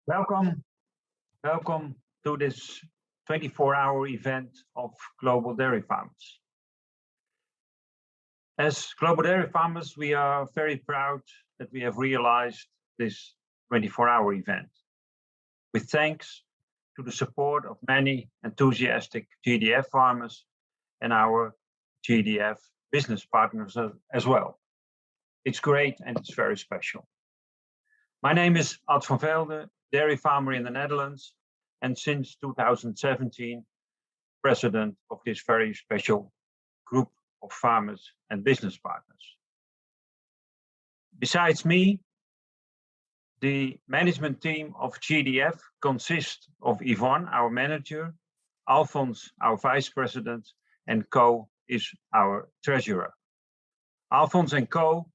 Welcome to this 24-hour event of Global Dairy Farmers. As Global Dairy Farmers, we are very proud that we have realized this 24-hour event, with thanks to the support of many enthusiastic GDF farmers and our GDF business partners as well. It's great and it's very special. My name is Ad van Velde, dairy farmer in the Netherlands, and since 2017, president of this very special group of farmers and business partners. Besides me, the management team of GDF consists of Yvonne, our manager, Alphonse, our vice president, and Co is our treasurer. Alphonse and Co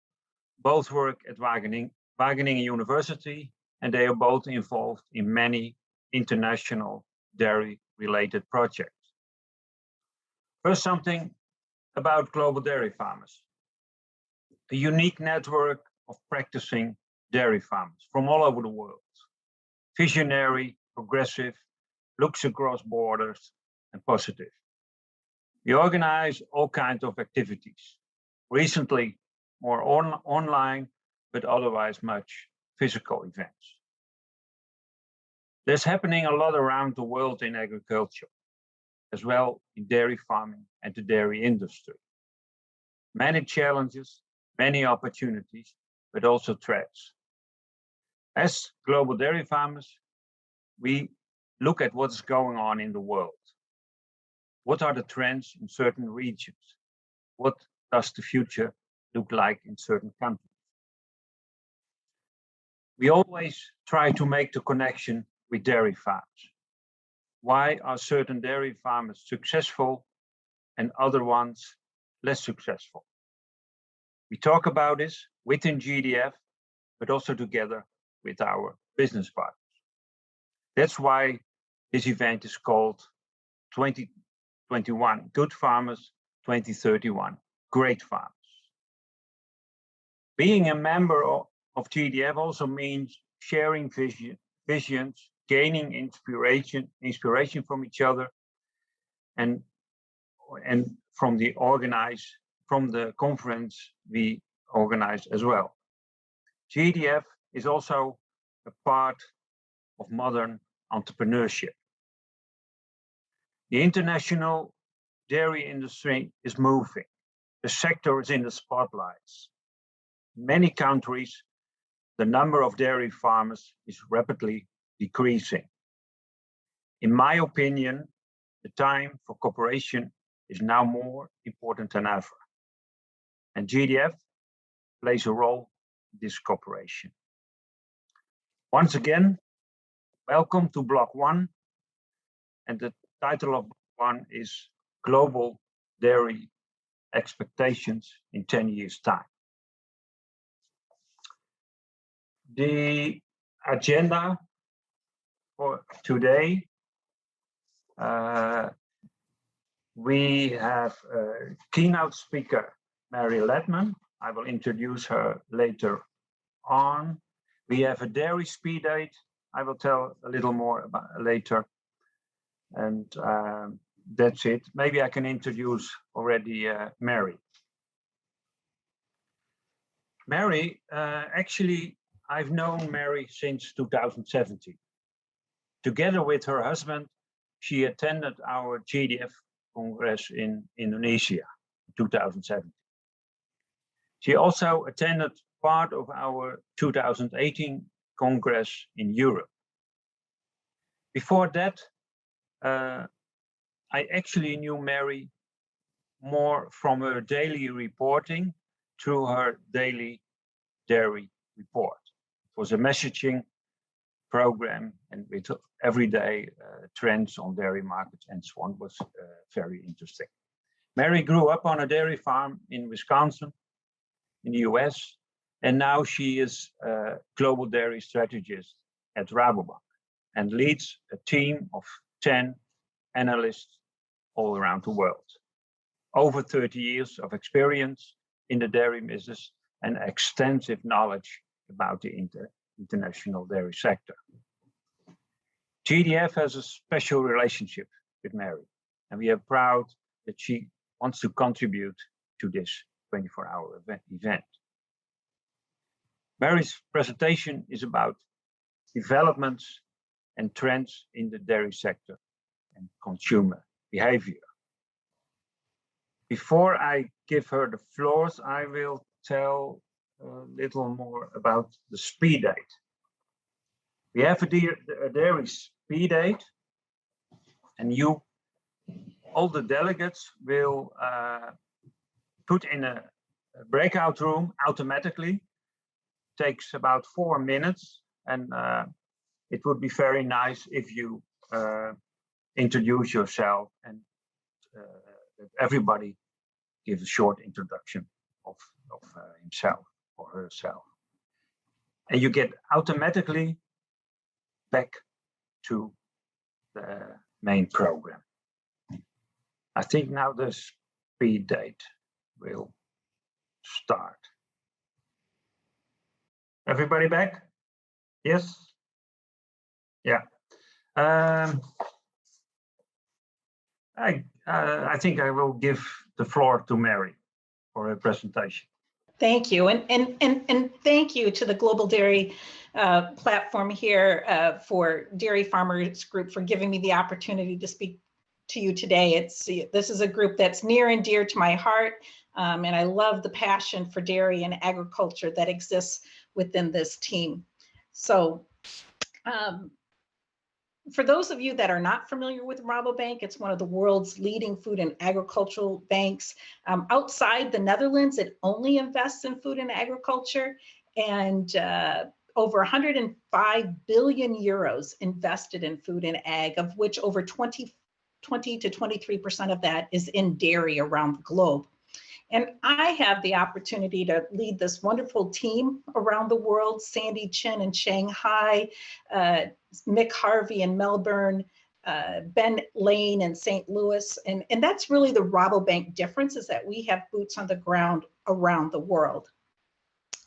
both work at Wageningen University, and they are both involved in many international dairy-related projects. First, something about Global Dairy Farmers. A unique network of practicing dairy farmers from all over the world. Visionary, progressive, looks across borders, and positive. We organize all kinds of activities. Recently, more online, but otherwise much physical events. There's happening a lot around the world in agriculture, as well in dairy farming and the dairy industry. Many challenges, many opportunities, but also threats. As Global Dairy Farmers, we look at what's going on in the world. What are the trends in certain regions? What does the future look like in certain countries? We always try to make the connection with dairy farms. Why are certain dairy farmers successful and other ones less successful? We talk about this within GDF, but also together with our business partners. That's why this event is called 2021 Good Farmers, 2031 Great Farmers. Being a member of GDF also means sharing visions, gaining inspiration from each other, and from the conference we organize as well. GDF is also a part of modern entrepreneurship. The international dairy industry is moving. The sector is in the spotlights. In many countries, the number of dairy farmers is rapidly decreasing. In my opinion, the time for cooperation is now more important than ever. And GDF plays a role in this cooperation. Once again, welcome to Block 1. And the title of Block 1 is Global Dairy Expectations in 10 years' time. The agenda for today, we have keynote speaker Mary Ledman. I will introduce her later on. We have a dairy speed date. I will tell a little more about later. And that's it. Maybe I can introduce already Mary. Mary, actually, I've known Mary since 2017. Together with her husband, she attended our GDF Congress in Indonesia in 2017. She also attended part of our 2018 Congress in Europe. Before that, I actually knew Mary more from her daily reporting through her daily dairy report. It was a messaging program and with everyday trends on dairy markets and so on. Was very interesting. Mary grew up on a dairy farm in Wisconsin, in the US, and now she is a global dairy strategist at Rabobank and leads a team of 10 analysts all around the world. Over 30 years of experience in the dairy business and extensive knowledge about the international dairy sector. GDF has a special relationship with Mary, and we are proud that she wants to contribute to this 24-hour event. Mary's presentation is about developments and trends in the dairy sector and consumer behavior. Before I give her the floors, I will tell a little more about the speed date. We have a dairy speed date, and all the delegates will put in a breakout room automatically. Takes about 4 minutes, and it would be very nice if you introduce yourself and everybody gives a short introduction of himself or herself. And you get automatically back to the main program. I think now the speed date will start. Everybody back? Yes? Yeah. I think I will give the floor to Mary for her presentation. Thank you, and thank you to the Global Dairy platform here for Dairy Farmers Group for giving me the opportunity to speak to you today. This is a group that's near and dear to my heart, and I love the passion for dairy and agriculture that exists within this team. So for those of you that are not familiar with Rabobank, it's one of the world's leading food and agricultural banks. Outside the Netherlands, it only invests in food and agriculture, and over 105 billion euros invested in food and ag, of which over 20 to 23% of that is in dairy around the globe. And I have the opportunity to lead this wonderful team around the world: Sandy Chin in Shanghai, Mick Harvey in Melbourne, Ben Lane in St. Louis. And that's really the Rabobank difference, is that we have boots on the ground around the world.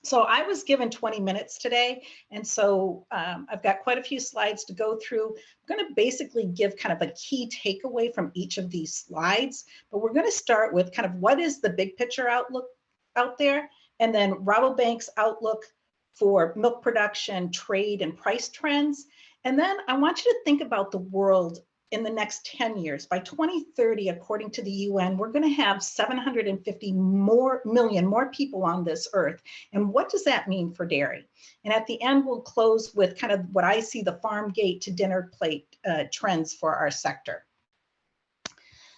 So I was given 20 minutes today, and so I've got quite a few slides to go through. I'm going to basically give kind of a key takeaway from each of these slides, but we're going to start with kind of what is the big picture outlook out there, and then Rabobank's outlook for milk production, trade, and price trends. And then I want you to think about the world in the next 10 years. By 2030, according to the UN, we're going to have 750 million more people on this earth. And what does that mean for dairy? And at the end, we'll close with kind of what I see the farm gate to dinner plate trends for our sector.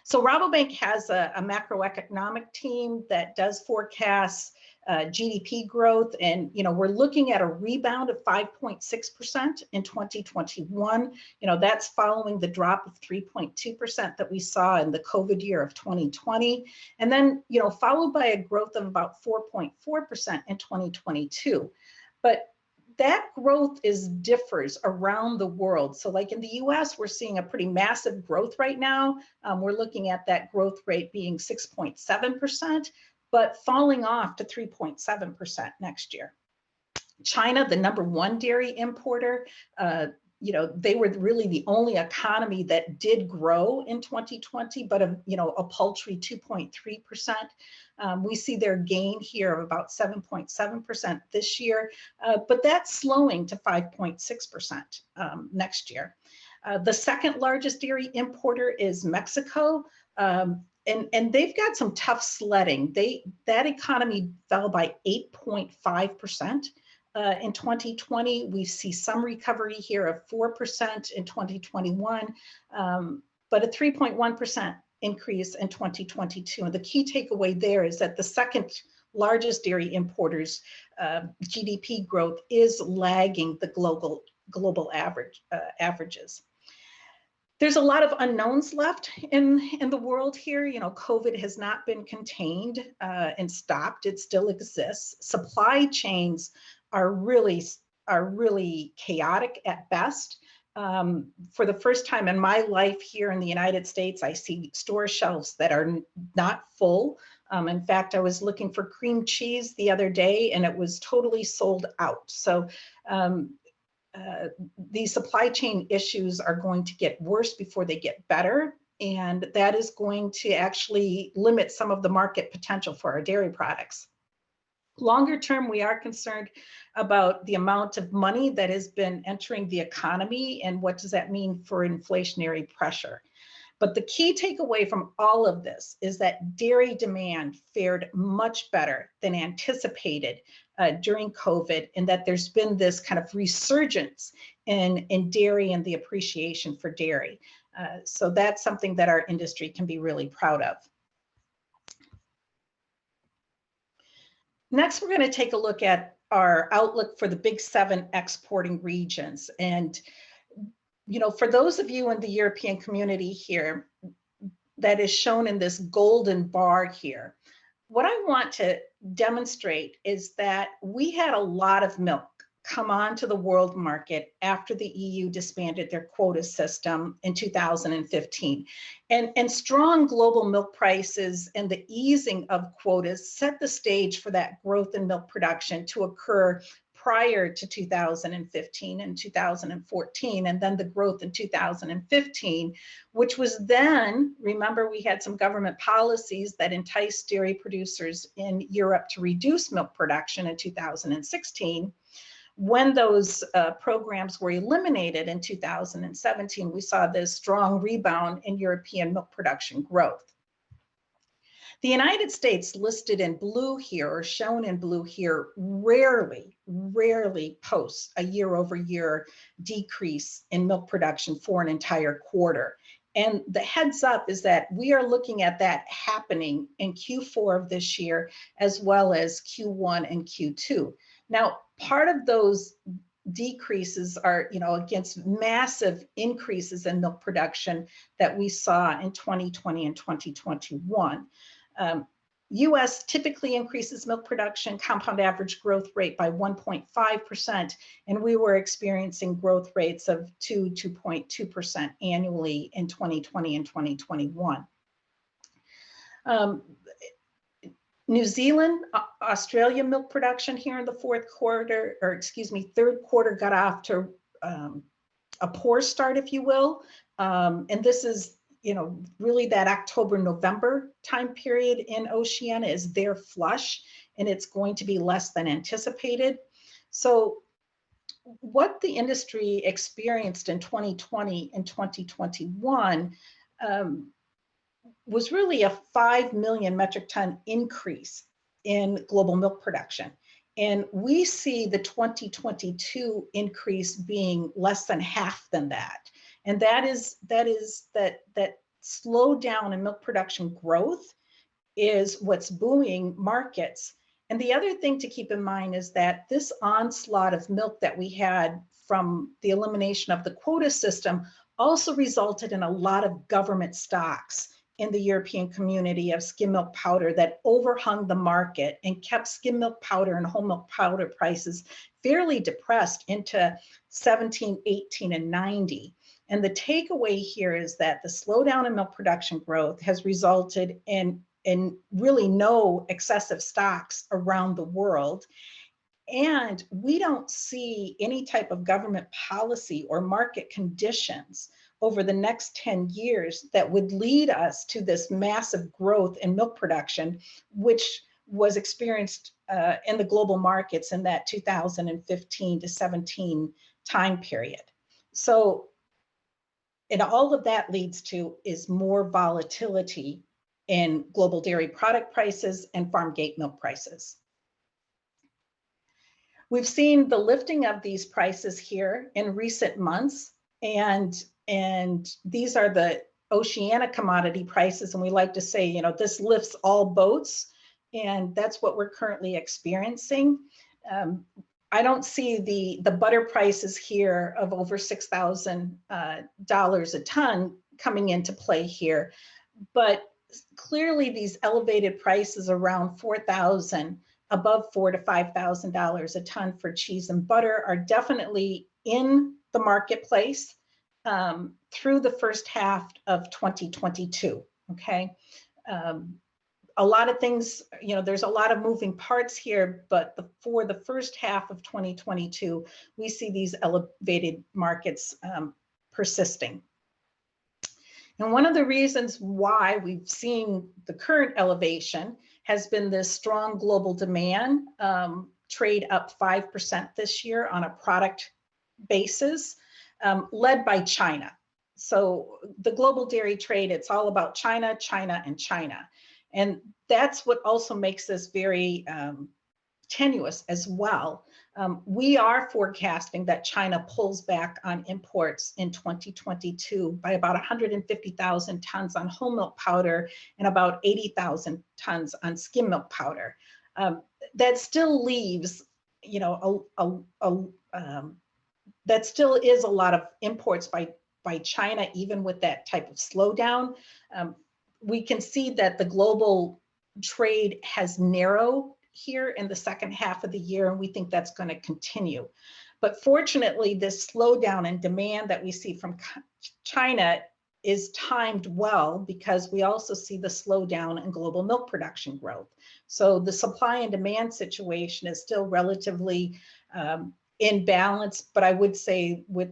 So Rabobank has a macroeconomic team that does forecasts GDP growth, and we're looking at a rebound of 5.6% in 2021. That's following the drop of 3.2% that we saw in the COVID year of 2020, and then followed by a growth of about 4.4% in 2022. But that growth differs around the world. So like in the US, we're seeing a pretty massive growth right now. We're looking at that growth rate being 6.7%, but falling off to 3.7% next year. China, the #1 dairy importer, they were really the only economy that did grow in 2020, but a paltry 2.3%. We see their gain here of about 7.7% this year, but that's slowing to 5.6% next year. The second largest dairy importer is Mexico. And they've got some tough sledding. That economy fell by 8.5% in 2020. We see some recovery here of 4% in 2021, but a 3.1% increase in 2022. And the key takeaway there is that the second largest dairy importers' GDP growth is lagging the global averages. There's a lot of unknowns left in the world here. COVID has not been contained and stopped. It still exists. Supply chains are really chaotic at best. For the first time in my life here in the United States, I see store shelves that are not full. In fact, I was looking for cream cheese the other day and it was totally sold out. So these supply chain issues are going to get worse before they get better. And that is going to actually limit some of the market potential for our dairy products. Longer term, we are concerned about the amount of money that has been entering the economy and what does that mean for inflationary pressure. But the key takeaway from all of this is that dairy demand fared much better than anticipated during COVID, and that there's been this kind of resurgence in dairy and the appreciation for dairy. So that's something that our industry can be really proud of. Next, we're going to take a look at our outlook for the Big 7 exporting regions. And, you know, for those of you in the European community here, that is shown in this golden bar here, what I want to demonstrate is that we had a lot of milk come onto the world market after the EU disbanded their quota system in 2015. And strong global milk prices and the easing of quotas set the stage for that growth in milk production to occur prior to 2015 and 2014, and then the growth in 2015, which was then, remember, we had some government policies that enticed dairy producers in Europe to reduce milk production in 2016. When those programs were eliminated in 2017, we saw this strong rebound in European milk production growth. The United States, listed in blue here, or shown in blue here, rarely posts a year-over-year decrease in milk production for an entire quarter. And the heads up is that we are looking at that happening in Q4 of this year, as well as Q1 and Q2. Now, part of those decreases are, you know, against massive increases in milk production that we saw in 2020 and 2021. U.S. typically increases milk production compound average growth rate by 1.5%, and we were experiencing growth rates of 2.2% annually in 2020 and 2021. New Zealand, Australia milk production here in the third quarter got off to a poor start, if you will. And this is, you know, really that October-November time period in Oceania is their flush, and it's going to be less than anticipated. So what the industry experienced in 2020 and 2021 was really a 5 million metric ton increase in global milk production. And we see the 2022 increase being less than half than that. And that slowdown in milk production growth is what's buoying markets. And the other thing to keep in mind is that this onslaught of milk that we had from the elimination of the quota system also resulted in a lot of government stocks in the European community of skim milk powder that overhung the market and kept skim milk powder and whole milk powder prices fairly depressed into 17, 18, and 90. And the takeaway here is that the slowdown in milk production growth has resulted in really no excessive stocks around the world. And we don't see any type of government policy or market conditions over the next 10 years that would lead us to this massive growth in milk production, which was experienced in the global markets in that 2015 to 17 time period. So, and all of that leads to is more volatility in global dairy product prices and farm gate milk prices. We've seen the lifting of these prices here in recent months, and these are the Oceania commodity prices, and we like to say, you know, this lifts all boats, and that's what we're currently experiencing. I don't see the butter prices here of over $6,000 a ton coming into play here, but clearly these elevated prices around $4,000, above $4,000 to $5,000 a ton for cheese and butter are definitely in the marketplace through the first half of 2022. Okay. a lot of things, you know, there's a lot of moving parts here, but for the first half of 2022, we see these elevated markets persisting. And one of the reasons why we've seen the current elevation has been this strong global demand, trade up 5% this year on a product basis, led by China. So the global dairy trade, it's all about China, China, and China. And that's what also makes this very tenuous as well. We are forecasting that China pulls back on imports in 2022 by about 150,000 tons on whole milk powder and about 80,000 tons on skim milk powder. That still leaves, you know, that still is a lot of imports by China, even with that type of slowdown. We can see that the global trade has narrowed here in the second half of the year, and we think that's going to continue. But fortunately, this slowdown in demand that we see from China is timed well, because we also see the slowdown in global milk production growth. So the supply and demand situation is still relatively in balance, but I would say with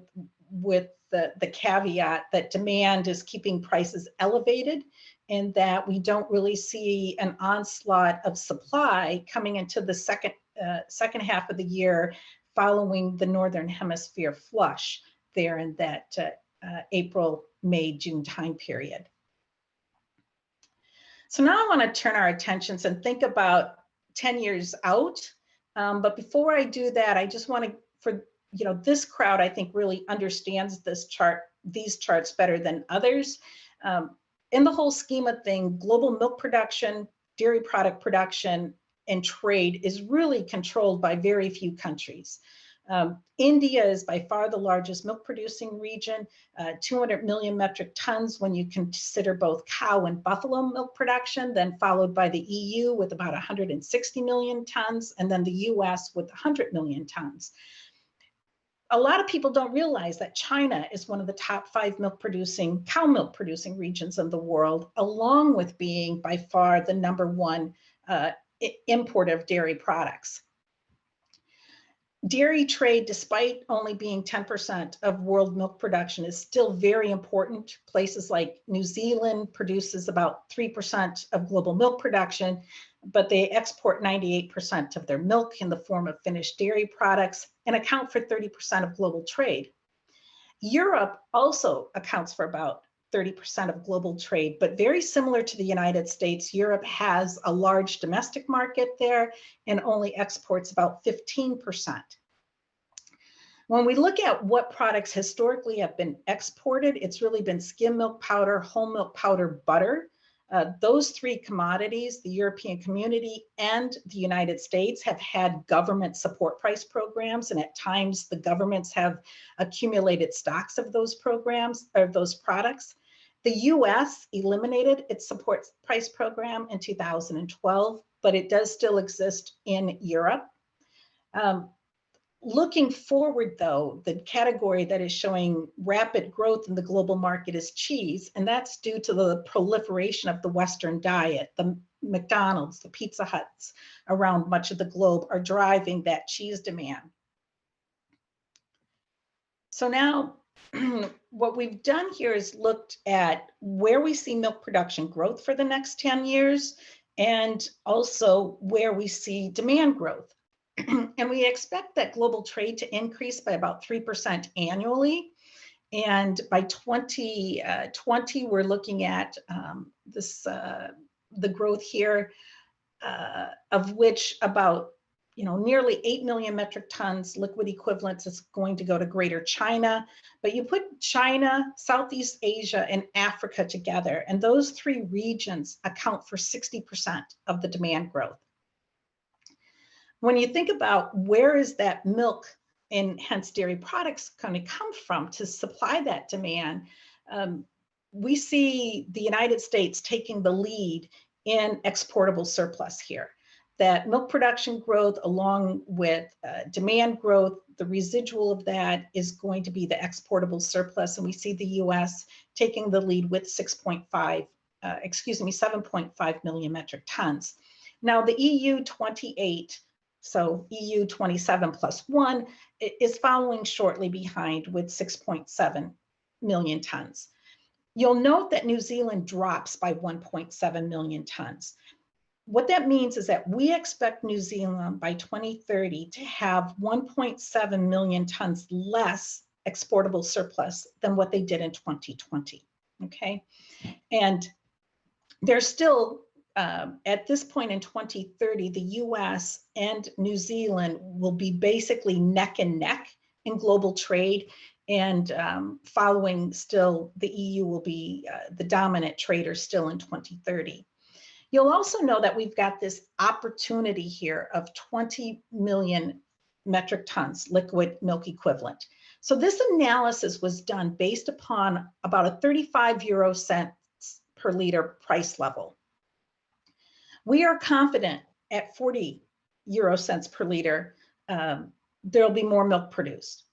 the caveat that demand is keeping prices elevated, and that we don't really see an onslaught of supply coming into the second half of the year following the Northern Hemisphere flush there in that April, May, June time period. So now I want to turn our attentions and think about 10 years out. But before I do that, I just want to, for this crowd, I think really understands these charts better than others. In the whole scheme of things, global milk production, dairy product production, and trade is really controlled by very few countries. India is by far the largest milk producing region, 200 million metric tons when you consider both cow and buffalo milk production, then followed by the EU with about 160 million tons, and then the US with 100 million tons. A lot of people don't realize that China is one of the top 5 cow milk producing regions in the world, along with being by far the #1 importer of dairy products. Dairy trade, despite only being 10% of world milk production, is still very important. Places like New Zealand produces about 3% of global milk production, but they export 98% of their milk in the form of finished dairy products and account for 30% of global trade. Europe also accounts for about 30% of global trade, but very similar to the United States, Europe has a large domestic market there and only exports about 15%. When we look at what products historically have been exported, it's really been skim milk powder, whole milk powder, butter. Those 3 commodities, the European Community and the United States, have had government support price programs, and at times the governments have accumulated stocks of those programs or those products. The US eliminated its support price program in 2012, but it does still exist in Europe. Looking forward, though, the category that is showing rapid growth in the global market is cheese, and that's due to the proliferation of the Western diet. The McDonald's, the Pizza Huts around much of the globe are driving that cheese demand. So now what we've done here is looked at where we see milk production growth for the next 10 years, and also where we see demand growth. And we expect that global trade to increase by about 3% annually. And by 2020, we're looking at the growth here, of which about nearly 8 million metric tons liquid equivalents is going to go to Greater China. But you put China, Southeast Asia, and Africa together, and those 3 regions account for 60% of the demand growth. When you think about where is that milk and hence dairy products going to come from to supply that demand, we see the United States taking the lead in exportable surplus here. That milk production growth along with demand growth, the residual of that is going to be the exportable surplus, and we see the US taking the lead with 6.5 7.5 million metric tons. Now the EU 28, so EU 27 plus 1, is following shortly behind with 6.7 million tons. You'll note that New Zealand drops by 1.7 million tons. What that means is that we expect New Zealand by 2030 to have 1.7 million tons less exportable surplus than what they did in 2020, okay? And there's still, at this point in 2030, the US and New Zealand will be basically neck and neck in global trade, and following still, the EU will be the dominant trader still in 2030. You'll also know that we've got this opportunity here of 20 million metric tons liquid milk equivalent. So this analysis was done based upon about a 35 euro cents per liter price level. We are confident at 40 euro cents per liter, there'll be more milk produced.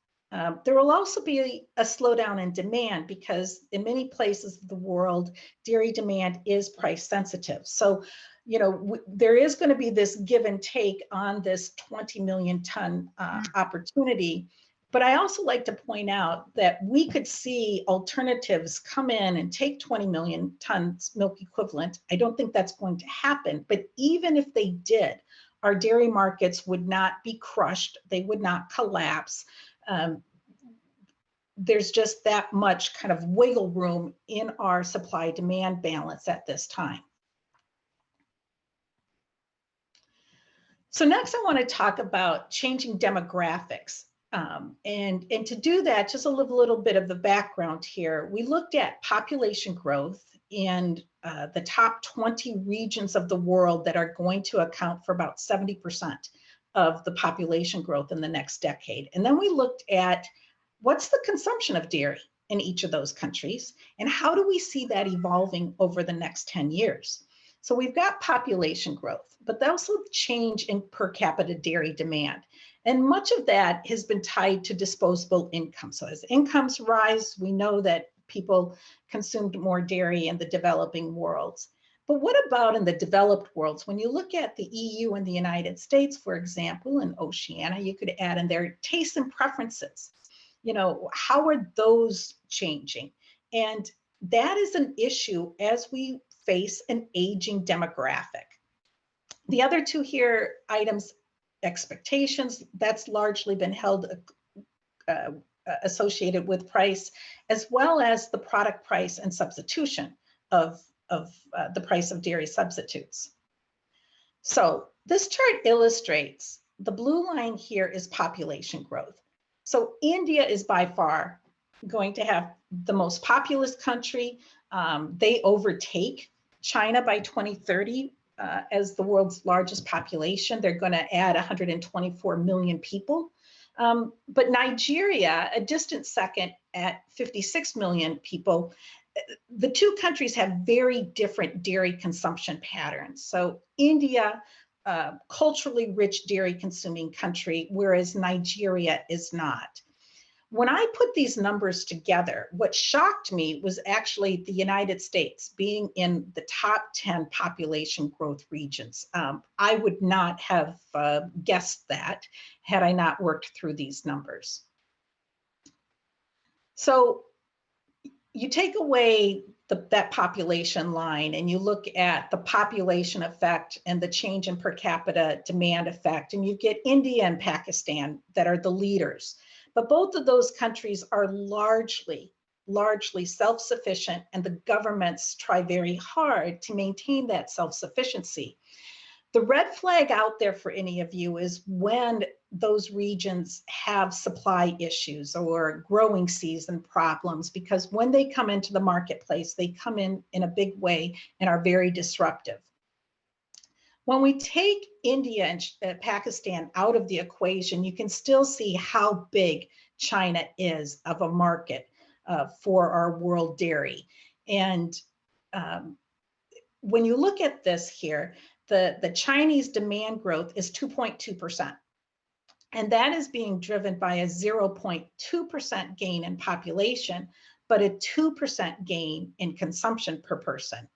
There will also be a slowdown in demand because in many places of the world, dairy demand is price sensitive. So, you know, there is going to be this give and take on this 20 million ton opportunity. But I also like to point out that we could see alternatives come in and take 20 million tons milk equivalent. I don't think that's going to happen. But even if they did, our dairy markets would not be crushed. They would not collapse. There's just that much kind of wiggle room in our supply demand balance at this time. So next I want to talk about changing demographics. And to do that, just a little bit of the background here. We looked at population growth in the top 20 regions of the world that are going to account for about 70% of the population growth in the next decade. And then we looked at what's the consumption of dairy in each of those countries, and how do we see that evolving over the next 10 years? So we've got population growth, but also change in per capita dairy demand. And much of that has been tied to disposable income. So as incomes rise, we know that people consumed more dairy in the developing worlds. But what about in the developed worlds? When you look at the EU and the United States, for example, and Oceania, you could add in their tastes and preferences. You know, how are those changing? And that is an issue as we face an aging demographic. The other two here items, expectations, that's largely been held associated with price, as well as the product price and substitution of the price of dairy substitutes. So this chart illustrates the blue line here is population growth. So India is by far going to have the most populous country. They overtake China by 2030 as the world's largest population. They're going to add 124 million people. But Nigeria, a distant second at 56 million people, the two countries have very different dairy consumption patterns. So India, culturally rich dairy consuming country, whereas Nigeria is not. When I put these numbers together, what shocked me was actually the United States being in the top 10 population growth regions. I would not have guessed that had I not worked through these numbers. So you take away that population line and you look at the population effect and the change in per capita demand effect, and you get India and Pakistan that are the leaders. But both of those countries are largely self-sufficient, and the governments try very hard to maintain that self-sufficiency. The red flag out there for any of you is when those regions have supply issues or growing season problems, because when they come into the marketplace, they come in a big way and are very disruptive. When we take India and Pakistan out of the equation, you can still see how big China is of a market for our world dairy. And when you look at this here, the Chinese demand growth is 2.2%. And that is being driven by a 0.2% gain in population, but a 2% gain in consumption per person.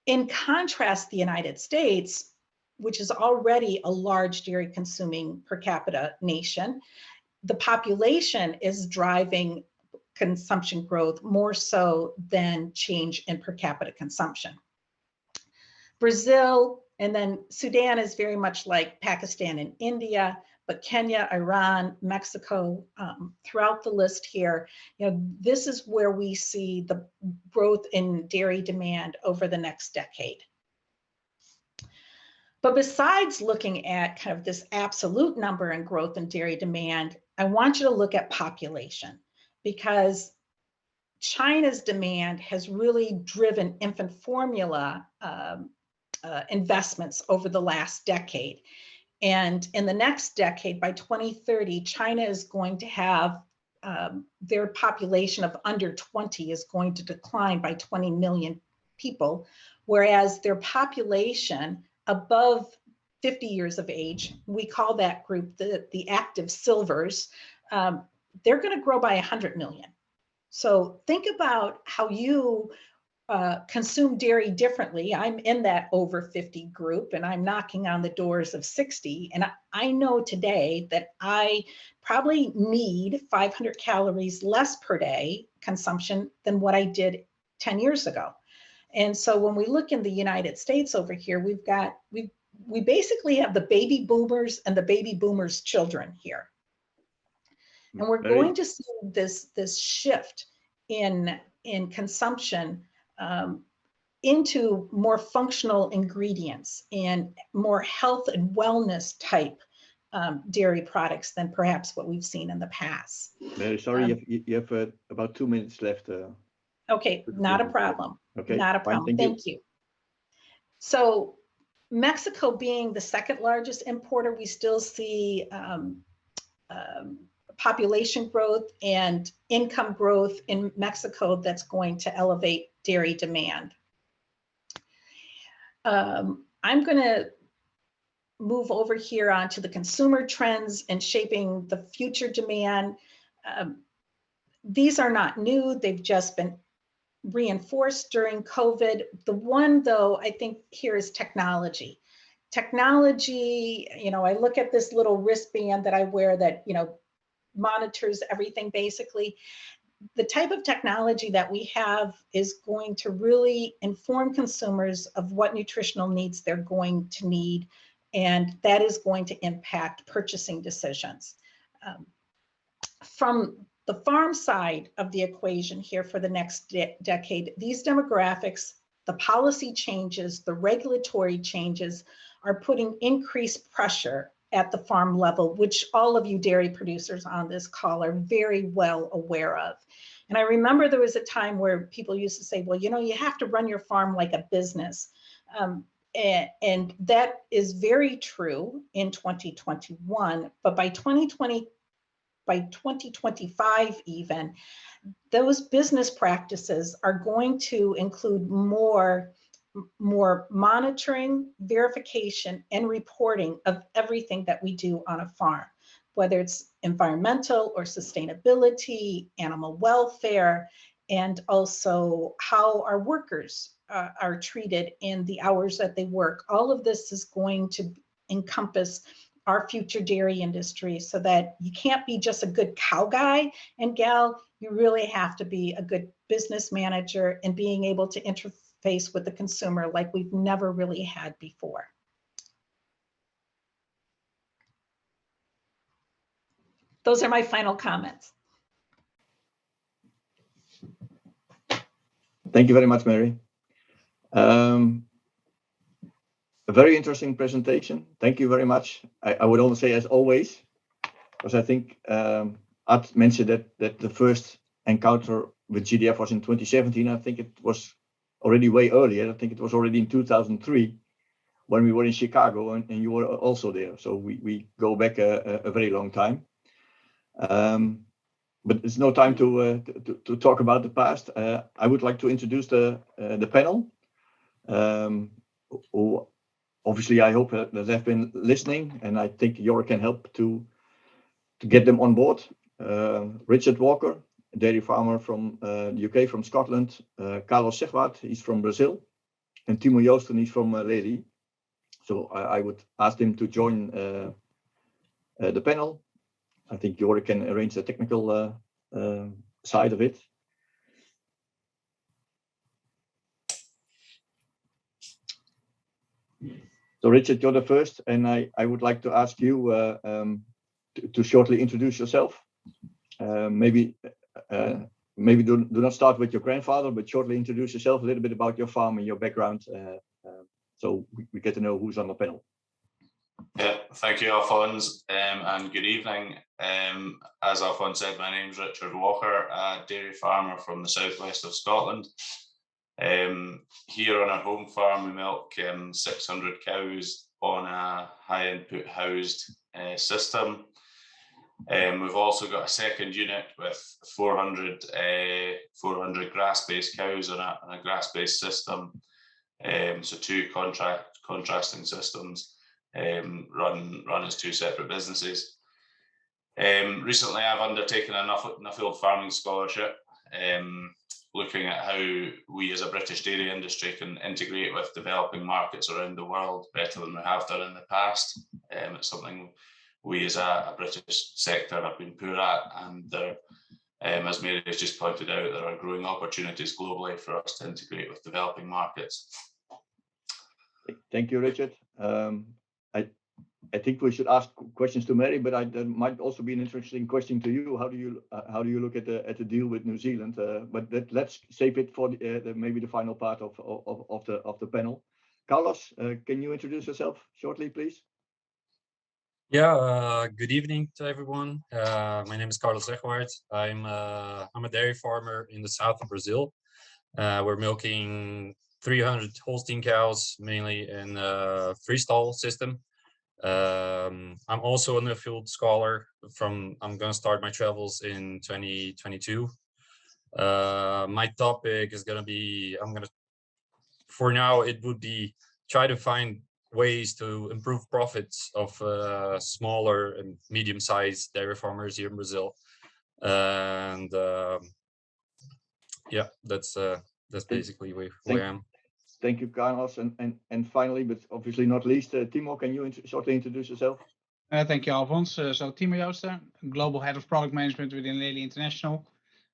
In contrast, the United States, which is already a large dairy consuming per capita nation, the population is driving consumption growth more so than change in per capita consumption. Brazil and then Sudan is very much like Pakistan and India, but Kenya, Iran, Mexico, throughout the list here, this is where we see the growth in dairy demand over the next decade. But besides looking at kind of this absolute number and growth in dairy demand, I want you to look at population, because China's demand has really driven infant formula investments over the last decade. And in the next decade, by 2030, China is going to have their population of under 20 is going to decline by 20 million people, whereas their population above 50 years of age, we call that group the active silvers, they're going to grow by 100 million. So think about how you consume dairy differently. I'm in that over 50 group, and I'm knocking on the doors of 60. And I know today that I probably need 500 calories less per day consumption than what I did 10 years ago. And so when we look in the United States over here, we basically have the baby boomers and the baby boomers' children here. And we're going to see this shift in consumption into more functional ingredients and more health and wellness type dairy products than perhaps what we've seen in the past. Mary, sorry, you have about 2 minutes left. Okay, not a problem. Okay, not a problem. Thank you. So Mexico being the second largest importer, we still see population growth and income growth in Mexico that's going to elevate dairy demand. I'm going to move over here onto the consumer trends and shaping the future demand. These are not new. They've just been reinforced during COVID. The one, though, I think here is technology. Technology, I look at this little wristband that I wear that, monitors everything basically. The type of technology that we have is going to really inform consumers of what nutritional needs they're going to need, and that is going to impact purchasing decisions. From the farm side of the equation here for the next decade, these demographics, the policy changes, the regulatory changes are putting increased pressure at the farm level, which all of you dairy producers on this call are very well aware of. And I remember there was a time where people used to say, well, you have to run your farm like a business. And that is very true in 2021, but by 2020, by 2025 even, those business practices are going to include more monitoring, verification, and reporting of everything that we do on a farm, whether it's environmental or sustainability, animal welfare, and also how our workers are treated in the hours that they work. All of this is going to encompass our future dairy industry, so that you can't be just a good cow guy and gal, you really have to be a good business manager and being able to interface with the consumer like we've never really had before. Those are my final comments. Thank you very much, Mary. A very interesting presentation. Thank you very much. I would also say, as always, because I think Art mentioned that the first encounter with GDF was in 2017. I think it was already way earlier. I think it was already in 2003 when we were in Chicago, and you were also there. So we go back a very long time. But it's no time to talk about the past. I would like to introduce the panel, who obviously I hope that they've been listening, and I think Jor can help to get them on board. Richard Walker, a dairy farmer from the UK, from Scotland. Carlos Zegwaard, he's from Brazil. and Timo Joosten is from Lely. So I would ask them to join the panel. I think Jori can arrange the technical side of it. So Richard, you're the first, and I would like to ask you to shortly introduce yourself. Maybe do not start with your grandfather, but shortly introduce yourself, a little bit about your farm and your background, so we get to know who's on the panel. Yeah, thank you, Alphonse, and good evening. As Alphonse said, my name is Richard Walker, a dairy farmer from the southwest of Scotland. Here on our home farm, we milk 600 cows on a high input housed system. We've also got a second unit with 400 grass-based cows on a grass-based system. So two contrasting systems run as two separate businesses. Recently, I've undertaken a Nuffield farming scholarship, looking at how we as a British dairy industry can integrate with developing markets around the world better than we have done in the past. It's something we as a British sector have been poor at, and there, as Mary has just pointed out, there are growing opportunities globally for us to integrate with developing markets. Thank you, Richard. I think we should ask questions to Mary, but there might also be an interesting question to you. How do you look at the deal with New Zealand? But let's save it for maybe the final part of the panel. Carlos, can you introduce yourself shortly, please? Yeah, good evening to everyone. My name is Carlos Zegwaard. I'm a dairy farmer in the south of Brazil. We're milking 300 Holstein cows, mainly in a freestall system. I'm also a Nuffield scholar I'm going to start my travels in 2022. My topic is going to be, for now, it would be try to find ways to improve profits of smaller and medium-sized dairy farmers here in Brazil. And yeah, that's basically where I am. Thank you, Carlos. And finally, but obviously not least, Timo, can you shortly introduce yourself? Thank you, Alphonse. So Timo Joosten, Global Head of Product Management within Lely International.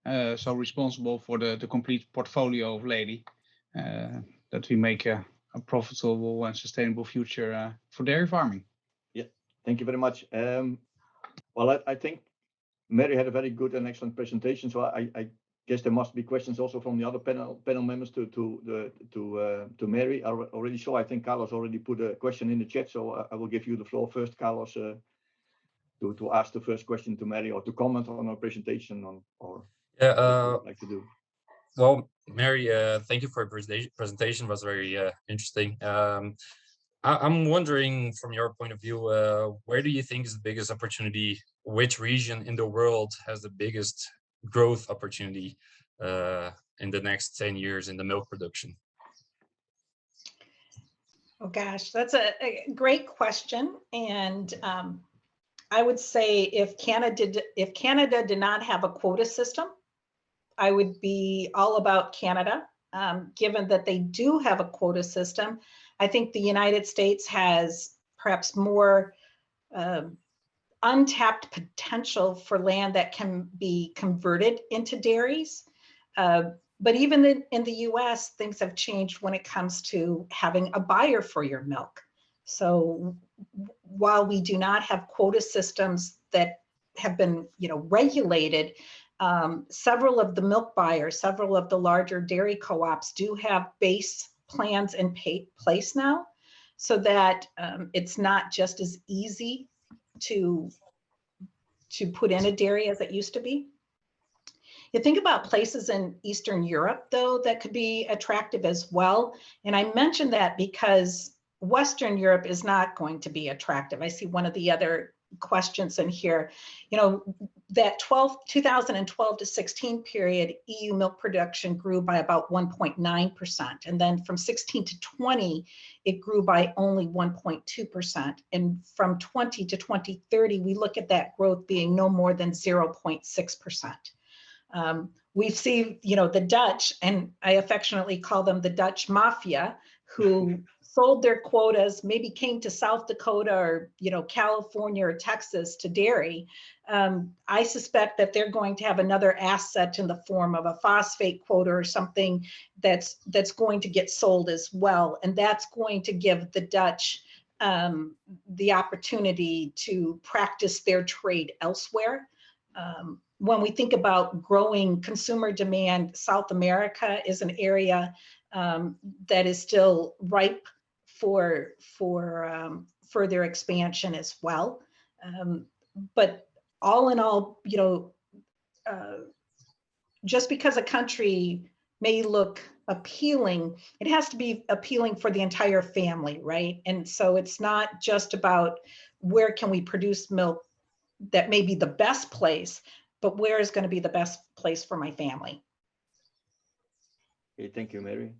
So responsible for the complete portfolio of Lely, that we make a profitable and sustainable future for dairy farming. Yeah, thank you very much. Well, I think Mary had a very good and excellent presentation. So I guess there must be questions also from the other panel members to Mary. I already saw, I think Carlos already put a question in the chat, so I will give you the floor first, Carlos, to ask the first question to Mary or to comment on our presentation or what you would like to do. Well, Mary, thank you for your presentation. It was very interesting. I'm wondering, from your point of view, where do you think is the biggest opportunity? Which region in the world has the biggest growth opportunity in the next 10 years in the milk production? Oh gosh, that's a great question. And I would say if Canada did not have a quota system, I would be all about Canada. Given that they do have a quota system, I think the United States has perhaps more untapped potential for land that can be converted into dairies. But even in the US, things have changed when it comes to having a buyer for your milk. So while we do not have quota systems that have been, regulated, several of the milk buyers, several of the larger dairy co-ops do have base plans in place now, so that it's not just as easy to put in a dairy as it used to be. You think about places in Eastern Europe, though, that could be attractive as well. And I mentioned that because Western Europe is not going to be attractive. I see one of the other questions in here. That 2012 to 16 period, EU milk production grew by about 1.9%. And then from 16 to 20, it grew by only 1.2%. And from 20 to 2030, we look at that growth being no more than 0.6%. We've seen, the Dutch, and I affectionately call them the Dutch mafia, who sold their quotas, maybe came to South Dakota or, California or Texas to dairy. I suspect that they're going to have another asset in the form of a phosphate quota or something that's going to get sold as well. And that's going to give the Dutch the opportunity to practice their trade elsewhere. When we think about growing consumer demand, South America is an area that is still ripe for further expansion as well. But all in all, just because a country may look appealing, it has to be appealing for the entire family, right? And so it's not just about where can we produce milk that may be the best place, but where is going to be the best place for my family. Okay, thank you, Mary.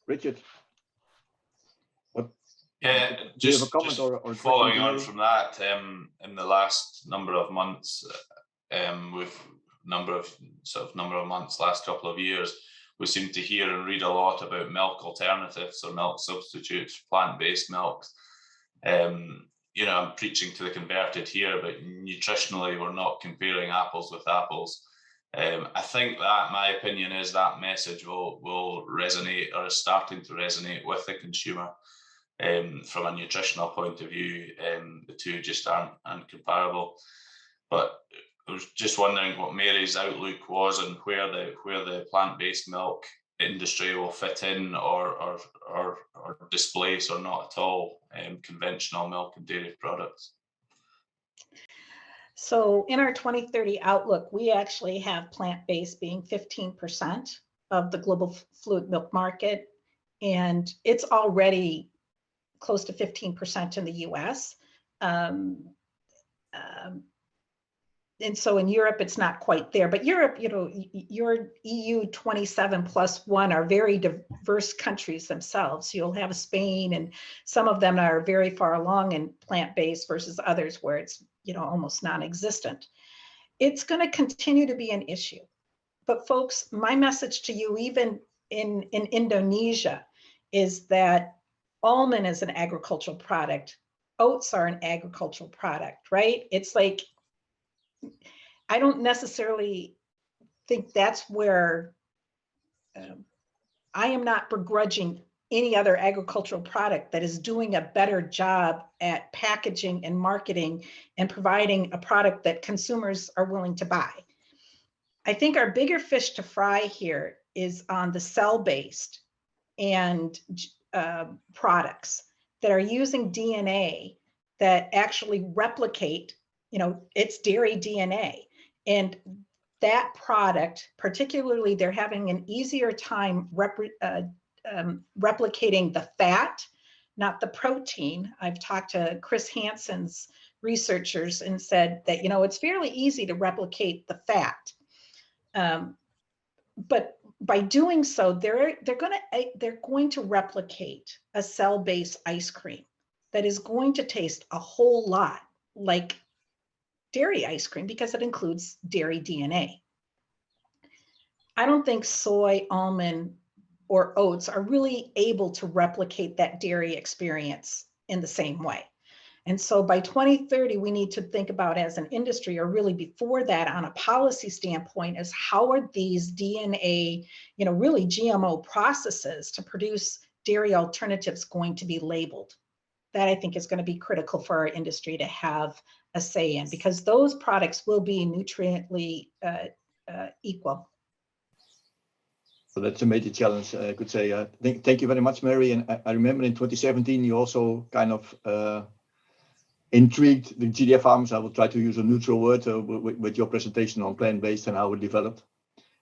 Richard. Yeah, do you have a just comment or following on Mary? from that, in the last number of months, with number of months, last couple of years, we seem to hear and read a lot about milk alternatives or milk substitutes, plant-based milks. I'm preaching to the converted here, but nutritionally, we're not comparing apples with apples. I think that, my opinion is, that message will resonate, or is starting to resonate with the consumer. From a nutritional point of view, the two just aren't comparable. But I was just wondering what Mary's outlook was and where the plant-based milk industry will fit in, or displace, or not at all, conventional milk and dairy products. So in our 2030 outlook, we actually have plant-based being 15% of the global fluid milk market, and it's already close to 15% in the U.S. And so in Europe, it's not quite there. But Europe, your EU 27+1 are very diverse countries themselves. You'll have Spain, and some of them are very far along in plant-based versus others where it's almost non-existent. It's going to continue to be an issue. But folks, my message to you, even in Indonesia, is that almond is an agricultural product. Oats are an agricultural product, right? It's like, I don't necessarily think that's where I am not begrudging any other agricultural product that is doing a better job at packaging and marketing and providing a product that consumers are willing to buy. I think our bigger fish to fry here is on the cell-based and products that are using DNA that actually replicate, it's dairy DNA. And that product, particularly, they're having an easier time replicating the fat, not the protein. I've talked to Chris Hansen's researchers and said that, it's fairly easy to replicate the fat. But by doing so, they're going to replicate a cell-based ice cream that is going to taste a whole lot like dairy ice cream because it includes dairy DNA. I don't think soy, almond, or oats are really able to replicate that dairy experience in the same way. And so by 2030, we need to think about, as an industry, or really before that, on a policy standpoint, is how are these DNA, really GMO processes to produce dairy alternatives going to be labeled? That, I think, is going to be critical for our industry to have a say in, because those products will be nutriently equal. So that's a major challenge, I could say. Thank you very much, Mary. And I remember in 2017, you also kind of intrigued the GDF farmers. I will try to use a neutral word with your presentation on plant-based and how it developed.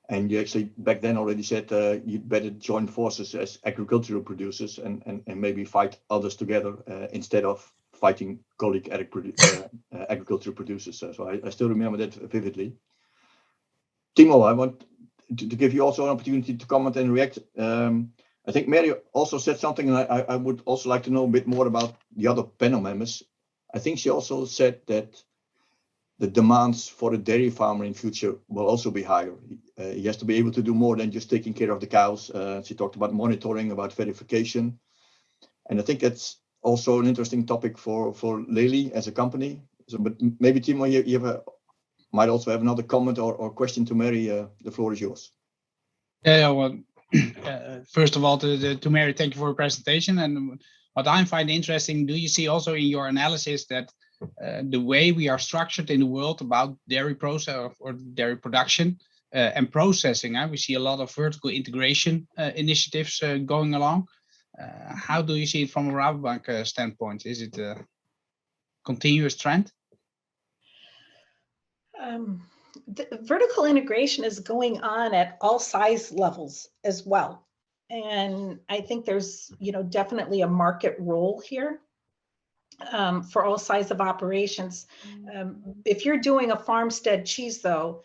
And you actually back then already said you'd better join forces as agricultural producers and maybe fight others together instead of fighting colleague agricultural producers. So I still remember that vividly. Timo, I want to give you also an opportunity to comment and react. I think Mary also said something, and I would also like to know a bit more about the other panel members. I think she also said that the demands for a dairy farmer in future will also be higher. He has to be able to do more than just taking care of the cows. She talked about monitoring, about verification. And I think that's also an interesting topic for Lely as a company. So, but maybe Timo, might also have another comment or question to Mary. The floor is yours. Yeah, well, first of all, to Mary, thank you for your presentation. And what I find interesting, do you see also in your analysis that the way we are structured in the world about dairy process or dairy production and processing, we see a lot of vertical integration initiatives going along. How do you see it from a Rabobank standpoint? Is it a continuous trend? The vertical integration is going on at all size levels as well. And I think there's, definitely a market role here for all size of operations. If you're doing a farmstead cheese, though,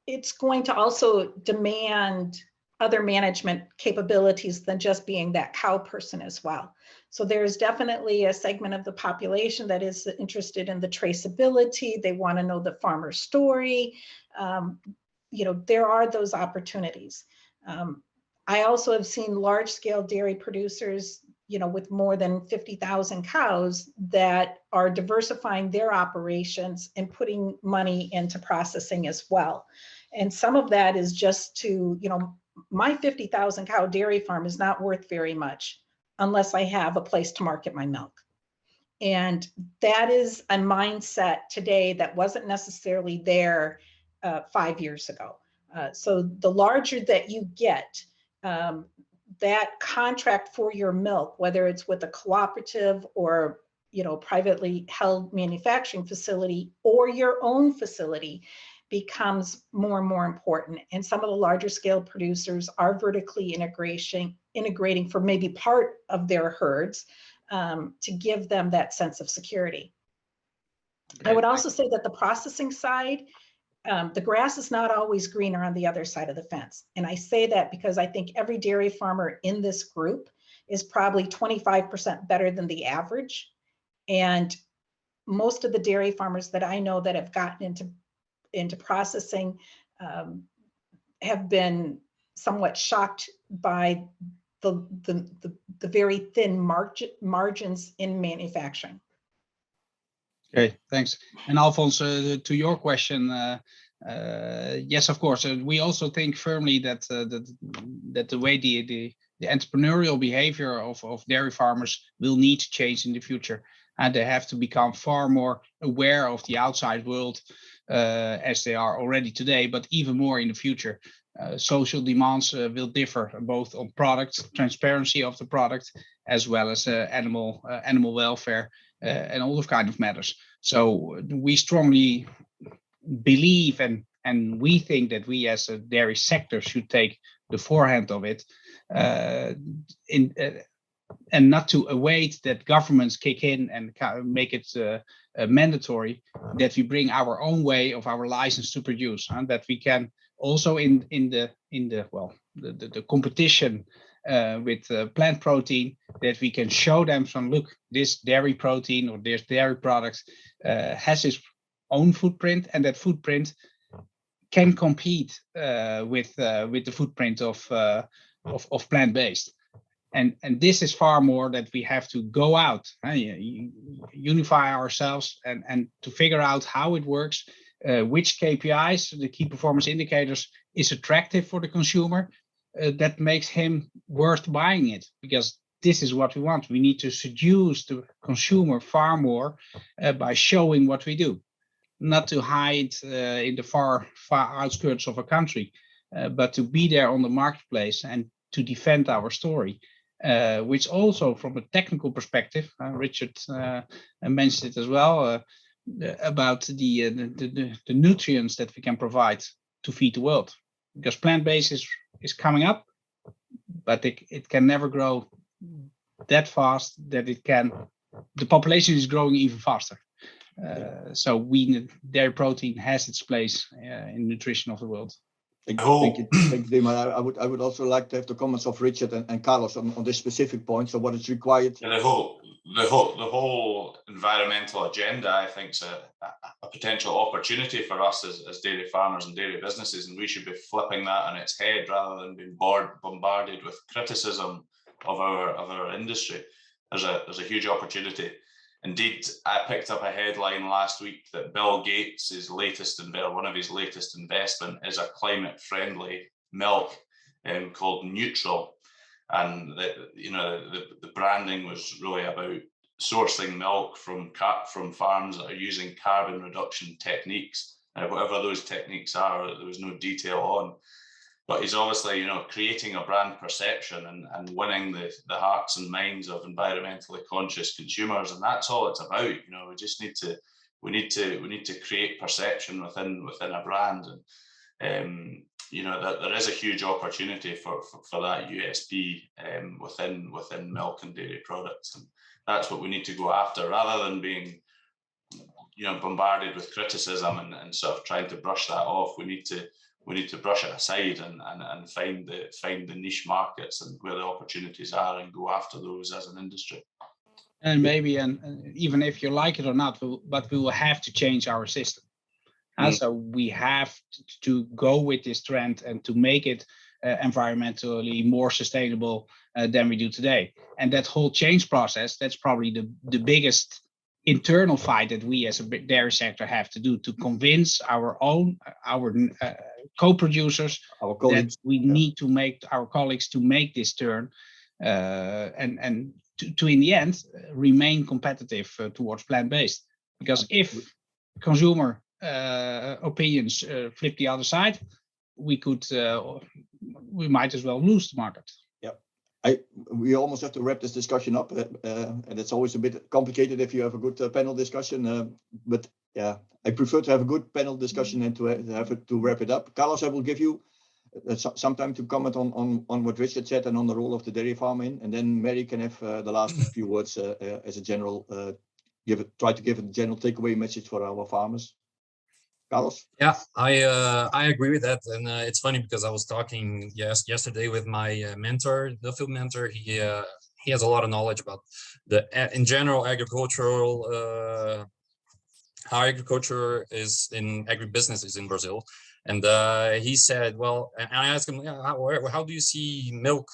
it's going to also demand other management capabilities than just being that cow person as well. So there's definitely a segment of the population that is interested in the traceability. They want to know the farmer's story. There are those opportunities. I also have seen large scale dairy producers, with more than 50,000 cows that are diversifying their operations and putting money into processing as well. And some of that is just to, my 50,000 cow dairy farm is not worth very much unless I have a place to market my milk. And that is a mindset today that wasn't necessarily there 5 years ago. So the larger that you get, that contract for your milk, whether it's with a cooperative or privately held manufacturing facility or your own facility, becomes more and more important. And some of the larger scale producers are vertically integrating for maybe part of their herds to give them that sense of security. Okay. I would also say that the processing side, the grass is not always greener on the other side of the fence. And I say that because I think every dairy farmer in this group is probably 25% better than the average. And most of the dairy farmers that I know that have gotten into processing have been somewhat shocked by the very thin margins in manufacturing. Okay, thanks. And Alphonse, to your question, yes, of course. We also think firmly that that the way the entrepreneurial behavior of dairy farmers will need to change in the future, and they have to become far more aware of the outside world as they are already today, but even more in the future. Social demands will differ both on products, transparency of the product, as well as animal welfare and all of kind of matters. So we strongly believe and we think that we as a dairy sector should take the forehand of it and not to await that governments kick in and make it mandatory, that we bring our own way of our license to produce, and that we can also in the competition with plant protein, that we can show them some, look, this dairy protein or this dairy product has its own footprint, and that footprint can compete with the footprint of plant-based. And this is far more that we have to go out, unify ourselves and to figure out how it works, which KPIs, the key performance indicators, is attractive for the consumer, that makes him worth buying it, because this is what we want. We need to seduce the consumer far more by showing what we do, not to hide in the far outskirts of a country, but to be there on the marketplace and to defend our story. Which also from a technical perspective, Richard mentioned it as well, about the nutrients that we can provide to feed the world. Because plant-based is coming up, but it can never grow that fast that the population is growing even faster. So dairy protein has its place in nutrition of the world. Thank you, Timo. I would also like to have the comments of Richard and Carlos on this specific point. So what is required? And I hope the whole environmental agenda, I think, is a potential opportunity for us as dairy farmers and dairy businesses, and we should be flipping that on its head rather than being bombarded with criticism of our industry. There's a huge opportunity. Indeed, I picked up a headline last week that Bill Gates' one of his latest investment is a climate-friendly milk called Neutral. And the branding was really about sourcing milk from farms that are using carbon reduction techniques, whatever those techniques are. There was no detail on, but he's obviously creating a brand perception and winning the hearts and minds of environmentally conscious consumers, and that's all it's about. We just need to create perception within a brand, and that there is a huge opportunity for that USP within milk and dairy products, and that's what we need to go after, rather than being bombarded with criticism and sort of trying to brush that off. We need to brush it aside and find the niche markets and where the opportunities are and go after those as an industry. And maybe, and even if you like it or not, but we will have to change our system. So we have to go with this trend and to make it environmentally more sustainable than we do today. And that whole change process, that's probably the biggest internal fight that we as a dairy sector have to do, to convince our co-producers that we need to make our colleagues to make this turn and to in the end remain competitive towards plant-based. Because if consumer opinions flip the other side, we might as well lose the market. We almost have to wrap this discussion up, and it's always a bit complicated if you have a good panel discussion. But yeah, I prefer to have a good panel discussion and to have it to wrap it up. Carlos, I will give you some time to comment on what Richard said and on the role of the dairy farmer, and then Mary can have the last few words as a general. Try to give a general takeaway message for our farmers. Carlos? Yeah, I agree with that, and it's funny because I was talking yesterday with my mentor, the field mentor. He has a lot of knowledge about in general agricultural, how agriculture is in agribusiness is in Brazil, and he said, well, and I asked him, how do you see milk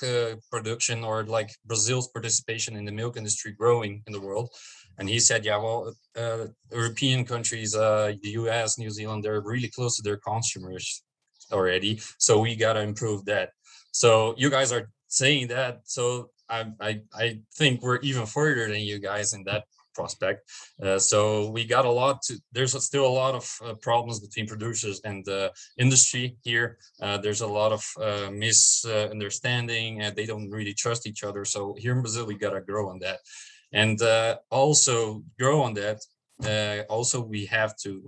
production or like Brazil's participation in the milk industry growing in the world? And he said, European countries, the U.S., New Zealand, they're really close to their consumers already. So we got to improve that. So you guys are saying that. So I think we're even further than you guys in that prospect. So we got there's still a lot of problems between producers and the industry here. There's a lot of misunderstanding, and they don't really trust each other. So here in Brazil, we got to grow on that. And also grow on that. Also, we have to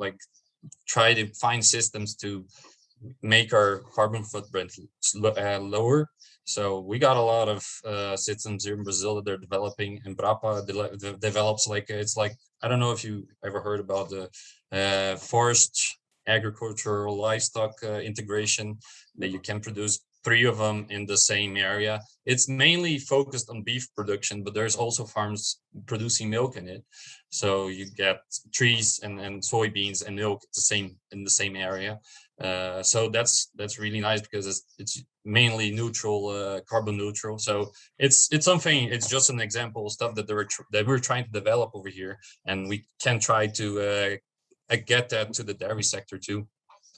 try to find systems to make our carbon footprint lower. So we got a lot of systems here in Brazil that they're developing, and Brapa develops I don't know if you ever heard about the forest agricultural livestock integration, that you can produce 3 of them in the same area. It's mainly focused on beef production, but there's also farms producing milk in it. So you get trees and soybeans and milk in the same area. So that's really nice because it's mainly neutral, carbon neutral. So it's something. It's just an example of stuff that we're trying to develop over here, and we can try to get that to the dairy sector too.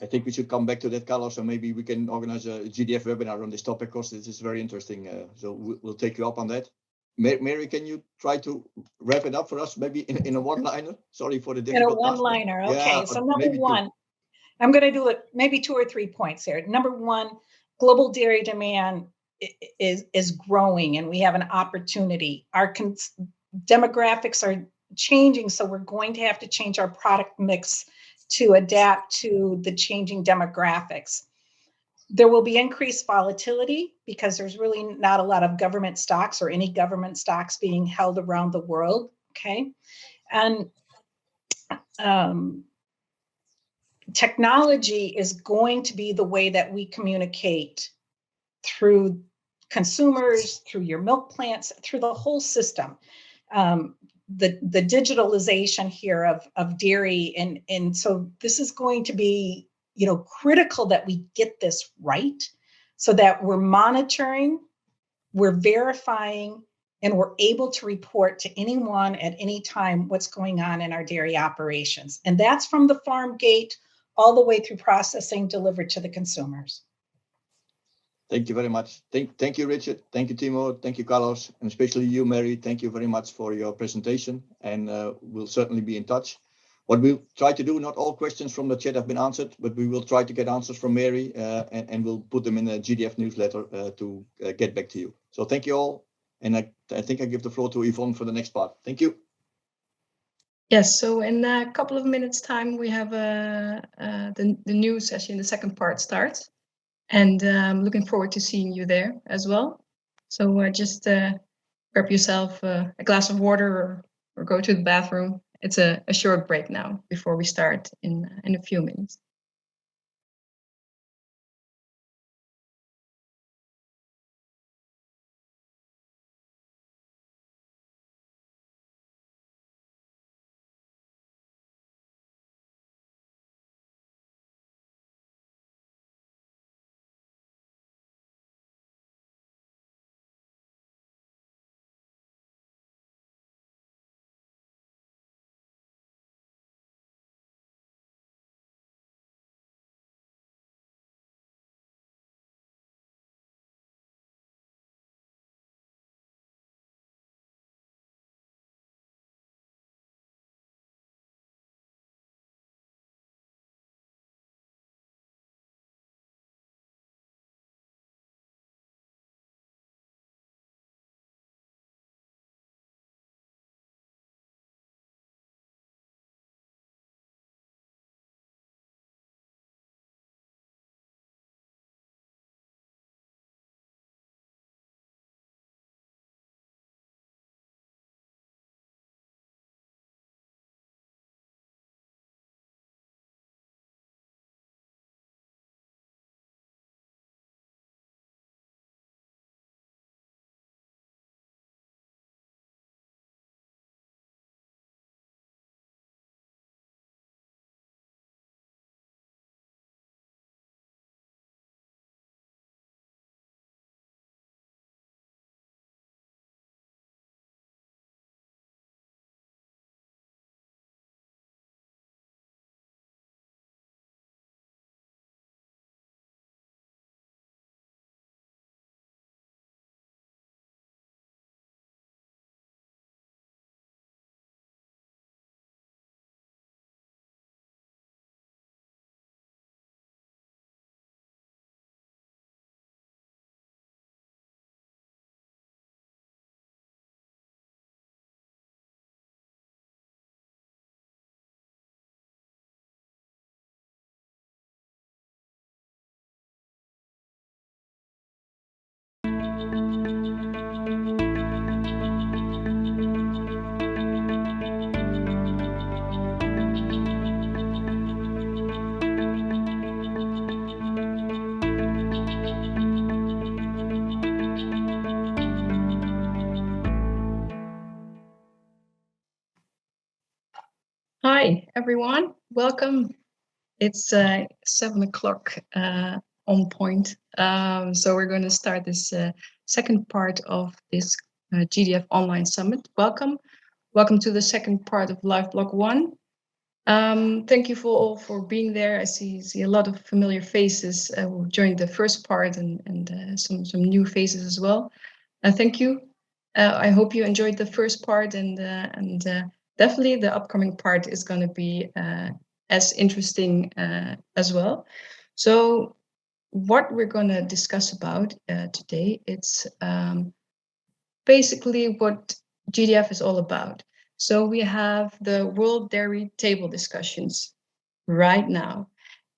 I think we should come back to that, Carlos, and maybe we can organize a GDF webinar on this topic, because this is very interesting. So we'll take you up on that. Mary, can you try to wrap it up for us, maybe in a one-liner? Sorry for the difficult. In a one-liner, okay. Yeah, so number one, I'm going to do it maybe 2 or 3 points here. Number one, global dairy demand is growing, and we have an opportunity. Our demographics are changing, so we're going to have to change our product mix to adapt to the changing demographics. There will be increased volatility because there's really not a lot of government stocks or any government stocks being held around the world, okay? And technology is going to be the way that we communicate through consumers, through your milk plants, through the whole system. the digitalization here of dairy. And so this is going to be, critical that we get this right so that we're monitoring, we're verifying, and we're able to report to anyone at any time what's going on in our dairy operations. And that's from the farm gate all the way through processing delivered to the consumers. Thank you very much. Thank you, Richard. Thank you, Timo. Thank you, Carlos. And especially you, Mary. Thank you very much for your presentation. And we'll certainly be in touch. What we'll try to do, not all questions from the chat have been answered, but we will try to get answers from Mary and we'll put them in a GDF newsletter to get back to you. So thank you all. And I think I give the floor to Yvonne for the next part. Thank you. Yes, so in a couple of minutes time, we have the new session, the second part starts. And I'm looking forward to seeing you there as well. So just grab yourself a glass of water or go to the bathroom. It's a short break now before we start in a few minutes. Hi, everyone. Welcome. It's 7 o'clock on point. So we're going to start this second part of this GDF Online Summit. Welcome. Welcome to the second part of Live Block 1. Thank you all for being there. I see a lot of familiar faces who joined the first part and some new faces as well. Thank you. I hope you enjoyed the first part and definitely the upcoming part is going to be as interesting as well. So what we're going to discuss about today, it's basically what GDF is all about. So we have the World Dairy Table discussions right now.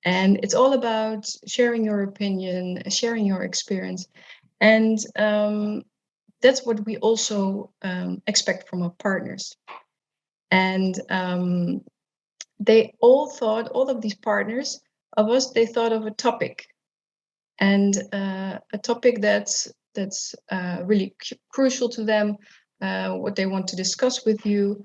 And it's all about sharing your opinion, sharing your experience. And that's what we also expect from our partners. And they all thought, all of these partners of us, they thought of a topic. And a topic that's really crucial to them, what they want to discuss with you,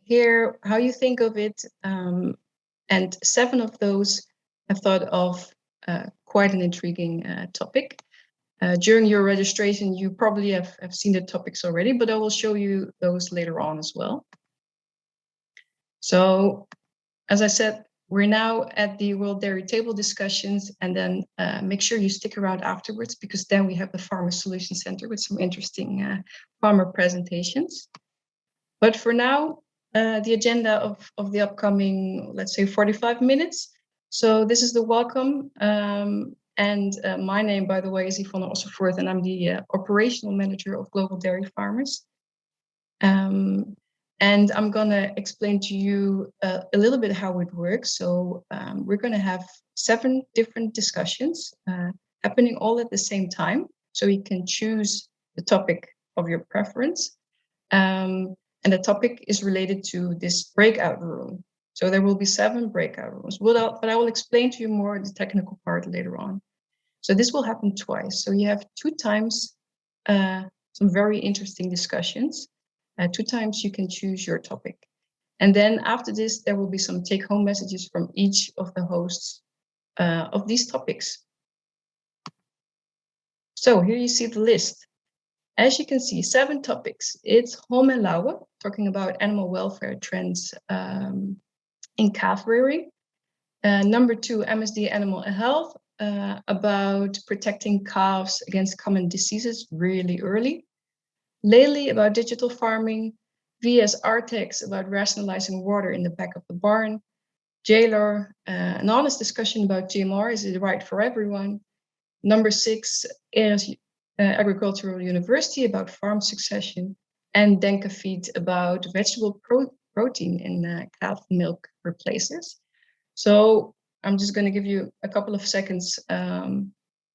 hear how you think of it. And 7 of those I thought of quite an intriguing topic. During your registration, you probably have seen the topics already, but I will show you those later on as well. So, as I said, we're now at the World Dairy Table discussions, and then make sure you stick around afterwards, because then we have the Farmer Solution Center with some interesting farmer presentations. But for now, the agenda of the upcoming, let's say, 45 minutes. So this is the welcome. And my name, by the way, is Yvonne Osservoort, and I'm the operational manager of Global Dairy Farmers. And I'm going to explain to you a little bit how it works. So we're going to have 7 different discussions happening all at the same time. So you can choose the topic of your preference. And the topic is related to this breakout room. So there will be 7 breakout rooms, but I will explain to you more the technical part later on. So this will happen twice. So you have 2 times some very interesting discussions. 2 times you can choose your topic. And then after this, there will be some take-home messages from each of the hosts of these topics. So here you see the list. As you can see, 7 topics. It's Holm&Laue, talking about animal welfare trends in calf rearing. Number 2, MSD Animal Health, about protecting calves against common diseases really early. Lely, about digital farming. VES-Artex, about rationalizing water in the back of the barn. Jaylor, an honest discussion about GMR, is it right for everyone? Number 6, Aeres Agricultural University, about farm succession. And Denkavit, about vegetable protein in calf milk replacers. So I'm just going to give you a couple of seconds to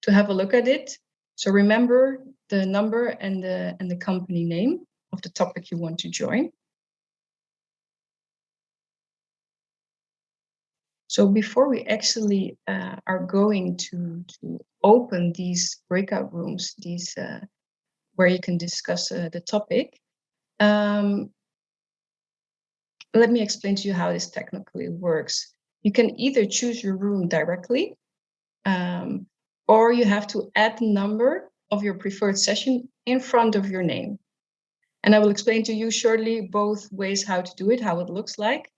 have a look at it. So remember the number and the company name of the topic you want to join. So before we actually are going to open these breakout rooms, these where you can discuss the topic, let me explain to you how this technically works. You can either choose your room directly, or you have to add the number of your preferred session in front of your name. And I will explain to you shortly both ways how to do it, how it looks like.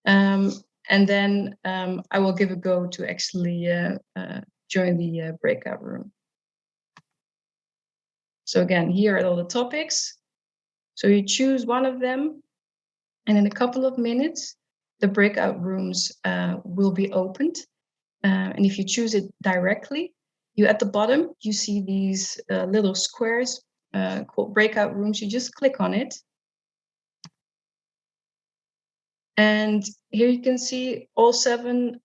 And then I will give a go to actually join the breakout room. So again, here are all the topics. So you choose one of them, and in a couple of minutes, the breakout rooms will be opened. And if you choose it directly, at the bottom, you see these little squares called breakout rooms. You just click on it. And here you can see all 7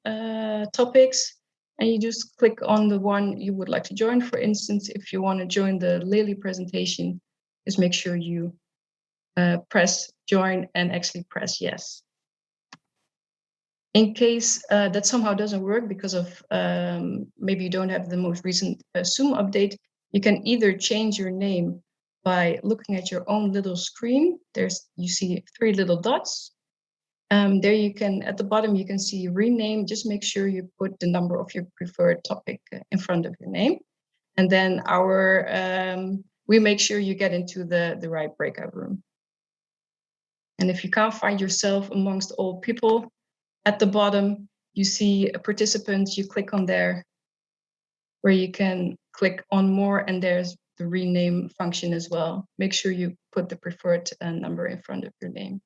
topics, and you just click on the one you would like to join. For instance, if you want to join the Lely presentation, just make sure you press join and actually press yes. In case that somehow doesn't work because of maybe you don't have the most recent Zoom update, you can either change your name by looking at your own little screen. You see 3 little dots. There you can, at the bottom, you can see rename. Just make sure you put the number of your preferred topic in front of your name. And then we make sure you get into the right breakout room. And if you can't find yourself amongst all people, at the bottom, you see a participant, you click on there, where you can click on more, and there's the rename function as well. Make sure you put the preferred number in front of your name.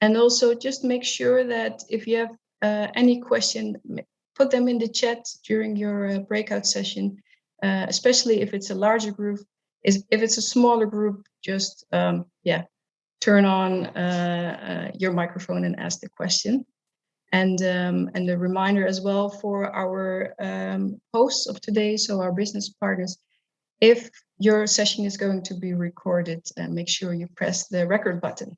And also just make sure that if you have any question, put them in the chat during your breakout session, especially if it's a larger group. If it's a smaller group, just turn on your microphone and ask the question. And a reminder as well for our hosts of today, so our business partners, if your session is going to be recorded, make sure you press the record button.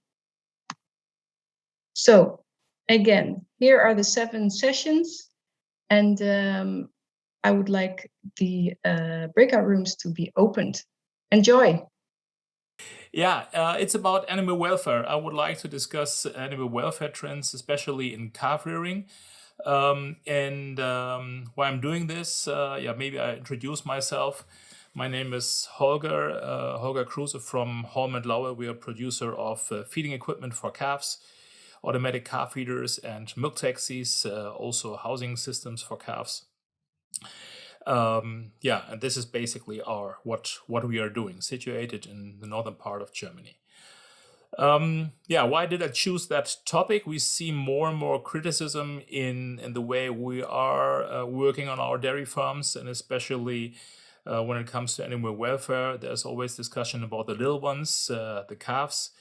So again, here are the 7 sessions, and I would like the breakout rooms to be opened. Enjoy. Yeah, it's about animal welfare. I would like to discuss animal welfare trends, especially in calf rearing. Why I'm doing this, yeah, maybe I introduce myself. My name is Holger Kruse from Holm&Laue. We are a producer of feeding equipment for calves, automatic calf feeders and milk taxis, also housing systems for calves. Yeah, and this is basically what we are doing, situated in the northern part of Germany. Yeah, why did I choose that topic? We see more and more criticism in the way we are working on our dairy farms, and especially when it comes to animal welfare. There's always discussion about the little ones, the calves.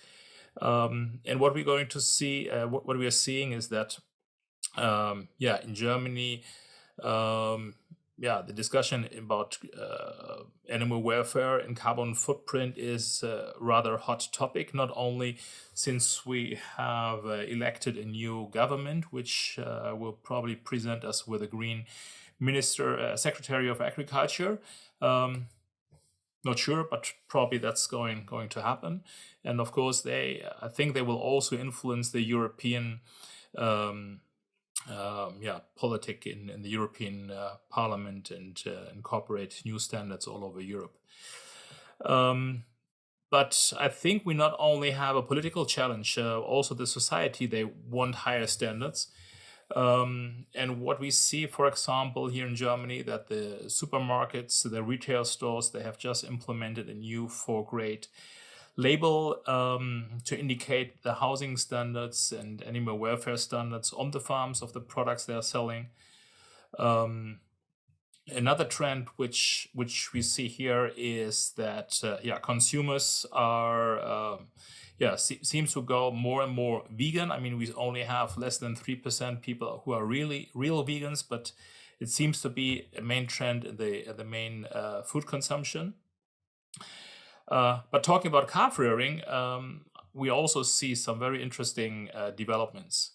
And what we're going to see, what we are seeing is that, yeah, in Germany, yeah, the discussion about animal welfare and carbon footprint is a rather hot topic, not only since we have elected a new government, which will probably present us with a green minister, secretary of agriculture. Not sure, but probably that's going to happen. And of course, I think they will also influence the European yeah, politic in the European Parliament and incorporate new standards all over Europe. But I think we not only have a political challenge, also the society, they want higher standards. And what we see, for example, here in Germany, that the supermarkets, the retail stores, they have just implemented a new 4-grade label to indicate the housing standards and animal welfare standards on the farms of the products they are selling. Another trend which we see here is that yeah, consumers are yeah, seems to go more and more vegan. I mean, we only have less than 3% people who are really real vegans, but it seems to be a main trend in the main food consumption. But talking about calf rearing, we also see some very interesting developments.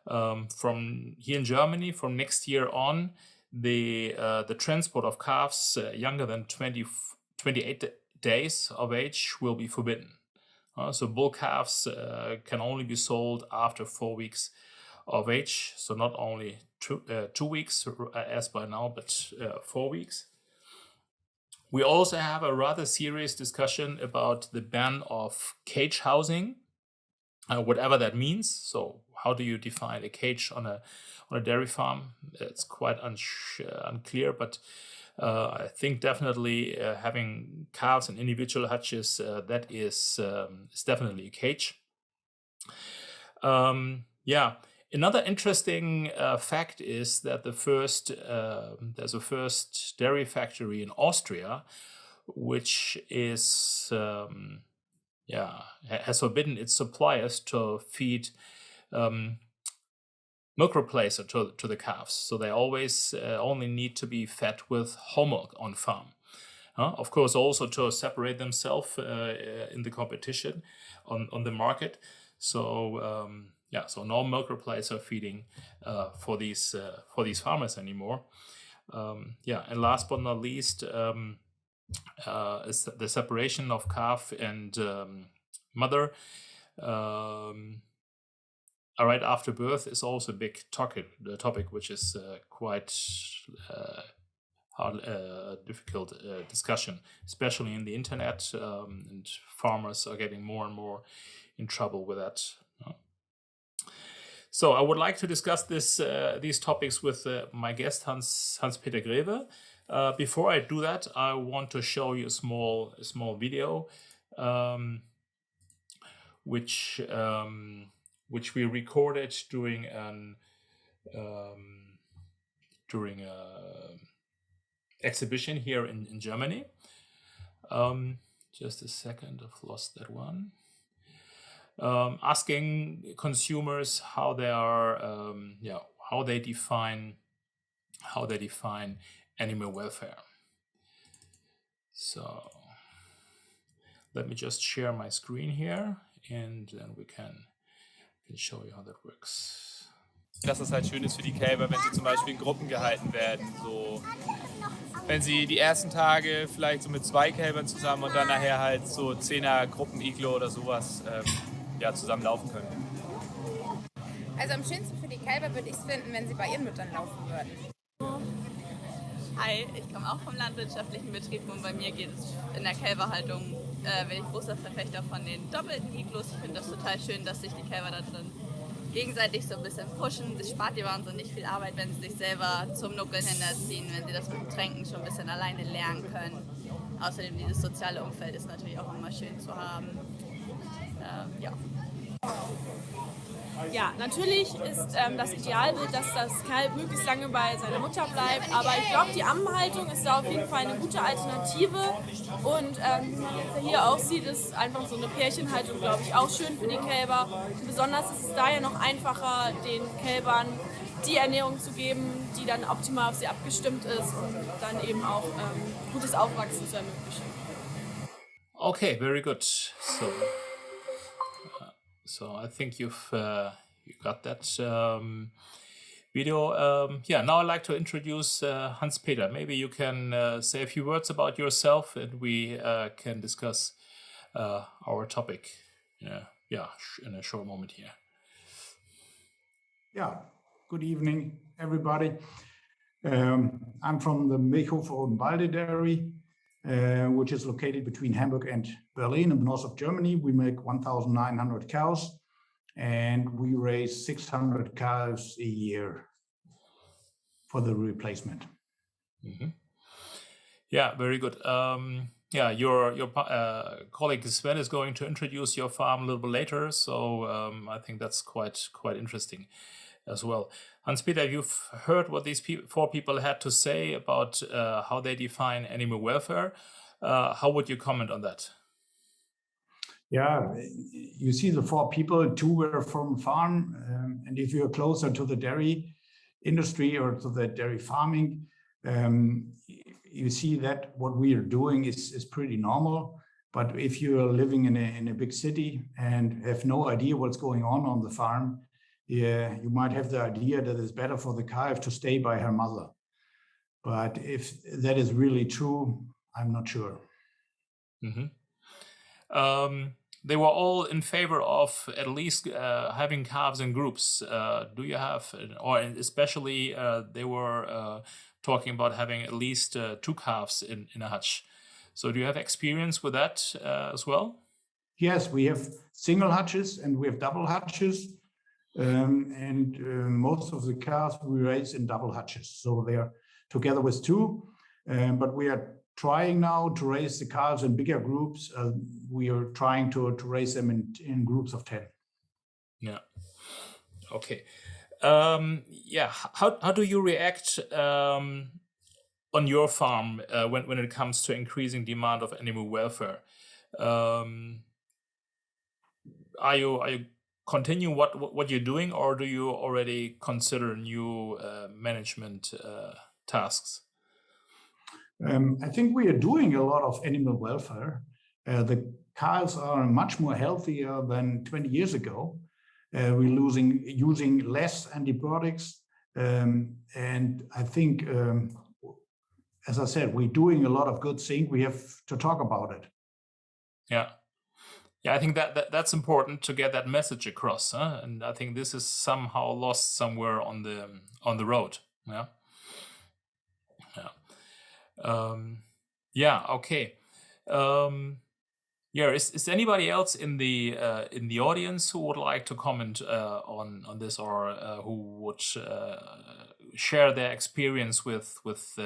From here in Germany, from next year on, the transport of calves younger than 28 days of age will be forbidden. So bull calves can only be sold after 4 weeks of age. So not only 2 weeks as by now, but 4 weeks. We also have a rather serious discussion about the ban of cage housing, whatever that means. So how do you define a cage on a dairy farm? It's quite unclear, but I think definitely having calves in individual hutches, that is definitely a cage. Yeah. Another interesting fact is that there's a first dairy factory in Austria, which is yeah, has forbidden its suppliers to feed milk replacer to the calves. So they always only need to be fed with whole milk on farm. Of course, also to separate themselves in the competition on the market. So yeah, so no milk replacer feeding for these farmers anymore. Yeah, and last but not least, is the separation of calf and mother right after birth is also a big topic which is quite hard, difficult discussion, especially in the internet, and farmers are getting more and more in trouble with that. So I would like to discuss these topics with my guest Hans-Peter Greve. Before I do that, I want to show you a small video, which we recorded during an exhibition here in Germany. Just a second, I've lost that one. Asking consumers how they are, how they define animal welfare. So let me just share my screen here, and then we can show you how that works. dass das halt schön ist für die Kälber, wenn sie zum Beispiel in Gruppen gehalten werden. So, wenn sie die ersten Tage vielleicht so mit 2 Kälbern zusammen und dann nachher halt so 10er Gruppen-Iglo oder sowas ja, zusammen laufen können. Also am schönsten für die Kälber würde ich es finden, wenn sie bei ihren Müttern laufen würden. Hi, ich komme auch vom landwirtschaftlichen Betrieb und bei mir geht es in der Kälberhaltung, bin ich großer Verfechter von den doppelten Iglos. Ich finde das total schön, dass sich die Kälber da drin gegenseitig so ein bisschen pushen. Das spart dir wahnsinnig viel Arbeit, wenn sie sich selber zum Nuckeln hinterziehen, wenn sie das mit dem Tränken schon ein bisschen alleine lernen können. Außerdem dieses soziale Umfeld ist natürlich auch immer schön zu haben. Ja. Ja, natürlich ist das Idealbild, dass das Kalb möglichst lange bei seiner Mutter bleibt, aber ich glaube, die Ammenhaltung ist da auf jeden Fall eine gute Alternative und wie man jetzt hier auch sieht, ist einfach so eine Pärchenhaltung, glaube ich, auch schön für die Kälber. Und besonders ist es da ja noch einfacher, den Kälbern die Ernährung zu geben, die dann optimal auf sie abgestimmt ist und dann eben auch gutes Aufwachsen zu ermöglichen. Okay, very good. So I think you got that video. Yeah, now I'd like to introduce Hans-Peter. Maybe you can say a few words about yourself and we can discuss our topic in a short moment here. Yeah, good evening, everybody. I'm from the Milchhof Rodenwalde dairy, which is located between Hamburg and Berlin in the north of Germany. We make 1,900 cows and we raise 600 calves a year for the replacement. Mm-hmm. Yeah, very good. Yeah, your colleague Sven is going to introduce your farm a little bit later, so I think that's quite interesting as well. Hans-Peter, you've heard what these 4 people had to say about how they define animal welfare. How would you comment on that? Yeah, you see the 4 people, 2 were from farm, and if you're closer to the dairy industry or to the dairy farming, you see that what we are doing is pretty normal. But if you are living in a big city and have no idea what's going on the farm, yeah, you might have the idea that it's better for the calf to stay by her mother. But if that is really true, I'm not sure. Mm-hmm. They were all in favor of at least having calves in groups. Do you have, or especially they were talking about having at least 2 calves in a hutch. So do you have experience with that as well? Yes, we have single hutches and we have double hutches. Most of the calves we raise in double hutches. So they are together with 2, but we are trying now to raise the calves in bigger groups. We are trying to raise them in groups of 10. Yeah. Okay. Yeah. How do you react on your farm when it comes to increasing demand of animal welfare? Are you continue what you're doing, or do you already consider new management tasks? I think we are doing a lot of animal welfare. The cows are much more healthier than 20 years ago. We're using less antibiotics. And I think, as I said, we're doing a lot of good things. We have to talk about it. Yeah. Yeah, I think that's important to get that message across, huh? And I think this is somehow lost somewhere on the road. Yeah. Yeah. Yeah. Okay. Yeah. Is anybody else in the audience who would like to comment on this, or who would share their experience with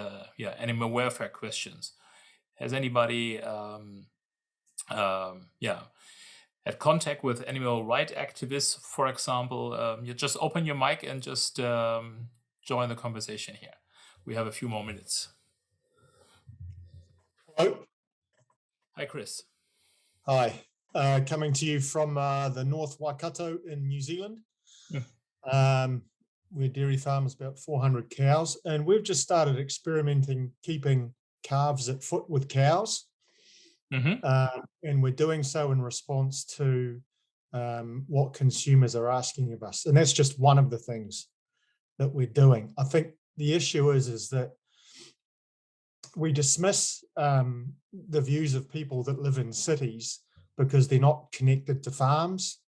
animal welfare questions? Has anybody had contact with animal rights activists, for example? You just open your mic and just join the conversation here. We have a few more minutes. Hello. Hi, Chris. Hi. Coming to you from the North Waikato in New Zealand. We're dairy farmers, about 400 cows, and we've just started experimenting keeping calves at foot with cows. Mm-hmm. And we're doing so in response to what consumers are asking of us. And that's just one of the things that we're doing. I think the issue is that we dismiss the views of people that live in cities because they're not connected to farms,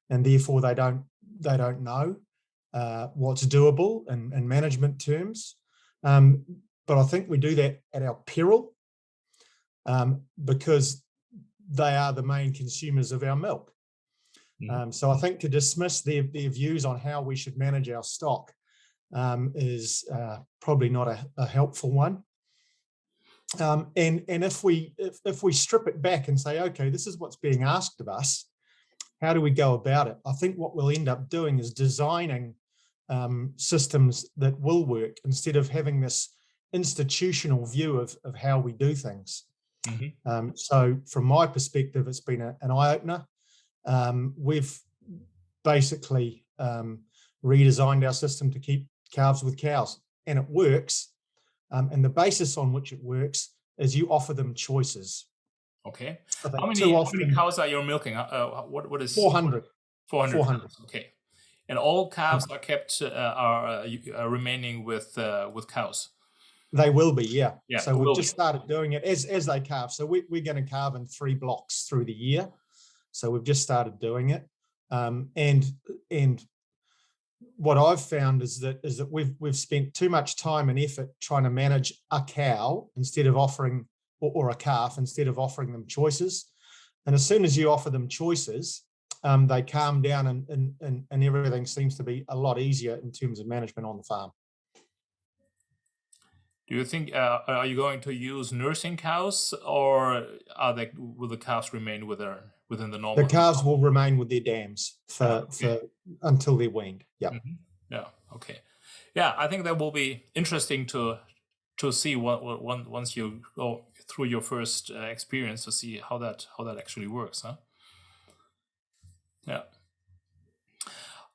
and therefore they don't know what's doable in management terms. But I think we do that at our peril, because they are the main consumers of our milk. So I think to dismiss their views on how we should manage our stock is probably not a helpful one. And if we strip it back and say, okay, this is what's being asked of us, how do we go about it? I think what we'll end up doing is designing systems that will work instead of having this institutional view of how we do things. So from my perspective, it's been an eye-opener. We've basically redesigned our system to keep calves with cows, and it works. And the basis on which it works is you offer them choices. Okay. How many cows are you milking? What is 400? 400. Okay. And all calves are kept are remaining with cows. They will be, yeah. So we've just started doing it as they calve. So we're going to calve in 3 blocks through the year. So we've just started doing it, and what I've found is that we've spent too much time and effort trying to manage a cow instead of offering, or a calf instead of offering them choices. And as soon as you offer them choices, they calm down, and everything seems to be a lot easier in terms of management on the farm. Do you think are you going to use nursing cows, or will the calves remain within the normal? The calves will remain with their dams for until they're weaned. Yeah. Yeah. Okay. Yeah, I think that will be interesting to see once you go through your first experience, to see how that actually works, huh? Yeah.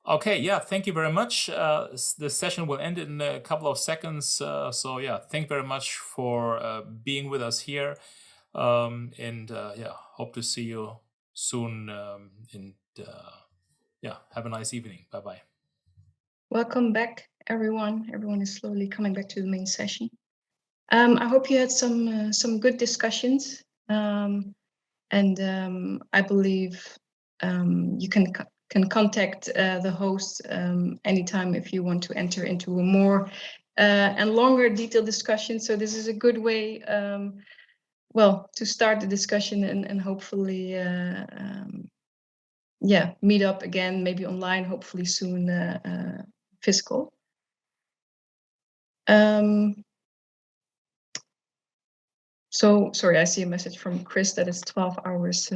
Okay, yeah, thank you very much. The session will end in a couple of seconds. So yeah, thank you very much for being with us here. And yeah, hope to see you soon. And yeah, have a nice evening. Bye-bye. Welcome back, everyone. Everyone is slowly coming back to the main session. I hope you had some good discussions. And I believe you can contact the host anytime if you want to enter into a more and longer detailed discussion. So this is a good way, well, to start the discussion and hopefully, yeah, meet up again, maybe online, hopefully soon, physical. So sorry, I see a message from Chris that it's 12 hours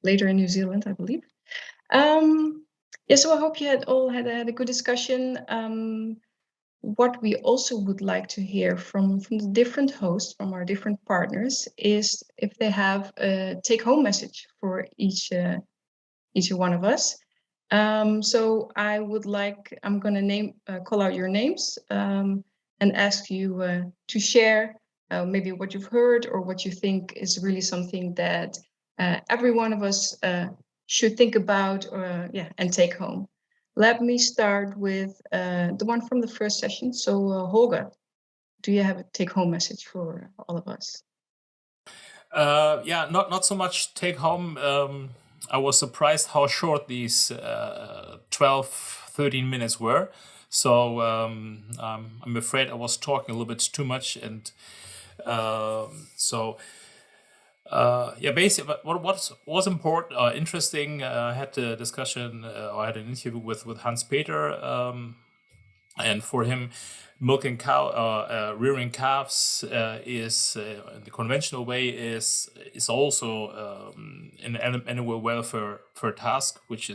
later in New Zealand, I believe. Yeah, so I hope you all had a good discussion. What we also would like to hear from the different hosts, from our different partners, is if they have a take-home message for each one of us. So I'm going to call out your names and ask you to share maybe what you've heard or what you think is really something that every one of us should think about and take home. Let me start with the one from the first session. So Holger, do you have a take-home message for all of us? Yeah, not so much take-home. I was surprised how short these 12-13 minutes were. So I'm afraid I was talking a little bit too much, and yeah, basically, what was important, interesting. I had a discussion, I had an interview with Hans-Peter, and for him, milking rearing calves is in the conventional way is also an animal welfare task, which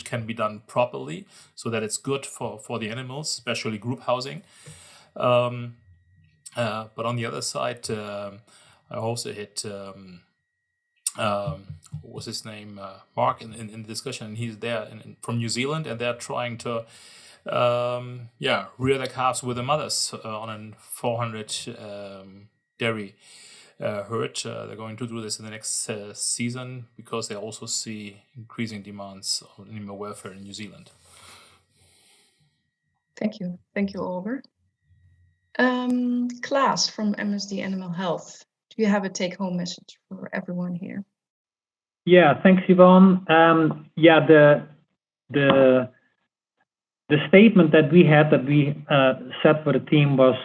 can be done properly, so that it's good for the animals, especially group housing. But on the other side, I also hit what was his name, Mark, in the discussion. He's there from New Zealand, and they're trying to rear their calves with the mothers on a 400 dairy herd. They're going to do this in the next season because they also see increasing demands on animal welfare in New Zealand. Thank you. Thank you, Oliver. Klaas from MSD Animal Health. Do you have a take-home message for everyone here? Yeah, thanks, Yvonne. Yeah, the statement that we set for the team was,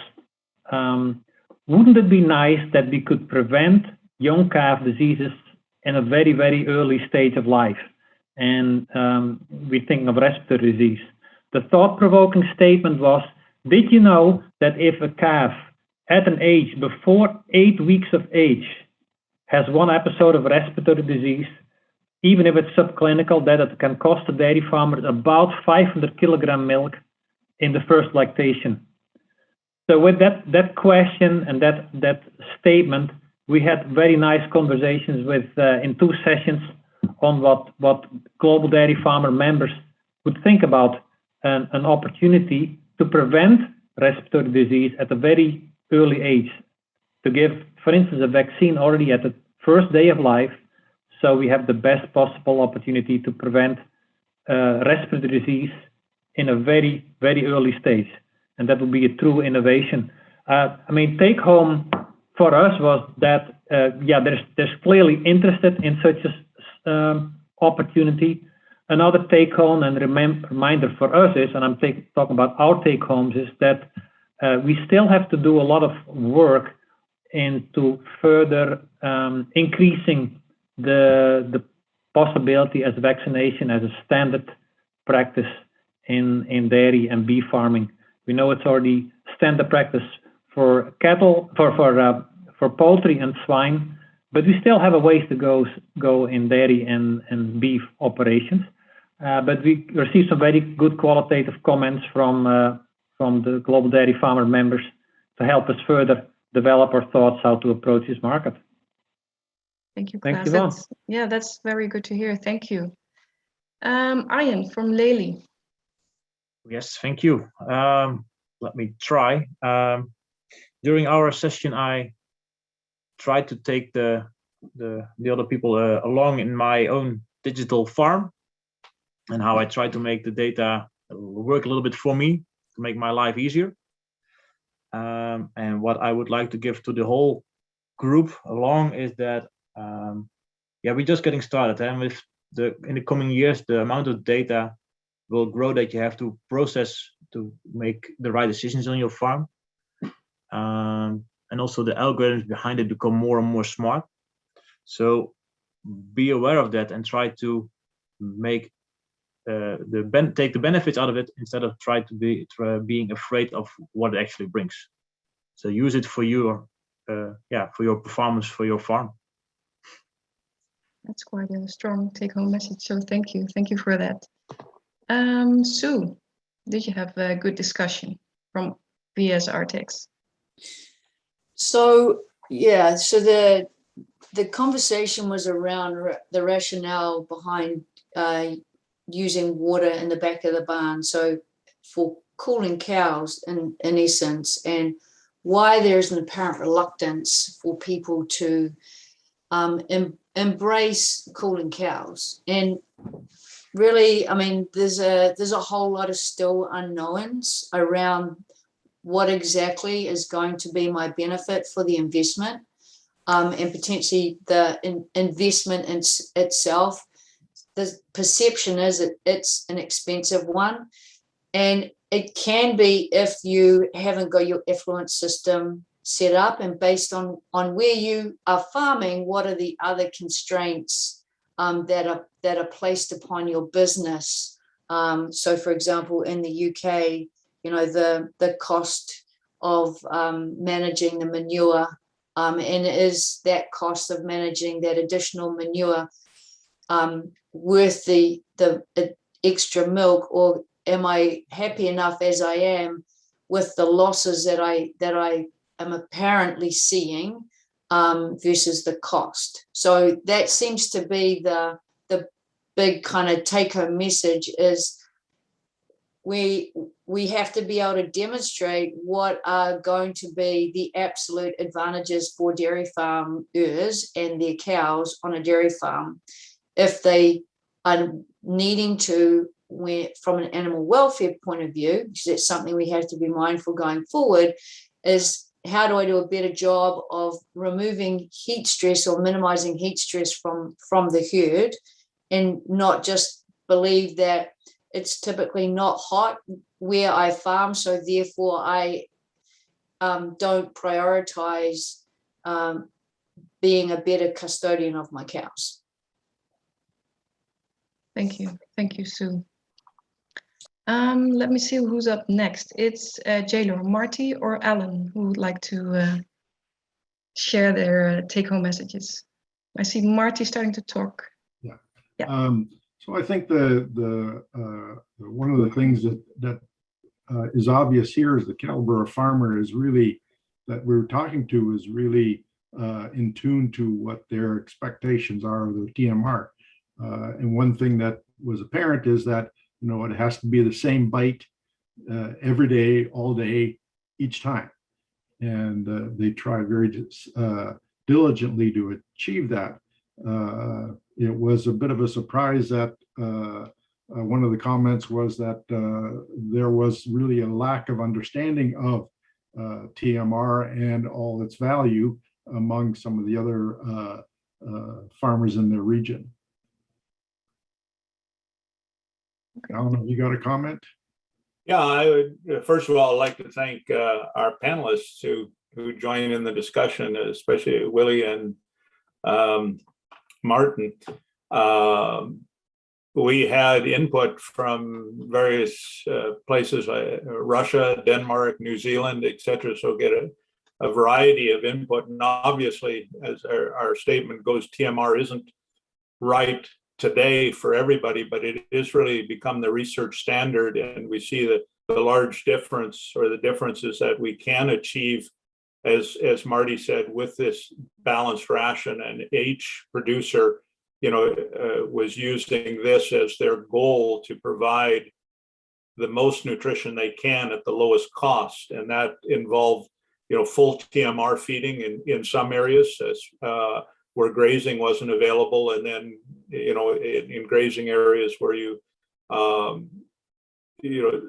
wouldn't it be nice that we could prevent young calf diseases in a very, very early stage of life? And we're thinking of respiratory disease. The thought-provoking statement was, did you know that if a calf at an age before 8 weeks of age has one episode of respiratory disease, even if it's subclinical, that it can cost a dairy farmer about 500 kilogram milk in the first lactation? So with that question and that statement, we had very nice conversations with in 2 sessions on what global dairy farmer members would think about an opportunity to prevent respiratory disease at a very early age, to give, for instance, a vaccine already at the first day of life, so we have the best possible opportunity to prevent respiratory disease in a very, very early stage. And that would be a true innovation. I mean, take home for us was that, yeah, there's clearly interested in such a opportunity. Another take home and reminder for us is, and I'm talking about our take homes, is that we still have to do a lot of work into further increasing the possibility as vaccination as a standard practice in dairy and beef farming. We know it's already standard practice for cattle, for poultry and swine, but we still have a ways to go in dairy and beef operations. But we received some very good qualitative comments from the global dairy farmer members to help us further develop our thoughts how to approach this market. Thank you, Thank Klaas. you. That's very good to hear. Thank you. Ian from Lely. Yes, thank you. Let me try. During our session, I tried to take the other people along in my own digital farm, and how I try to make the data work a little bit for me to make my life easier. And what I would like to give to the whole group along is that, yeah, we're just getting started, and with in the coming years, the amount of data will grow that you have to process to make the right decisions on your farm. And also the algorithms behind it become more and more smart. So be aware of that and try to make take the benefits out of it instead of being afraid of what it actually brings. So use it for your for your performance for your farm. That's quite a strong take-home message. So thank you for that. Sue, did you have a good discussion from VES-Artex? So yeah, so the conversation was around the rationale behind using water in the back of the barn, so for cooling cows in essence, and why there's an apparent reluctance for people to embrace cooling cows. And really, I mean, there's a whole lot of still unknowns around what exactly is going to be my benefit for the investment, and potentially the investment in itself. The perception is that it's an expensive one, and it can be if you haven't got your effluent system set up, and based on where you are farming, what are the other constraints that are placed upon your business. So for example, in the UK, you know, the cost of managing the manure, and is that cost of managing that additional manure worth the extra milk, or am I happy enough as I am with the losses that I am apparently seeing versus the cost? So that seems to be the big kind of take-home message, is we have to be able to demonstrate what are going to be the absolute advantages for dairy farmers and their cows on a dairy farm if they are needing to from an animal welfare point of view, because it's something we have to be mindful going forward, is how do I do a better job of removing heat stress or minimizing heat stress from the herd, and not just believe that it's typically not hot where I farm, so therefore I don't prioritize being a better custodian of my cows. Thank you, Sue. Let me see who's up next. It's Jaylor, Marty, or Alan who would like to share their take-home messages. I see Marty starting to talk. Yeah. Yeah. So I think the one of the things that is obvious here is the caliber of farmer is really that we're talking to is really in tune to what their expectations are of their TMR. And one thing that was apparent is that, you know, it has to be the same bite every day, all day, each time. And they try very diligently to achieve that. It was a bit of a surprise that one of the comments was that there was really a lack of understanding of TMR and all its value among some of the other farmers in their region. I don't know if you got a comment? Yeah, I would first of all like to thank our panelists who joined in the discussion, especially Willie and Martin. We had input from various places, Russia, Denmark, New Zealand, etc. So get a variety of input. And obviously, as our statement goes, TMR isn't right today for everybody, but it is really become the research standard. And we see that the large difference, or the differences that we can achieve, as Marty said, with this balanced ration, and each producer, you know, was using this as their goal to provide the most nutrition they can at the lowest cost. And that involved, you know, full TMR feeding in some areas, as where grazing wasn't available, and then, you know, in grazing areas where you know,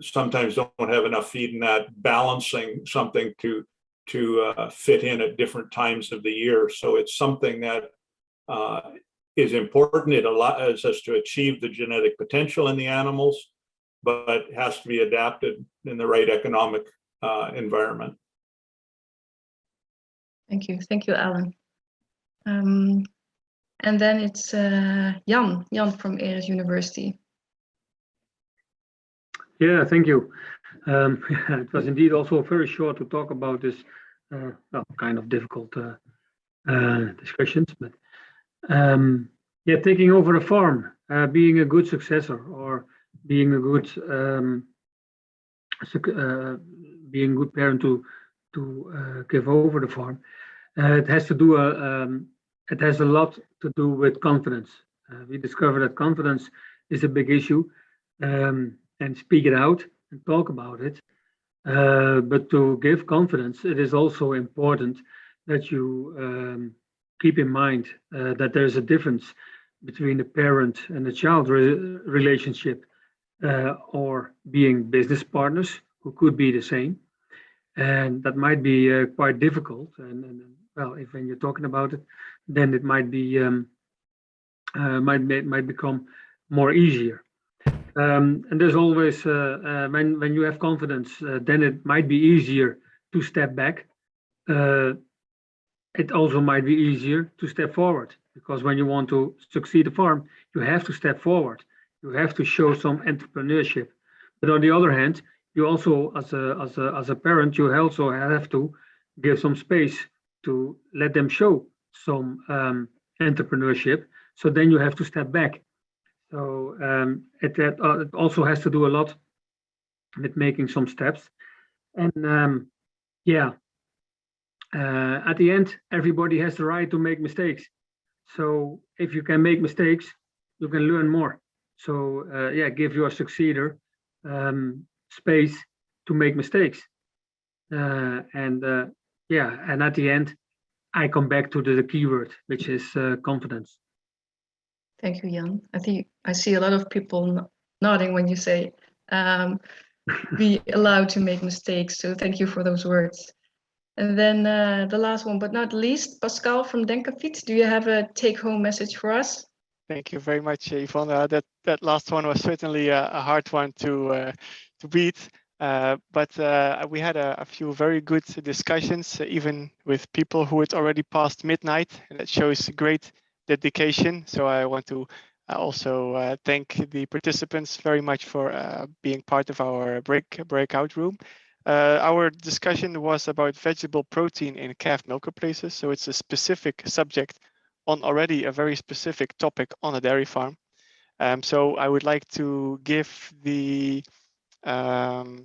sometimes don't have enough feed, and that balancing something to fit in at different times of the year. So it's something that is important. It allows us to achieve the genetic potential in the animals, but has to be adapted in the right economic environment. Thank you, Alan. And then it's Jan from Aeres University. Yeah, thank you. It was indeed also very short to talk about this well, kind of difficult discussions, but yeah, taking over a farm, being a good successor, or being a good parent to give over the farm, it has to do it has a lot to do with confidence. We discovered that confidence is a big issue, and speak it out and talk about it. But to give confidence, it is also important that you keep in mind that there's a difference between the parent and the child relationship, or being business partners who could be the same. And that might be quite difficult. And well, when you're talking about it, then it might be might become more easier. And there's always when you have confidence, then it might be easier to step back. It also might be easier to step forward, because when you want to succeed a farm, you have to step forward. You have to show some entrepreneurship. But on the other hand, you also, as a parent, you also have to give some space to let them show some entrepreneurship. So then you have to step back. So it also has to do a lot with making some steps. And yeah, at the end, everybody has the right to make mistakes. So if you can make mistakes, you can learn more. So yeah, give your succeeder space to make mistakes. And yeah, and at the end, I come back to the keyword, which is confidence. Thank you, Jan. I think I see a lot of people nodding when you say be allowed to make mistakes. So thank you for those words. And then the last one, but not least, Pascal from Denkavit. Do you have a take-home message for us? Thank you very much, Yvonne. That last one was certainly a hard one to beat. But we had a few very good discussions, even with people who had already passed midnight, and that shows great dedication. So I want to also thank the participants very much for being part of our breakout room. Our discussion was about vegetable protein in calf milk replacers. So it's a specific subject on already a very specific topic on a dairy farm. So I would like to give the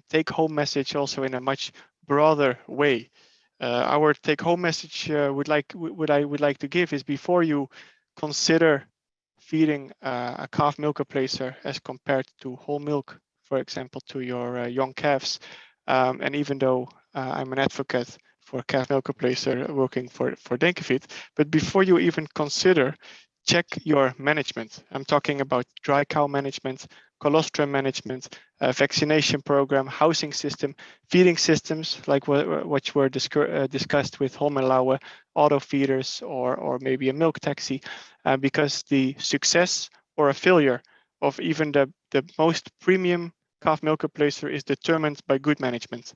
take-home message also in a much broader way. Our take-home message I would like to give is, before you consider feeding a calf milk replacer as compared to whole milk, for example, to your young calves, and even though I'm an advocate for calf milk replacer working for Denkavit, but before you even consider, check your management. I'm talking about dry cow management, colostrum management, vaccination program, housing system, feeding systems like what were discussed with Holm&Laue, auto feeders, or maybe a milk taxi, because the success or a failure of even the most premium calf milk replacer is determined by good management.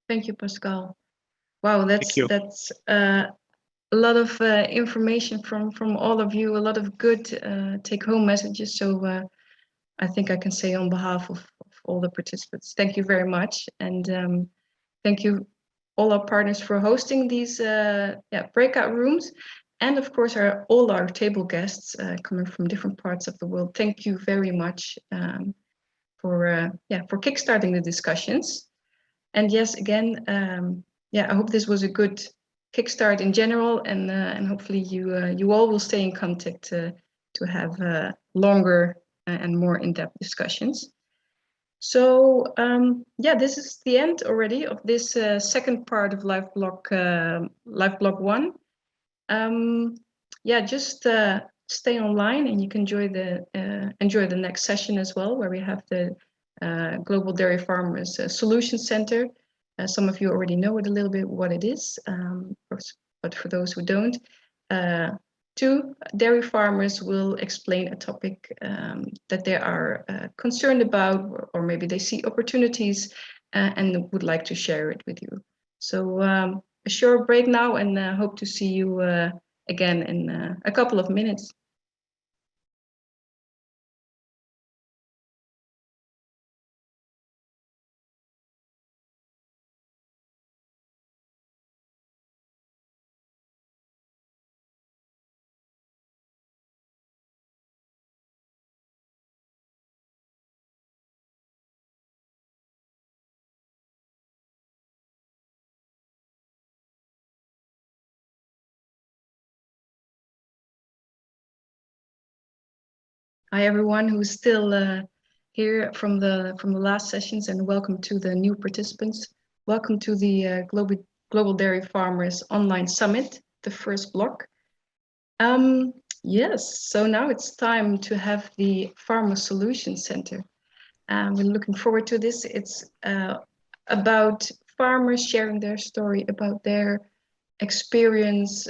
Thank you, Pascal. Wow, that's a lot of information from all of you, a lot of good take-home messages. So I think I can say on behalf of all the participants, thank you very much. And thank you all our partners for hosting these breakout rooms. And of course, all our table guests coming from different parts of the world. Thank you very much for kickstarting the discussions. And yes, again, I hope this was a good kickstart in general, and hopefully you all will stay in contact to have longer and more in-depth discussions. So this is the end already of this second part of Live Block 1. Just stay online, and you can enjoy the next session as well, where we have the Global Dairy Farmers Solution Center. Some of you already know it a little bit what it is, but for those who don't, two dairy farmers will explain a topic that they are concerned about, or maybe they see opportunities and would like to share it with you. So a short break now, and hope to see you again in a couple of minutes. Hi everyone who's still here from the last sessions, and welcome to the new participants. Welcome to the Global Dairy Farmers Online Summit, the first block. Yes, so now it's time to have the Farmer Solution Center. We're looking forward to this. It's about farmers sharing their story, about their experience,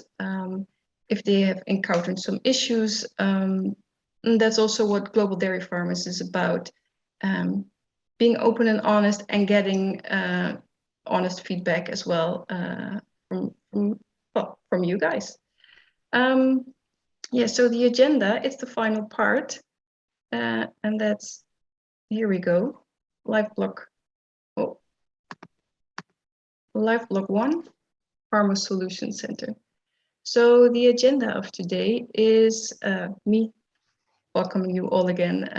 if they have encountered some issues. And that's also what Global Dairy Farmers is about, being open and honest and getting honest feedback as well from you guys. So the agenda, it's the final part, and that's, here we go, Live Block 1, Farmer Solution Center. So the agenda of today is me welcoming you all again,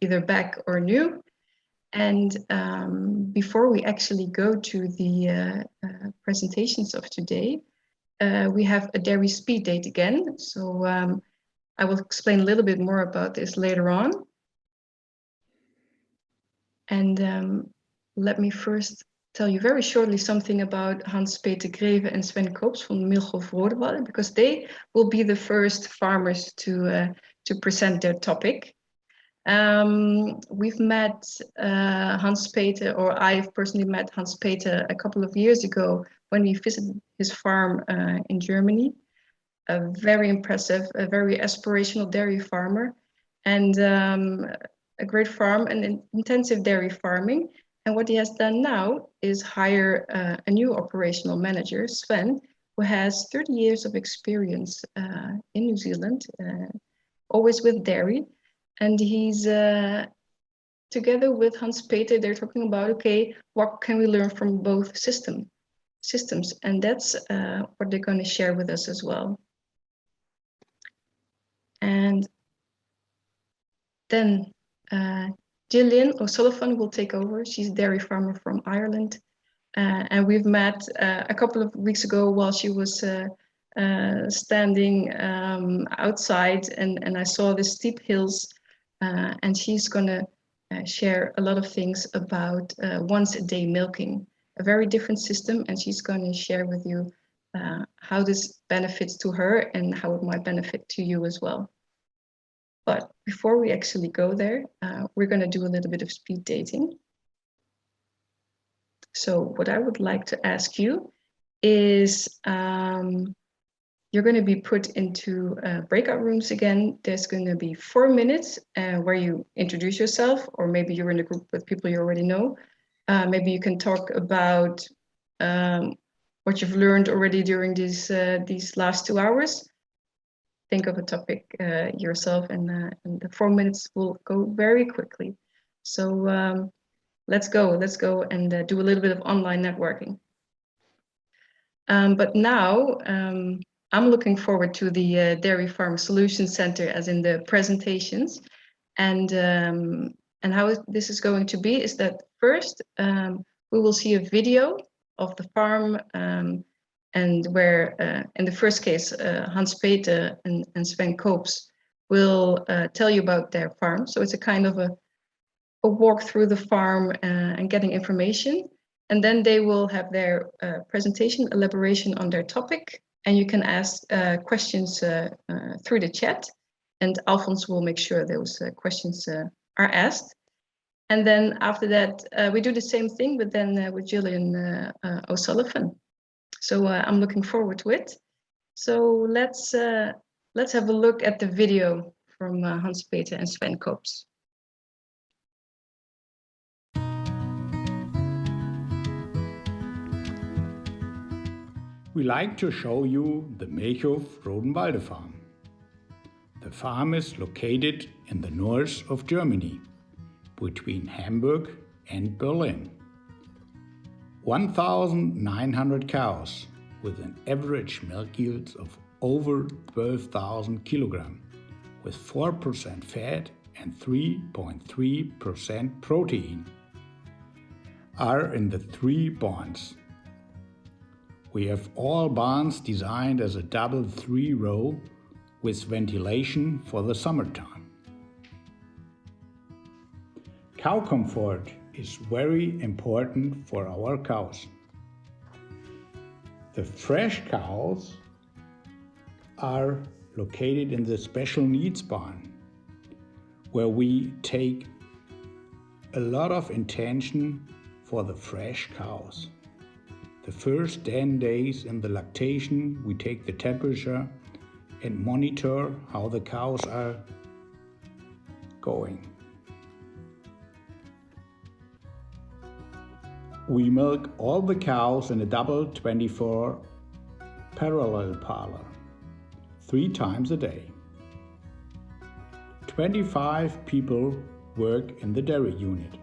either back or new. And before we actually go to the presentations of today, we have a dairy speed date again. So I will explain a little bit more about this later on. And let me first tell you very shortly something about Hans-Peter GREVE and Sven Koops from Milchhof Rodenwalde, because they will be the first farmers to to present their topic. We've met Hans Peter, or I've personally met Hans Peter a couple of years ago when we visited his farm in Germany. A very impressive, a very aspirational dairy farmer, and a great farm and intensive dairy farming. And what he has done now is hire a new operational manager, Sven, who has 30 years of experience in New Zealand, always with dairy. And he's together with Hans Peter, they're talking about, okay, what can we learn from both systems? And that's what they're going to share with us as well. And then Gillian O'Sullivan will take over. She's a dairy farmer from Ireland. And we've met a couple of weeks ago while she was standing outside, and I saw the steep hills, and she's gonna share a lot of things about once a day milking, a very different system, and she's gonna share with you how this benefits to her and how it might benefit to you as well. But before we actually go there, we're going to do a little bit of speed dating. So what I would like to ask you is, you're going to be put into breakout rooms again. There's going to be 4 minutes where you introduce yourself, or maybe you're in a group with people you already know. Maybe you can talk about what you've learned already during these last 2 hours. Think of a topic yourself, and the 4 minutes will go very quickly. So let's go and do a little bit of online networking. But now I'm looking forward to the Dairy Farm Solutions Center, as in the presentations. And how this is going to be is that first we will see a video of the farm, and where in the first case Hans Peter and Sven Koops will tell you about their farm. So it's a kind of a walk through the farm and getting information. And then they will have their presentation, elaboration on their topic, and you can ask questions through the chat, and Alphonse will make sure those questions are asked. And then after that, we do the same thing, but then with Gillian O'Sullivan. So I'm looking forward to it. So let's have a look at the video from Hans Peter and Sven Koops. We like to show you the Milchhof Rodenwalde farm. The farm is located in the north of Germany, between Hamburg and Berlin. 1,900 cows with an average milk yield of over 12,000 kilograms, with 4% fat and 3.3% protein, are in the 3 barns. We have all barns designed as a double 3-row with ventilation for the summertime. Cow comfort is very important for our cows. The fresh cows are located in the special needs barn, where we take a lot of attention for the fresh cows. The first 10 days in the lactation, we take the temperature and monitor how the cows are going. We milk all the cows in a double 24 parallel parlor, 3 times a day. 25 people work in the dairy unit.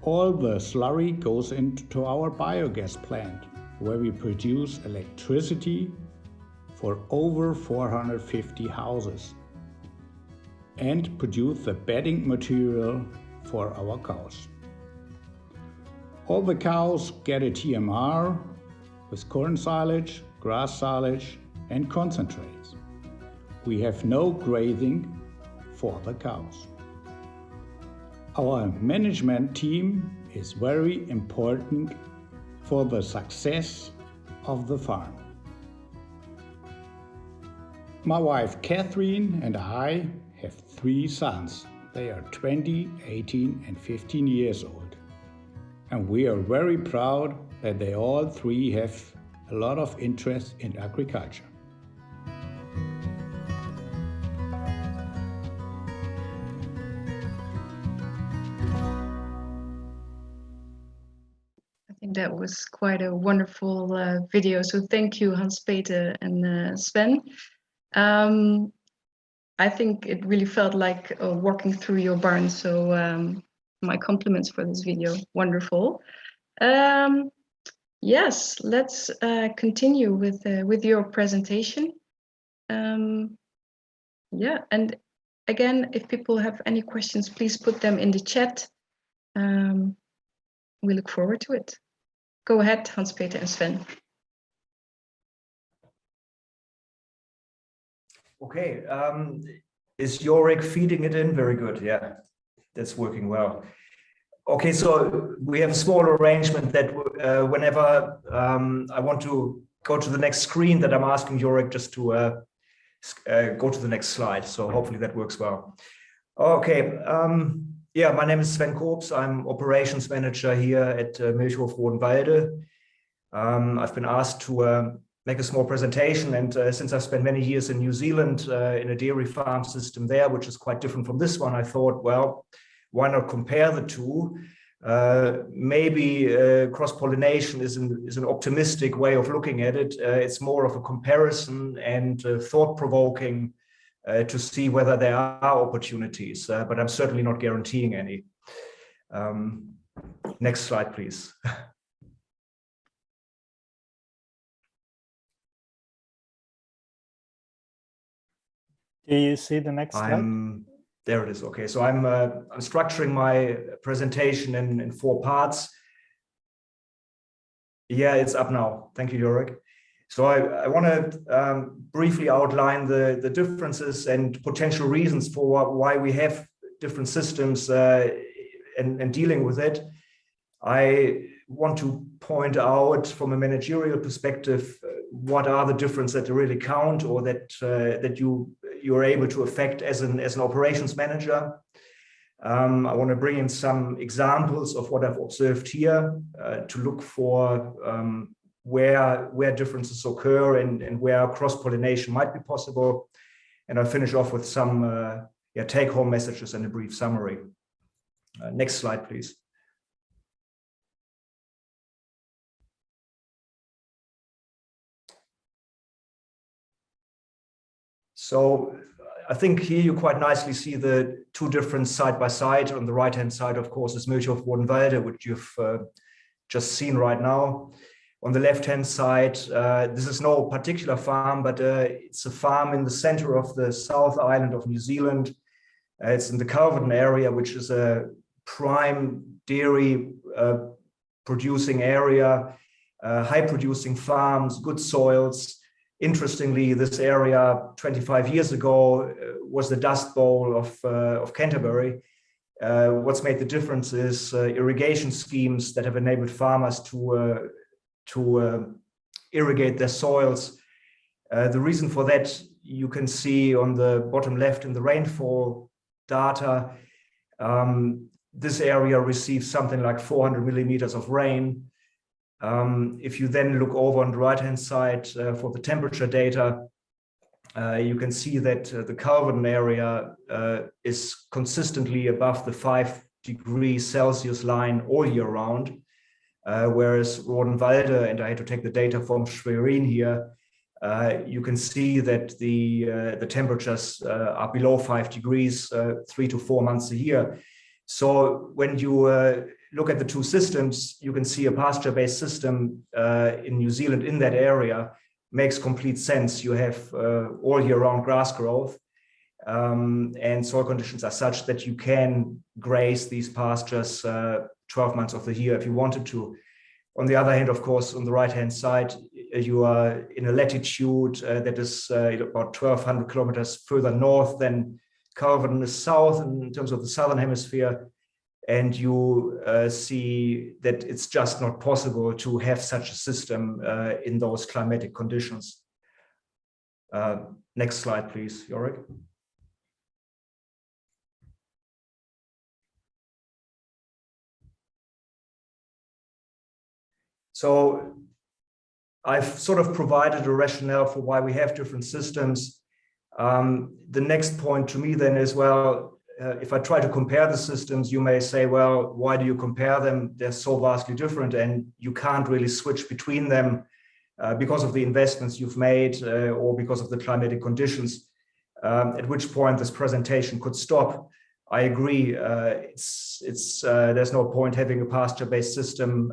All the slurry goes into our biogas plant, where we produce electricity for over 450 houses and produce the bedding material for our cows. All the cows get a TMR with corn silage, grass silage and concentrates. We have no grazing for the cows. Our management team is very important for the success of the farm. My wife Catherine and I have 3 sons. They are 20, 18 and 15 years old. And we are very proud that they all 3 have a lot of interest in agriculture. I think that was quite a wonderful video. So thank you, Hans-Peter and Sven. I think it really felt like walking through your barn. So my compliments for this video. Wonderful. Yes, let's continue with your presentation. Yeah, and again, if people have any questions, please put them in the chat. We look forward to it. Go ahead, Hans-Peter and Sven. Okay, is Jorik feeding it in? Very good, yeah, that's working well. Okay, so we have a small arrangement that whenever I want to go to the next screen, that I'm asking Jorik just to go to the next slide. So hopefully that works well. Okay, yeah, my name is Sven Koops. I'm operations manager here at Milchhof Rodenwalde. I've been asked to make a small presentation, and since I've spent many years in New Zealand in a dairy farm system there, which is quite different from this one, I thought, well, why not compare the two? Maybe cross-pollination is an optimistic way of looking at it. It's more of a comparison and thought-provoking to see whether there are opportunities, but I'm certainly not guaranteeing any. Next slide, please. Do you see the next slide? There it is. Okay, so I'm structuring my presentation in 4 parts. Yeah, it's up now. Thank you, Jorik. So I want to briefly outline the differences and potential reasons for why we have different systems and dealing with it. I want to point out from a managerial perspective what are the differences that really count, or that you're able to affect as an operations manager. I want to bring in some examples of what I've observed here to look for where differences occur and where cross-pollination might be possible. And I'll finish off with some take-home messages and a brief summary. Next slide, please. So I think here you quite nicely see the 2 different side by side. On the right-hand side, of course, is Milchhof Rodenwalde, which you've just seen right now. On the left-hand side, this is no particular farm, but it's a farm in the center of the South Island of New Zealand. It's in the Dungarvan area, which is a prime dairy producing area, high producing farms, good soils. Interestingly, this area 25 years ago was the Dust Bowl of Canterbury. What's made the difference is irrigation schemes that have enabled farmers to irrigate their soils. The reason for that you can see on the bottom left in the rainfall data. This area receives something like 400 millimeters of rain. If you then look over on the right-hand side for the temperature data, you can see that the Dungarvan area is consistently above the 5 degrees Celsius line all year round, whereas Rodenwalde, and I had to take the data from Schwerin here, you can see that the temperatures are below 5 degrees 3 to 4 months a year. So when you look at the 2 systems, you can see a pasture-based system in New Zealand in that area makes complete sense. You have all year round grass growth, and soil conditions are such that you can graze these pastures 12 months of the year if you wanted to. On the other hand, of course, on the right-hand side, you are in a latitude that is about 1,200 kilometers further north than Dungarvan is south in terms of the southern hemisphere. And you see that it's just not possible to have such a system in those climatic conditions. Next slide, please, Yorick. So I've sort of provided a rationale for why we have different systems. The next point to me then is, well, if I try to compare the systems, you may say, well, why do you compare them? They're so vastly different and you can't really switch between them because of the investments you've made or because of the climatic conditions, at which point this presentation could stop. I agree, there's no point having a pasture-based system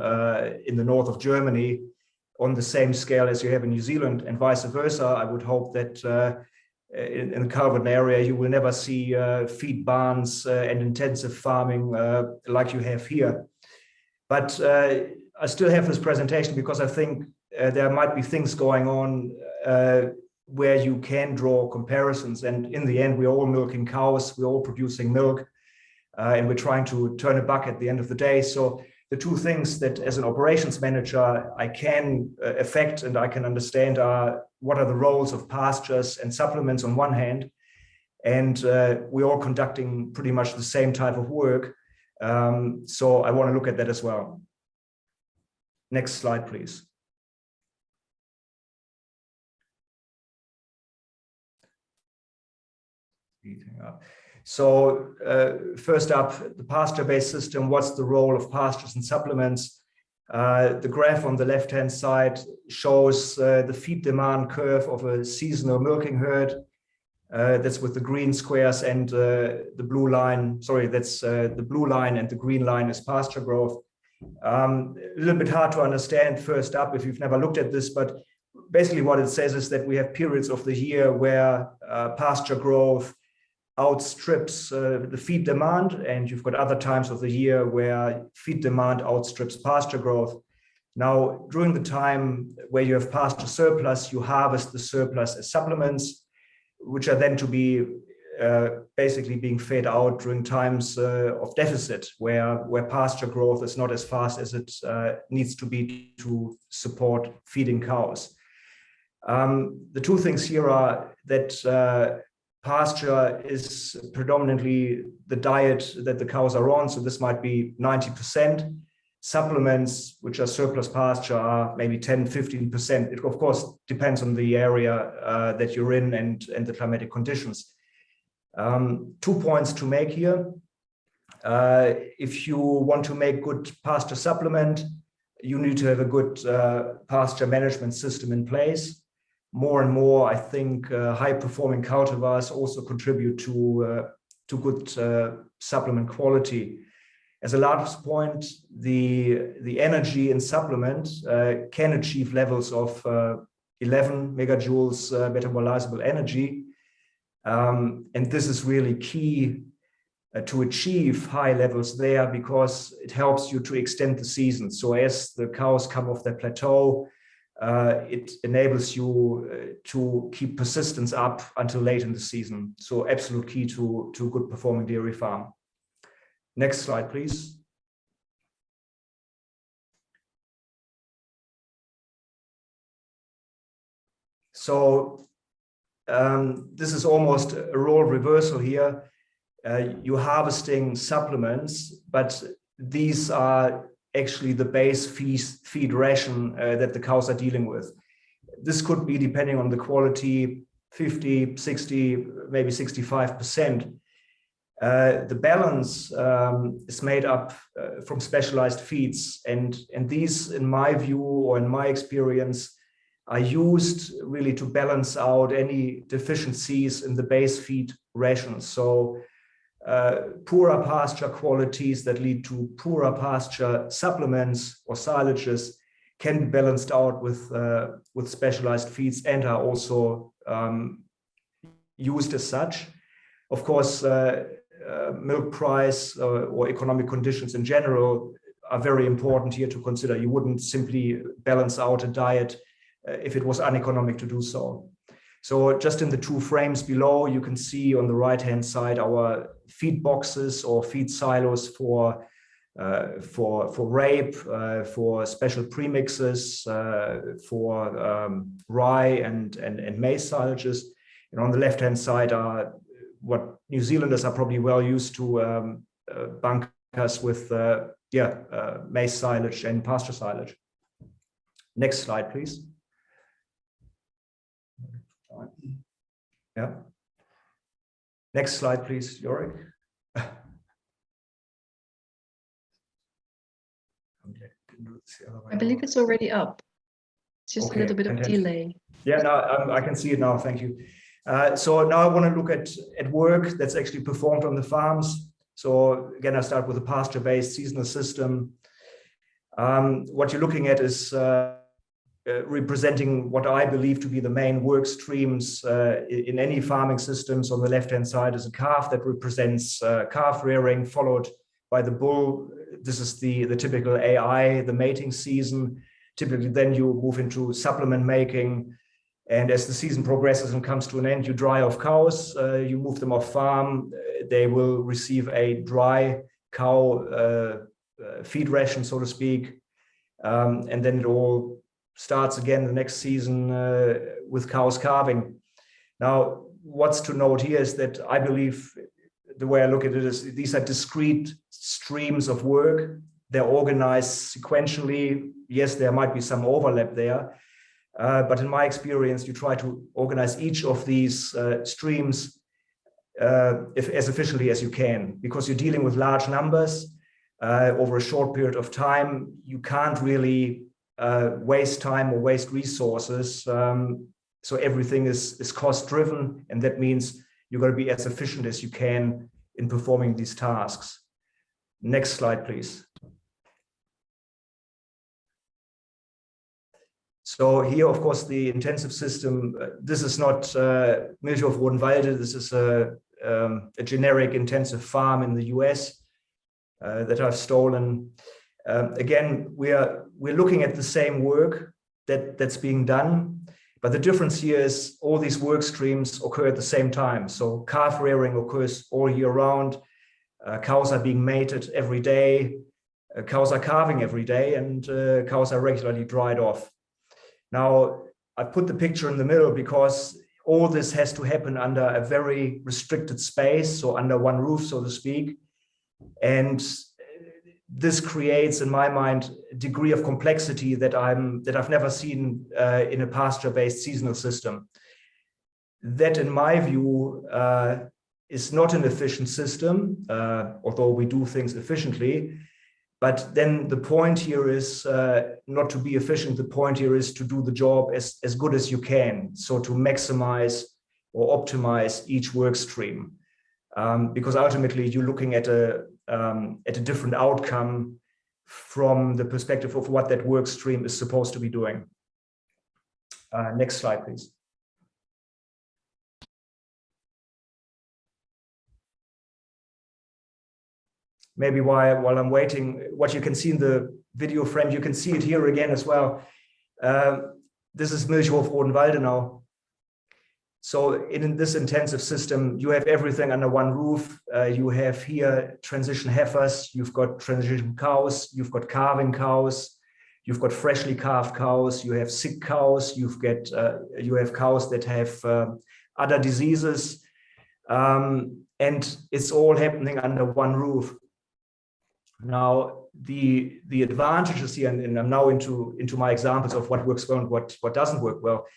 in the north of Germany on the same scale as you have in New Zealand, and vice versa. I would hope that in the Calvert area, you will never see feed barns and intensive farming like you have here. But I still have this presentation because I think there might be things going on where you can draw comparisons. And in the end, we're all milking cows, we're all producing milk, and we're trying to turn a buck at the end of the day. So the two things that as an operations manager I can affect and I can understand are what are the roles of pastures and supplements on one hand, and we're all conducting pretty much the same type of work. So I want to look at that as well. Next slide, please. So first up, the pasture-based system, what's the role of pastures and supplements? The graph on the left-hand side shows the feed demand curve of a seasonal milking herd. That's with the green squares and the blue line, sorry, that's the blue line and the green line is pasture growth. A little bit hard to understand first up if you've never looked at this, but basically what it says is that we have periods of the year where pasture growth outstrips the feed demand, and you've got other times of the year where feed demand outstrips pasture growth. Now, during the time where you have pasture surplus, you harvest the surplus as supplements, which are then to be basically being fed out during times of deficit, where pasture growth is not as fast as it needs to be to support feeding cows. The two things here are that pasture is predominantly the diet that the cows are on, so this might be 90%. Supplements, which are surplus pasture, are maybe 10-15%. It of course depends on the area that you're in and the climatic conditions. 2 points to make here. If you want to make good pasture supplement, you need to have a good pasture management system in place. More and more, I think high-performing cultivars also contribute to good supplement quality. As a last point, the energy in supplement can achieve levels of 11 megajoules metabolizable energy. And this is really key to achieve high levels there because it helps you to extend the season. So as the cows come off their plateau, it enables you to keep persistence up until late in the season. So absolute key to a good performing dairy farm. Next slide, please. So this is almost a role reversal here. You're harvesting supplements, but these are actually the base feed ration that the cows are dealing with. This could be, depending on the quality, 50, 60, maybe 65%. The balance is made up from specialized feeds, and these, in my view or in my experience, are used really to balance out any deficiencies in the base feed ration. So poorer pasture qualities that lead to poorer pasture supplements or silages can be balanced out with specialized feeds and are also used as such. Of course, milk price or economic conditions in general are very important here to consider. You wouldn't simply balance out a diet if it was uneconomic to do so. So just in the two frames below, you can see on the right-hand side our feed boxes or feed silos for rape, for special premixes, for rye and maize silages. And on the left-hand side are what New Zealanders are probably well used to, bunkers with maize silage and pasture silage. Next slide, please. Yeah. Next slide, please, Yorick. I believe it's already up. It's just a little bit of delay. Yeah, no, I can see it now. Thank you. So now I want to look at work that's actually performed on the farms. So again, I start with a pasture-based seasonal system. What you're looking at is representing what I believe to be the main work streams in any farming systems. On the left-hand side is a calf that represents calf rearing, followed by the bull. This is the typical AI, the mating season. Typically, then you move into supplement making. And as the season progresses and comes to an end, you dry off cows, you move them off farm. They will receive a dry cow feed ration, so to speak. And then it all starts again the next season with cows calving. Now, what's to note here is that I believe the way I look at it is these are discrete streams of work. They're organized sequentially. Yes, there might be some overlap there. But in my experience, you try to organize each of these streams as efficiently as you can, because you're dealing with large numbers over a short period of time. You can't really waste time or waste resources. So everything is cost driven, and that means you're going to be as efficient as you can in performing these tasks. Next slide, please. So here, of course, the intensive system, this is not Milchhof Rodenwalde, this is a generic intensive farm in the US that I've stolen. Again, we're looking at the same work that's being done, but the difference here is all these work streams occur at the same time. So calf rearing occurs all year round, cows are being mated every day, cows are calving every day, and cows are regularly dried off. Now, I put the picture in the middle because all this has to happen under a very restricted space, so under one roof, so to speak. And this creates, in my mind, a degree of complexity that I've never seen in a pasture-based seasonal system. That, in my view, is not an efficient system, although we do things efficiently. But then the point here is not to be efficient. The point here is to do the job as good as you can. So to maximize or optimize each work stream, because ultimately you're looking at a different outcome from the perspective of what that work stream is supposed to be doing. Next slide, please. Maybe while I'm waiting, what you can see in the video frame, you can see it here again as well. This is Milchhof Rodenwalde now. So in this intensive system, you have everything under one roof. You have here transition heifers, you've got transition cows, you've got calving cows, you've got freshly calved cows, you have sick cows, you have cows that have other diseases, and it's all happening under one roof. Now, the advantages here, and I'm now into my examples of what works well and what doesn't work well.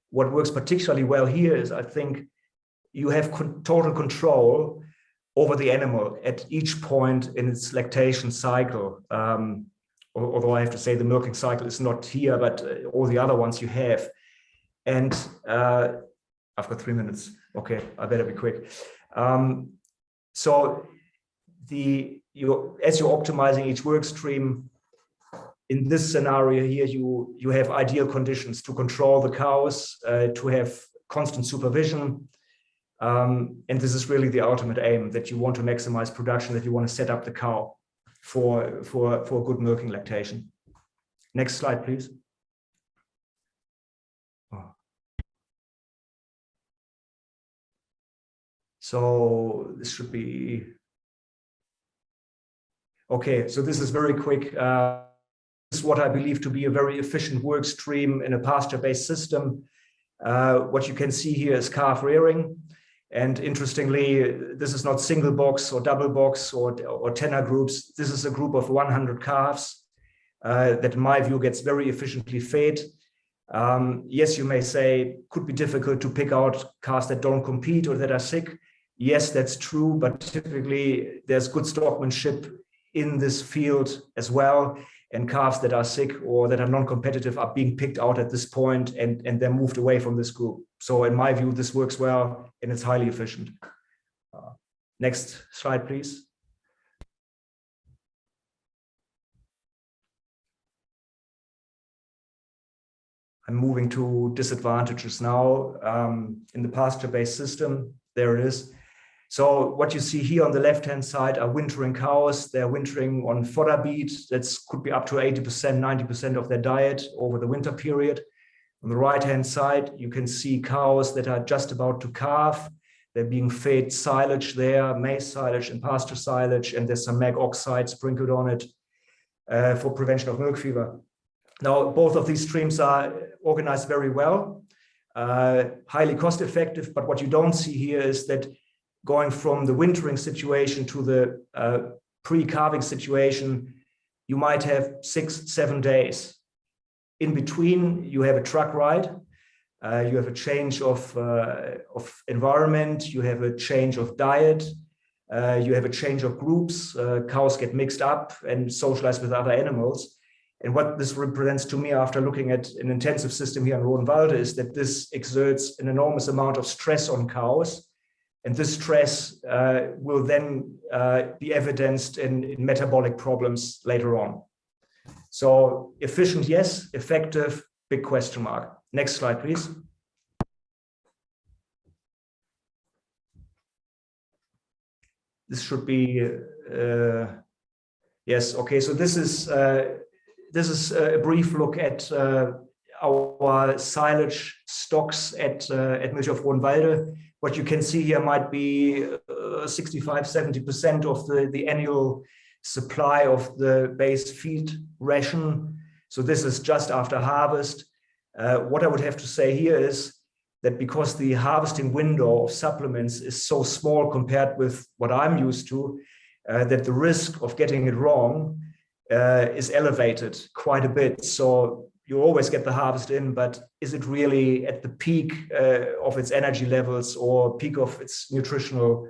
What works particularly well here is, I think, you have total control over the animal at each point in its lactation cycle. Although I have to say the milking cycle is not here, but all the other ones you have. And I've got 3 minutes. Okay, I better be quick. So as you're optimizing each work stream, in this scenario here, you have ideal conditions to control the cows, to have constant supervision. And this is really the ultimate aim, that you want to maximize production, that you want to set up the cow for good milking lactation. Next slide, please. So this should be okay. So this is very quick. This is what I believe to be a very efficient work stream in a pasture-based system. What you can see here is calf rearing. And interestingly, this is not single box or double box or tenor groups. This is a group of 100 calves that in my view gets very efficiently fed. Yes, you may say, could be difficult to pick out calves that don't compete or that are sick. Yes, that's true, but typically there's good stockmanship in this field as well. And calves that are sick or that are non-competitive are being picked out at this point and they're moved away from this group. So in my view, this works well and it's highly efficient. Next slide, please. I'm moving to disadvantages now. In the pasture-based system, there it is. So what you see here on the left-hand side are wintering cows. They're wintering on fodder beet. That could be up to 80%, 90% of their diet over the winter period. On the right-hand side, you can see cows that are just about to calve. They're being fed silage there, maize silage and pasture silage, and there's some mag oxide sprinkled on it for prevention of milk fever. Now, both of these streams are organized very well, highly cost-effective, but what you don't see here is that going from the wintering situation to the pre-calving situation, you might have 6-7 days. In between, you have a truck ride, you have a change of environment, you have a change of diet, you have a change of groups, cows get mixed up and socialize with other animals. And what this represents to me after looking at an intensive system here in Rodenwalde is that this exerts an enormous amount of stress on cows. And this stress will then be evidenced in metabolic problems later on. So efficient, yes. Effective, big question mark. Next slide, please. This should be, yes, okay. So this is a brief look at our silage stocks at Milchhof Rodenwalde. What you can see here might be 65–70% of the annual supply of the base feed ration. So this is just after harvest. What I would have to say here is that because the harvesting window of supplements is so small compared with what I'm used to, that the risk of getting it wrong is elevated quite a bit. So you always get the harvest in, but is it really at the peak of its energy levels or peak of its nutritional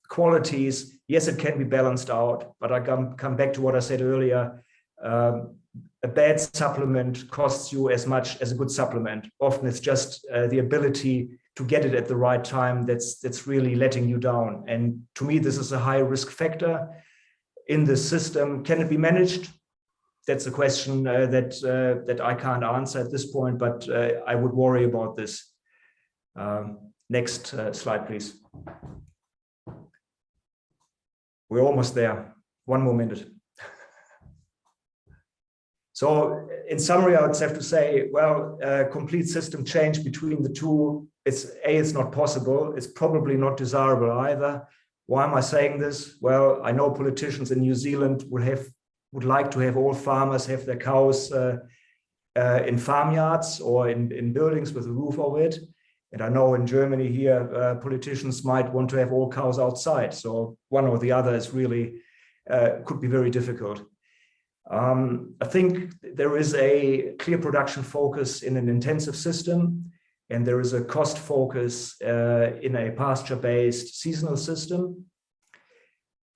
qualities? Yes, it can be balanced out, but I come back to what I said earlier. A bad supplement costs you as much as a good supplement. Often it's just the ability to get it at the right time that's really letting you down. And to me, this is a high risk factor in the system. Can it be managed? That's a question that I can't answer at this point, but I would worry about this. Next slide, please. We're almost there. One more minute. So in summary, I would have to say, well, complete system change between the two, it's not possible. It's probably not desirable either. Why am I saying this? Well, I know politicians in New Zealand would like to have all farmers have their cows in farmyards or in buildings with a roof over it. And I know in Germany here, politicians might want to have all cows outside. So one or the other is really, could be very difficult. I think there is a clear production focus in an intensive system, and there is a cost focus in a pasture-based seasonal system.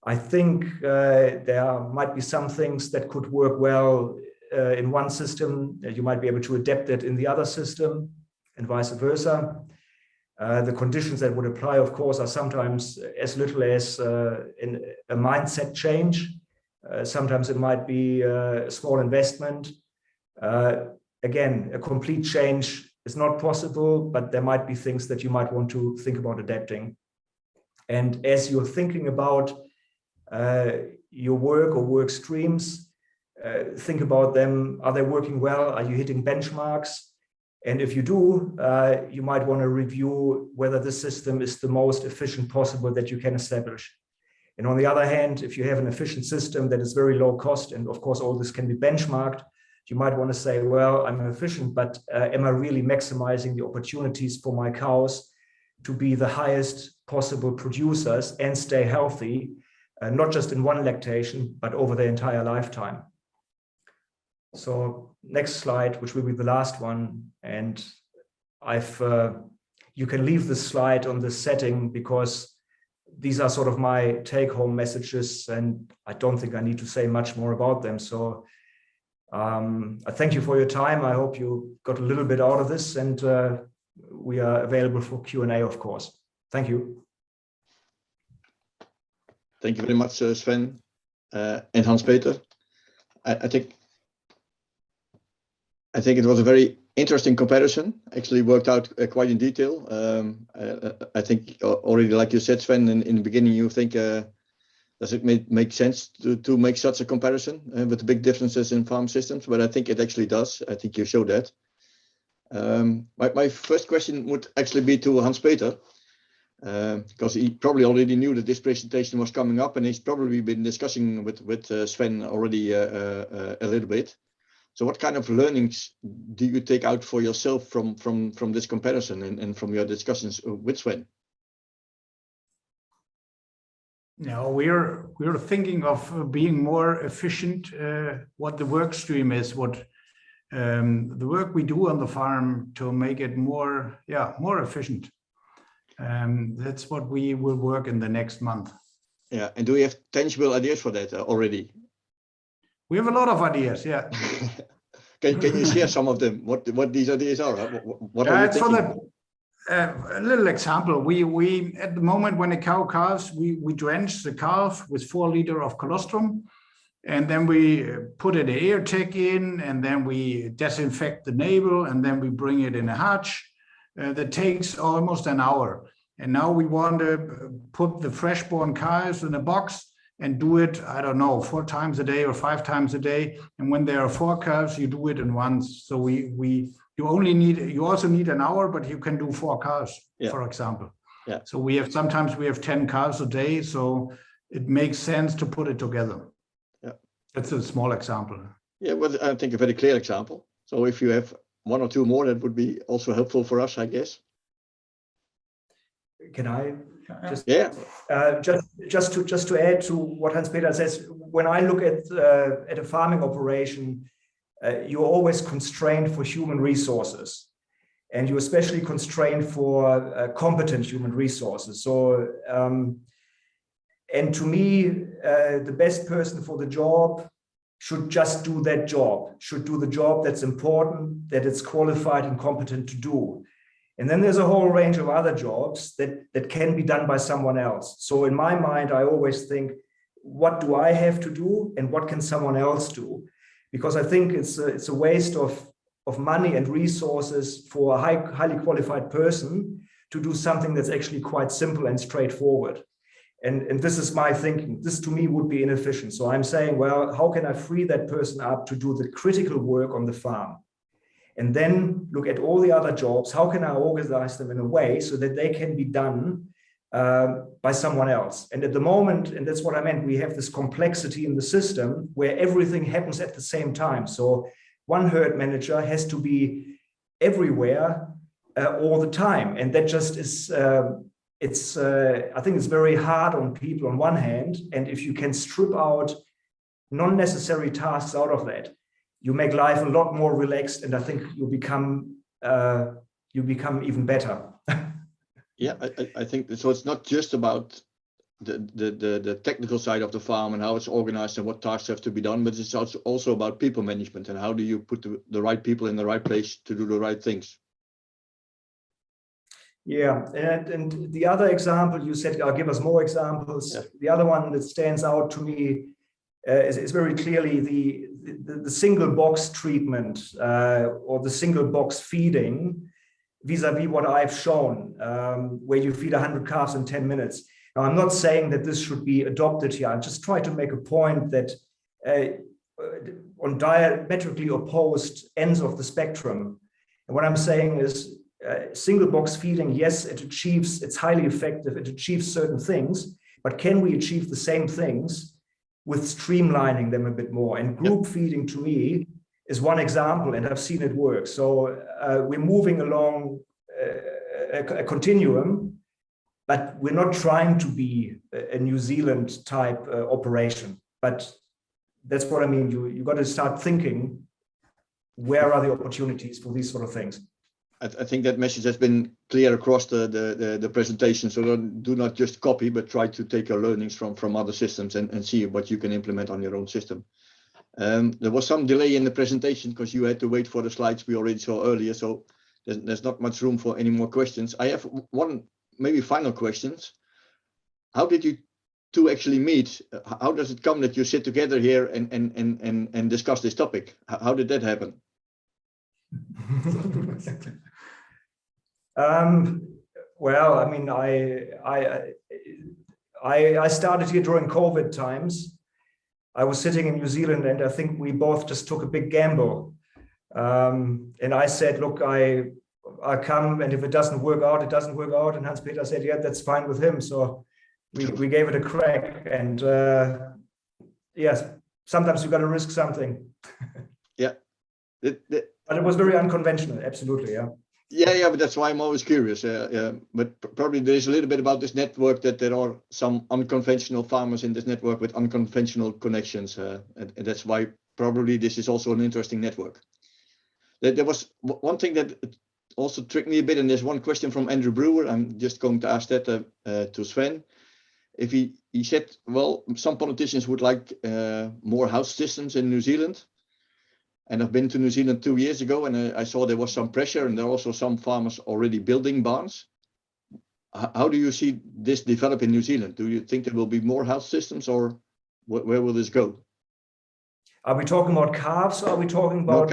I think there might be some things that could work well in one system, that you might be able to adapt it in the other system, and vice versa. The conditions that would apply, of course, are sometimes as little as in a mindset change. Sometimes it might be a small investment. Again, a complete change is not possible, but there might be things that you might want to think about adapting. And as you're thinking about your work or work streams, think about them. Are they working well? Are you hitting benchmarks? And if you do, you might want to review whether the system is the most efficient possible that you can establish. And on the other hand, if you have an efficient system that is very low cost, and of course all this can be benchmarked, you might want to say, well, I'm efficient, but am I really maximizing the opportunities for my cows to be the highest possible producers and stay healthy, not just in one lactation, but over their entire lifetime. So next slide, which will be the last one. And you can leave this slide on this setting because these are sort of my take-home messages, and I don't think I need to say much more about them. So I thank you for your time. I hope you got a little bit out of this, and we are available for Q&A, of course. Thank you. Thank you very much, Sven and Hans-Peter. I think it was a very interesting comparison, actually worked out quite in detail. I think already, like you said, Sven, in the beginning, you think, does it make sense to make such a comparison with the big differences in farm systems? But I think it actually does. I think you showed that. My first question would actually be to Hans-Peter, because he probably already knew that this presentation was coming up, and he's probably been discussing with Sven already a little bit. So what kind of learnings do you take out for yourself from this comparison and from your discussions with Sven? No, we're thinking of being more efficient. What the work stream is, what the work we do on the farm to make it more efficient. That's what we will work in the next month. Yeah, and do we have tangible ideas for that already? We have a lot of ideas, yeah. Can you share some of them? What these ideas are? What are you thinking? A little example. We at the moment when a cow calves, we drench the calf with 4 liters of colostrum, and then we put an air tech in, and then we disinfect the navel, and then we bring it in a hutch. That takes almost an hour. And now we want to put the fresh-born calves in a box and do it, I don't know, 4 times a day or 5 times a day. And when there are 4 calves, you do it in once. So you also need an hour, but you can do 4 calves, for example. Yeah. So sometimes we have 10 calves a day. So it makes sense to put it together. Yeah. That's a small example. Yeah, well, I think a very clear example. So if you have 1 or 2 more, that would be also helpful for us, I guess. Can I just just to add to what Hans-Peter says? When I look at a farming operation, you're always constrained for human resources, and you're especially constrained for competent human resources. So, and to me, the best person for the job should just do that job, should do the job that's important, that it's qualified and competent to do. And then there's a whole range of other jobs that can be done by someone else. So in my mind, I always think, what do I have to do and what can someone else do? Because I think it's a waste of money and resources for a highly qualified person to do something that's actually quite simple and straightforward. And this is my thinking. This to me would be inefficient. So I'm saying, well, how can I free that person up to do the critical work on the farm? And then look at all the other jobs. How can I organize them in a way so that they can be done by someone else? And at the moment, and that's what I meant, we have this complexity in the system where everything happens at the same time. So one herd manager has to be everywhere all the time. And that just is, I think it's very hard on people on one hand. And if you can strip out non-necessary tasks out of that, you make life a lot more relaxed, and I think you become even better. Yeah, I think so. It's not just about the technical side of the farm and how it's organized and what tasks have to be done, but it's also about people management and how do you put the right people in the right place to do the right things. Yeah, and the other example you said, I'll give us more examples. Yeah. The other one that stands out to me is very clearly the single box treatment or the single box feeding vis-a-vis what I've shown, where you feed 100 calves in 10 minutes. Now, I'm not saying that this should be adopted here. I'm just trying to make a point that on diametrically opposed ends of the spectrum. And what I'm saying is single box feeding, yes, it's highly effective. It achieves certain things, but can we achieve the same things with streamlining them a bit more? And group feeding to me is one example, and I've seen it work. So we're moving along a continuum, but we're not trying to be a New Zealand type operation. But that's what I mean. You got to start thinking, where are the opportunities for these sort of things? I think that message has been clear across the presentation. So do not just copy, but try to take your learnings from other systems and see what you can implement on your own system. There was some delay in the presentation because you had to wait for the slides we already saw earlier. So there's not much room for any more questions. I have one maybe final questions. How did you two actually meet? How does it come that you sit together here and discuss this topic? How did that happen? Well, I mean, I started here during COVID times. I was sitting in New Zealand, and I think we both just took a big gamble. And I said, look, I come, and if it doesn't work out, it doesn't work out. And Hans-Peter said, yeah, that's fine with him. So we gave it a crack. And yes, sometimes you got to risk something. Yeah. But it was very unconventional, absolutely, yeah. Yeah, but that's why I'm always curious. But probably there is a little bit about this network, that there are some unconventional farmers in this network with unconventional connections. And that's why probably this is also an interesting network. There was one thing that also tricked me a bit, and there's one question from Andrew Brewer. I'm just going to ask that to Sven. If he said, well, some politicians would like more house systems in New Zealand. And I've been to New Zealand 2 years ago, and I saw there was some pressure, and there are also some farmers already building barns. How do you see this develop in New Zealand? Do you think there will be more house systems, or where will this go? Are we talking about calves, or are we talking about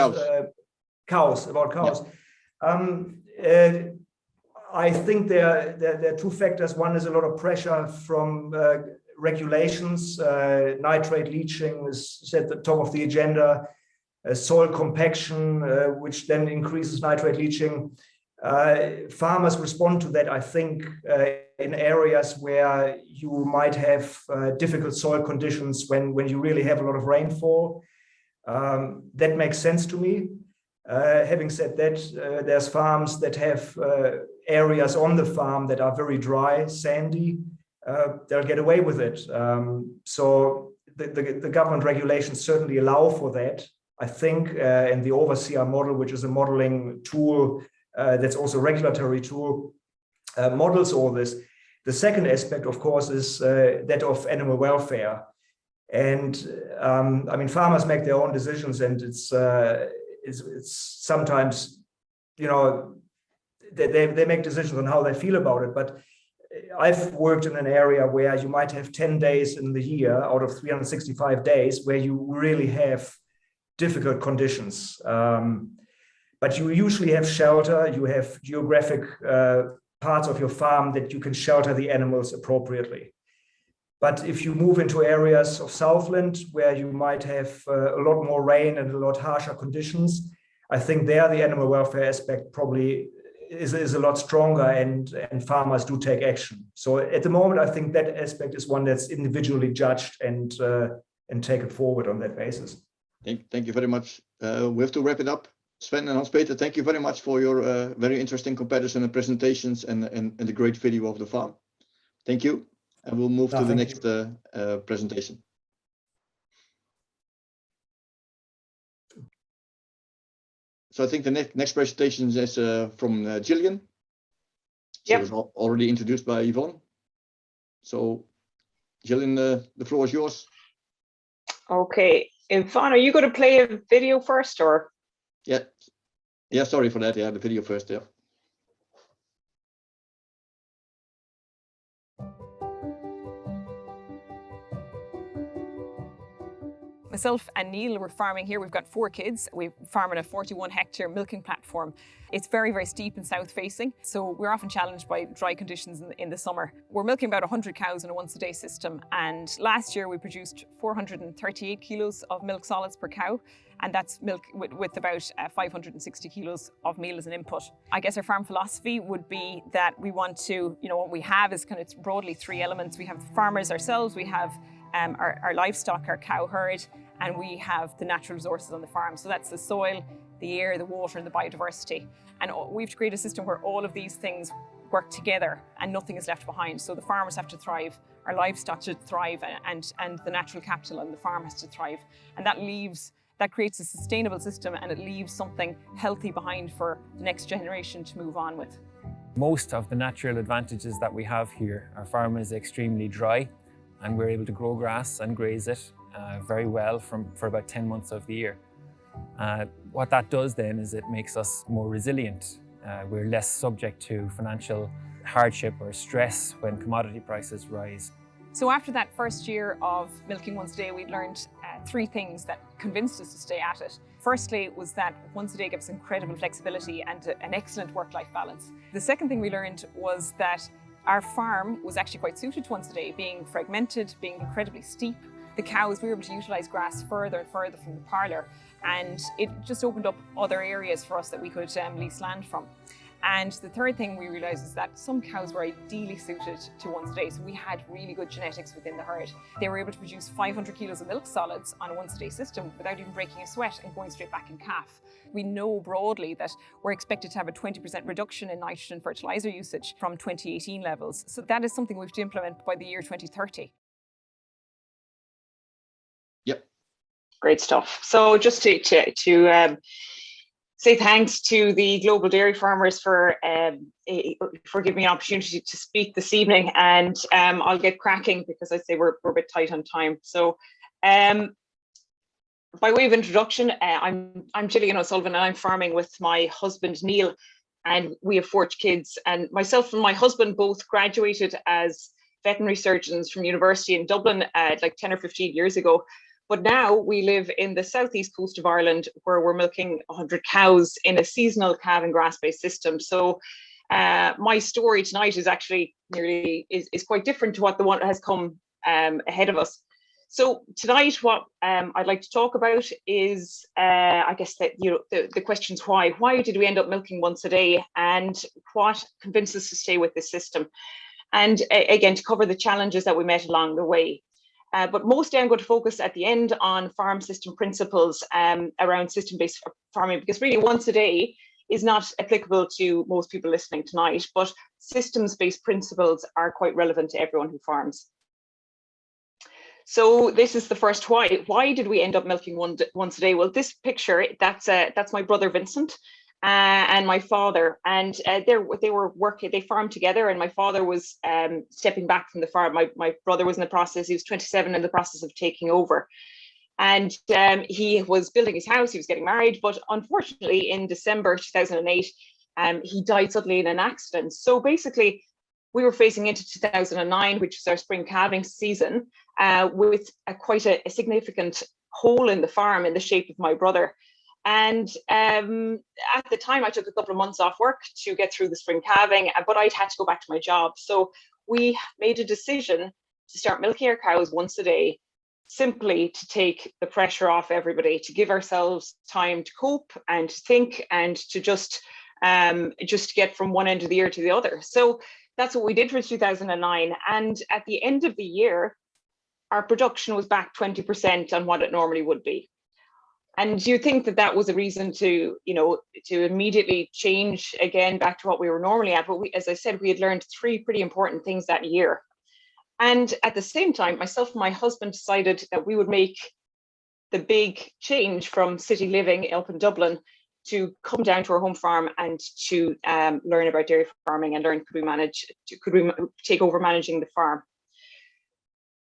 cows? About cows. Yeah. I think there are two factors. One is a lot of pressure from regulations. Nitrate leaching is at the top of the agenda. Soil compaction, which then increases nitrate leaching. Farmers respond to that, I think, in areas where you might have difficult soil conditions when you really have a lot of rainfall. That makes sense to me. Having said that, there's farms that have areas on the farm that are very dry, sandy. They'll get away with it. So the government regulations certainly allow for that. I think in the overseer model, which is a modeling tool that's also a regulatory tool, models all this. The second aspect, of course, is that of animal welfare. And I mean, farmers make their own decisions, and it's sometimes, you know, they make decisions on how they feel about it. But I've worked in an area where you might have 10 days in the year out of 365 days where you really have difficult conditions. But you usually have shelter, you have geographic parts of your farm that you can shelter the animals appropriately. But if you move into areas of Southland where you might have a lot more rain and a lot harsher conditions, I think there the animal welfare aspect probably is a lot stronger, and farmers do take action. So at the moment, I think that aspect is one that's individually judged and taken forward on that basis. Thank you very much. We have to wrap it up. Sven and Hans-Peter, thank you very much for your very interesting comparison and presentations and the great video of the farm. Thank you. And we'll move to the next presentation. So I think the next presentation is from GILLIAN. She was already introduced by Yvonne. So GILLIAN, the floor is yours. Okay. Yvonne, are you going to play a video first, or? Yeah, sorry for that. Yeah, the video first, yeah. Myself and Neil, we're farming here. We've got 4 kids. We farm on a 41-hectare milking platform. It's very, very steep and south-facing, so we're often challenged by dry conditions in the summer. We're milking about 100 cows in a once-a-day system, and last year we produced 438 kilos of milk solids per cow, and that's milk with about 560 kilos of meal as an input. I guess our farm philosophy would be that we want to, you know, what we have is kind of broadly 3 elements. We have farmers ourselves, we have our livestock, our cow herd, and we have the natural resources on the farm. So that's the soil, the air, the water, and the biodiversity. And we've created a system where all of these things work together and nothing is left behind. So the farmers have to thrive, our livestock should thrive, and the natural capital on the farm has to thrive. And that creates a sustainable system, and it leaves something healthy behind for the next generation to move on with. Most of the natural advantages that we have here, our farm is extremely dry, and we're able to grow grass and graze it very well for about 10 months of the year. What that does then is it makes us more resilient. We're less subject to financial hardship or stress when commodity prices rise. So after that first year of milking once a day, we learned 3 things that convinced us to stay at it. Firstly was that once a day gives incredible flexibility and an excellent work-life balance. The second thing we learned was that our farm was actually quite suited to once a day, being fragmented, being incredibly steep. The cows, we were able to utilise grass further and further from the parlour, and it just opened up other areas for us that we could lease land from. And the third thing we realised is that some cows were ideally suited to once a day, so we had really good genetics within the herd. They were able to produce 500 kilos of milk solids on a once a day system without even breaking a sweat and going straight back in calf. We know broadly that we're expected to have a 20% reduction in nitrogen fertiliser usage from 2018 levels. So that is something we have to implement by the year 2030. Yep. Great stuff. So just to say thanks to the global dairy farmers for giving me an opportunity to speak this evening, and I'll get cracking because I say we're a bit tight on time. So by way of introduction, I'm Gillian O'Sullivan, and I'm farming with my husband Neil, and we have 4 kids. And myself and my husband both graduated as veterinary surgeons from university in Dublin like 10 or 15 years ago. But now we live in the southeast coast of Ireland, where we're milking 100 cows in a seasonal calving grass-based system. So my story tonight is actually is quite different to what the one that has come ahead of us. So tonight, what I'd like to talk about is, I guess that the questions why. Why did we end up milking once a day, and what convinced us to stay with this system? And again, to cover the challenges that we met along the way. But mostly I'm going to focus at the end on farm system principles around system-based farming, because really once a day is not applicable to most people listening tonight, but systems-based principles are quite relevant to everyone who farms. So this is the first why. Why did we end up milking once a day? Well, this picture, that's my brother Vincent and my father, and they farmed together, and my father was stepping back from the farm. My brother was in the process, he was 27, in the process of taking over. And he was building his house, he was getting married, but unfortunately in December 2008, he died suddenly in an accident. So basically, we were facing into 2009, which is our spring calving season, with quite a significant hole in the farm in the shape of my brother. And at the time, I took a couple of months off work to get through the spring calving, but I'd had to go back to my job. So we made a decision to start milking our cows once a day, simply to take the pressure off everybody, to give ourselves time to cope and to think and to just get from one end of the year to the other. So that's what we did for 2009. And at the end of the year, our production was back 20% on what it normally would be. And you think that was a reason to immediately change again back to what we were normally at. But as I said, we had learned 3 pretty important things that year. And at the same time, myself and my husband decided that we would make the big change from city living up in Dublin to come down to our home farm and to learn about dairy farming and learn could we take over managing the farm.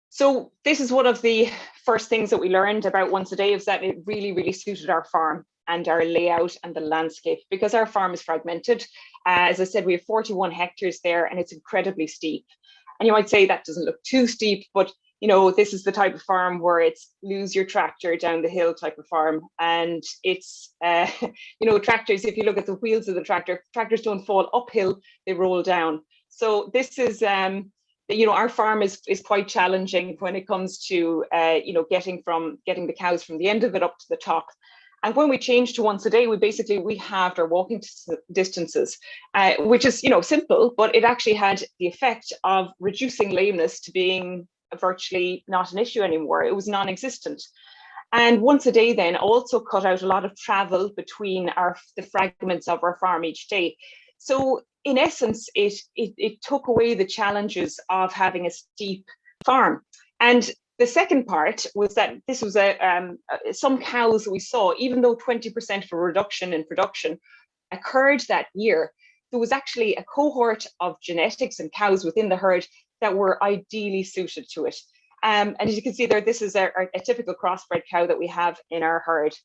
So this is one of the first things that we learned about once a day, is that it really, really suited our farm and our layout and the landscape, because our farm is fragmented. As I said, we have 41 hectares there, and it's incredibly steep. And you might say that doesn't look too steep, but this is the type of farm where it's lose your tractor down the hill type of farm. And it's, tractors, if you look at the wheels of the tractors don't fall uphill, they roll down. So this is, our farm is quite challenging when it comes to, getting the cows from the end of it up to the top. And when we changed to once a day, we halved our walking distances, which is, simple, but it actually had the effect of reducing lameness to being virtually not an issue anymore. It was non-existent. And once a day then also cut out a lot of travel between the fragments of our farm each day. So in essence, it took away the challenges of having a steep farm. And the second part was that this was some cows we saw, even though 20% of a reduction in production occurred that year, there was actually a cohort of genetics and cows within the herd that were ideally suited to it. And as you can see there, this is a typical crossbred cow that we have in our herd.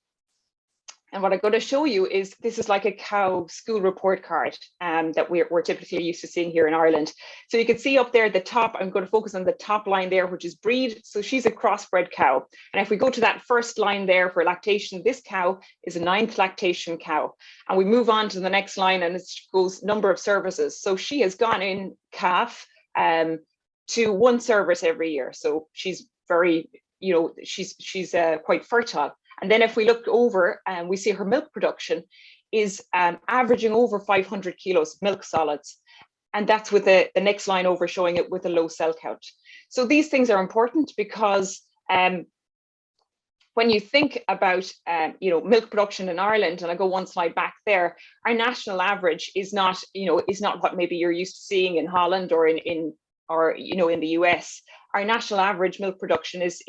And what I'm going to show you is this is like a cow school report card that we're typically used to seeing here in Ireland. So you can see up there at the top, I'm going to focus on the top line there, which is breed. So she's a crossbred cow. And if we go to that first line there for lactation, this cow is a 9th lactation cow. And we move on to the next line and it goes number of services. So she has gone in calf to 1 service every year. So she's very, she's quite fertile. And then if we look over and we see her milk production is averaging over 500 kilos milk solids. And that's with the next line over showing it with a low cell count. So these things are important because when you think about milk production in Ireland, and I go one slide back there, our national average is not what maybe you're used to seeing in Holland or in the US. Our national average milk production is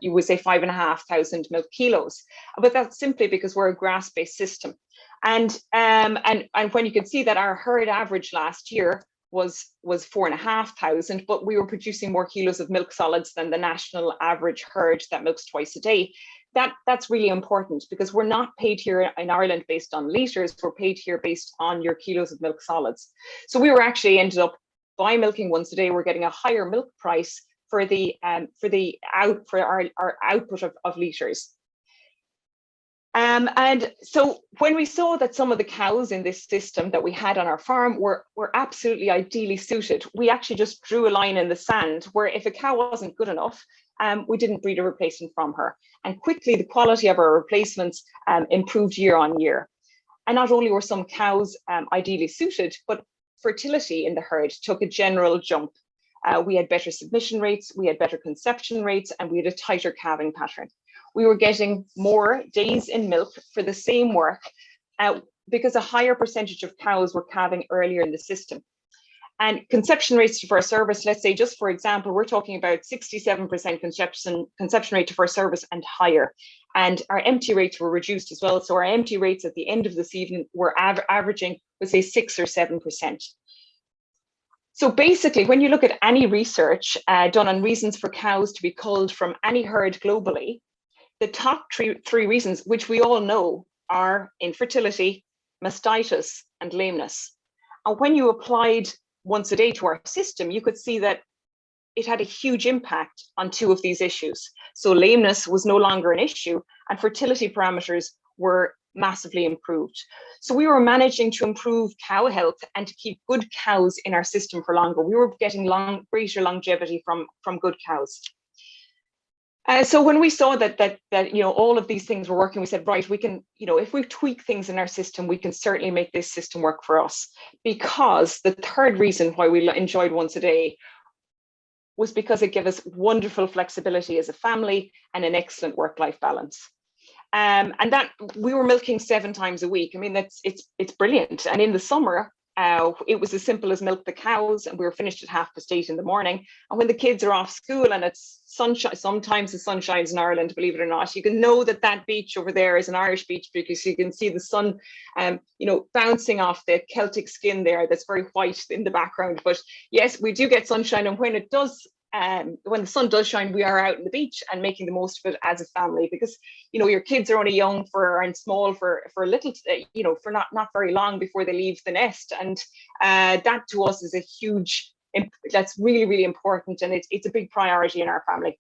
you would say 5,500 milk kilos, but that's simply because we're a grass-based system. And when you can see that our herd average last year was 4,500, but we were producing more kilos of milk solids than the national average herd that milks twice a day. That's really important because we're not paid here in Ireland based on litres, we're paid here based on your kilos of milk solids. So we were actually ended up by milking once a day, we're getting a higher milk price for our output of litres. And so when we saw that some of the cows in this system that we had on our farm were absolutely ideally suited, we actually just drew a line in the sand where if a cow wasn't good enough, we didn't breed a replacement from her. And quickly the quality of our replacements improved year on year. And not only were some cows ideally suited, but fertility in the herd took a general jump. We had better submission rates, we had better conception rates, and we had a tighter calving pattern. We were getting more days in milk for the same work because a higher percentage of cows were calving earlier in the system. And conception rates to first service, let's say just for example, we're talking about 67% conception rate to first service and higher. And our empty rates were reduced as well. So our empty rates at the end of the season were averaging, let's say 6 or 7%. So basically, when you look at any research done on reasons for cows to be culled from any herd globally, the top three reasons, which we all know, are infertility, mastitis, and lameness. And when you applied once a day to our system, you could see that it had a huge impact on 2 of these issues. So lameness was no longer an issue, and fertility parameters were massively improved. So we were managing to improve cow health and to keep good cows in our system for longer. We were getting greater longevity from good cows. So when we saw that all of these things were working, we said, right, we can, if we tweak things in our system, we can certainly make this system work for us. Because the third reason why we enjoyed once a day was because it gave us wonderful flexibility as a family and an excellent work-life balance. And that we were milking 7 times a week. I mean, it's brilliant. And in the summer, it was as simple as milk the cows, and we were finished at 8:30 in the morning. And when the kids are off school and it's sunshine, sometimes the sun shines in Ireland, believe it or not, you can know that beach over there is an Irish beach because you can see the sun, bouncing off the Celtic skin there. That's very white in the background. But yes, we do get sunshine, and when it does. When the sun does shine, we are out on the beach and making the most of it as a family, because your kids are only young and small for a little, for not very long before they leave the nest, and that to us is a huge. That's really, really important, and it's a big priority in our family.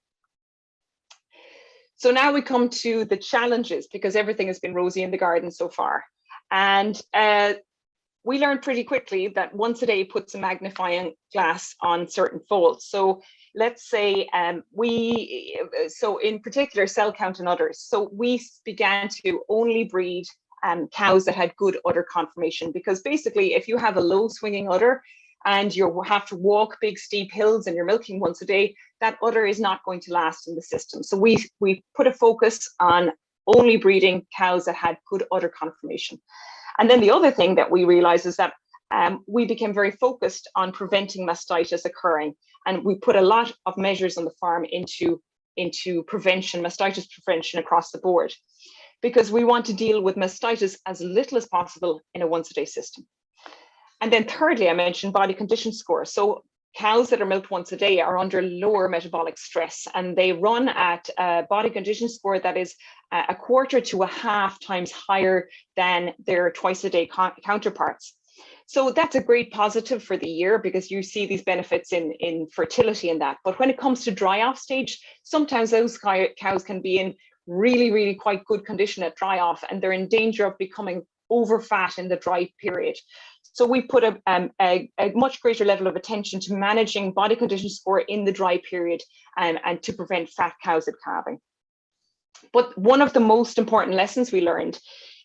So now we come to the challenges, because everything has been rosy in the garden so far, and we learned pretty quickly that once a day puts a magnifying glass on certain faults. So let's say so in particular cell count and udders. So we began to only breed cows that had good udder conformation, because basically if you have a low swinging udder, and you have to walk big steep hills and you're milking once a day, that udder is not going to last in the system. So we put a focus on only breeding cows that had good udder conformation. And then the other thing that we realized is that we became very focused on preventing mastitis occurring. And we put a lot of measures on the farm into prevention, mastitis prevention across the board, because we want to deal with mastitis as little as possible in a once-a-day system. And then thirdly, I mentioned body condition score. So cows that are milked once a day are under lower metabolic stress, and they run at a body condition score that is a quarter to a half times higher than their twice-a-day counterparts. So that's a great positive for the year, because you see these benefits in fertility and that. But when it comes to dry off stage, sometimes those cows can be in really, really quite good condition at dry off, and they're in danger of becoming over fat in the dry period. So we put a much greater level of attention to managing body condition score in the dry period and to prevent fat cows at calving. But one of the most important lessons we learned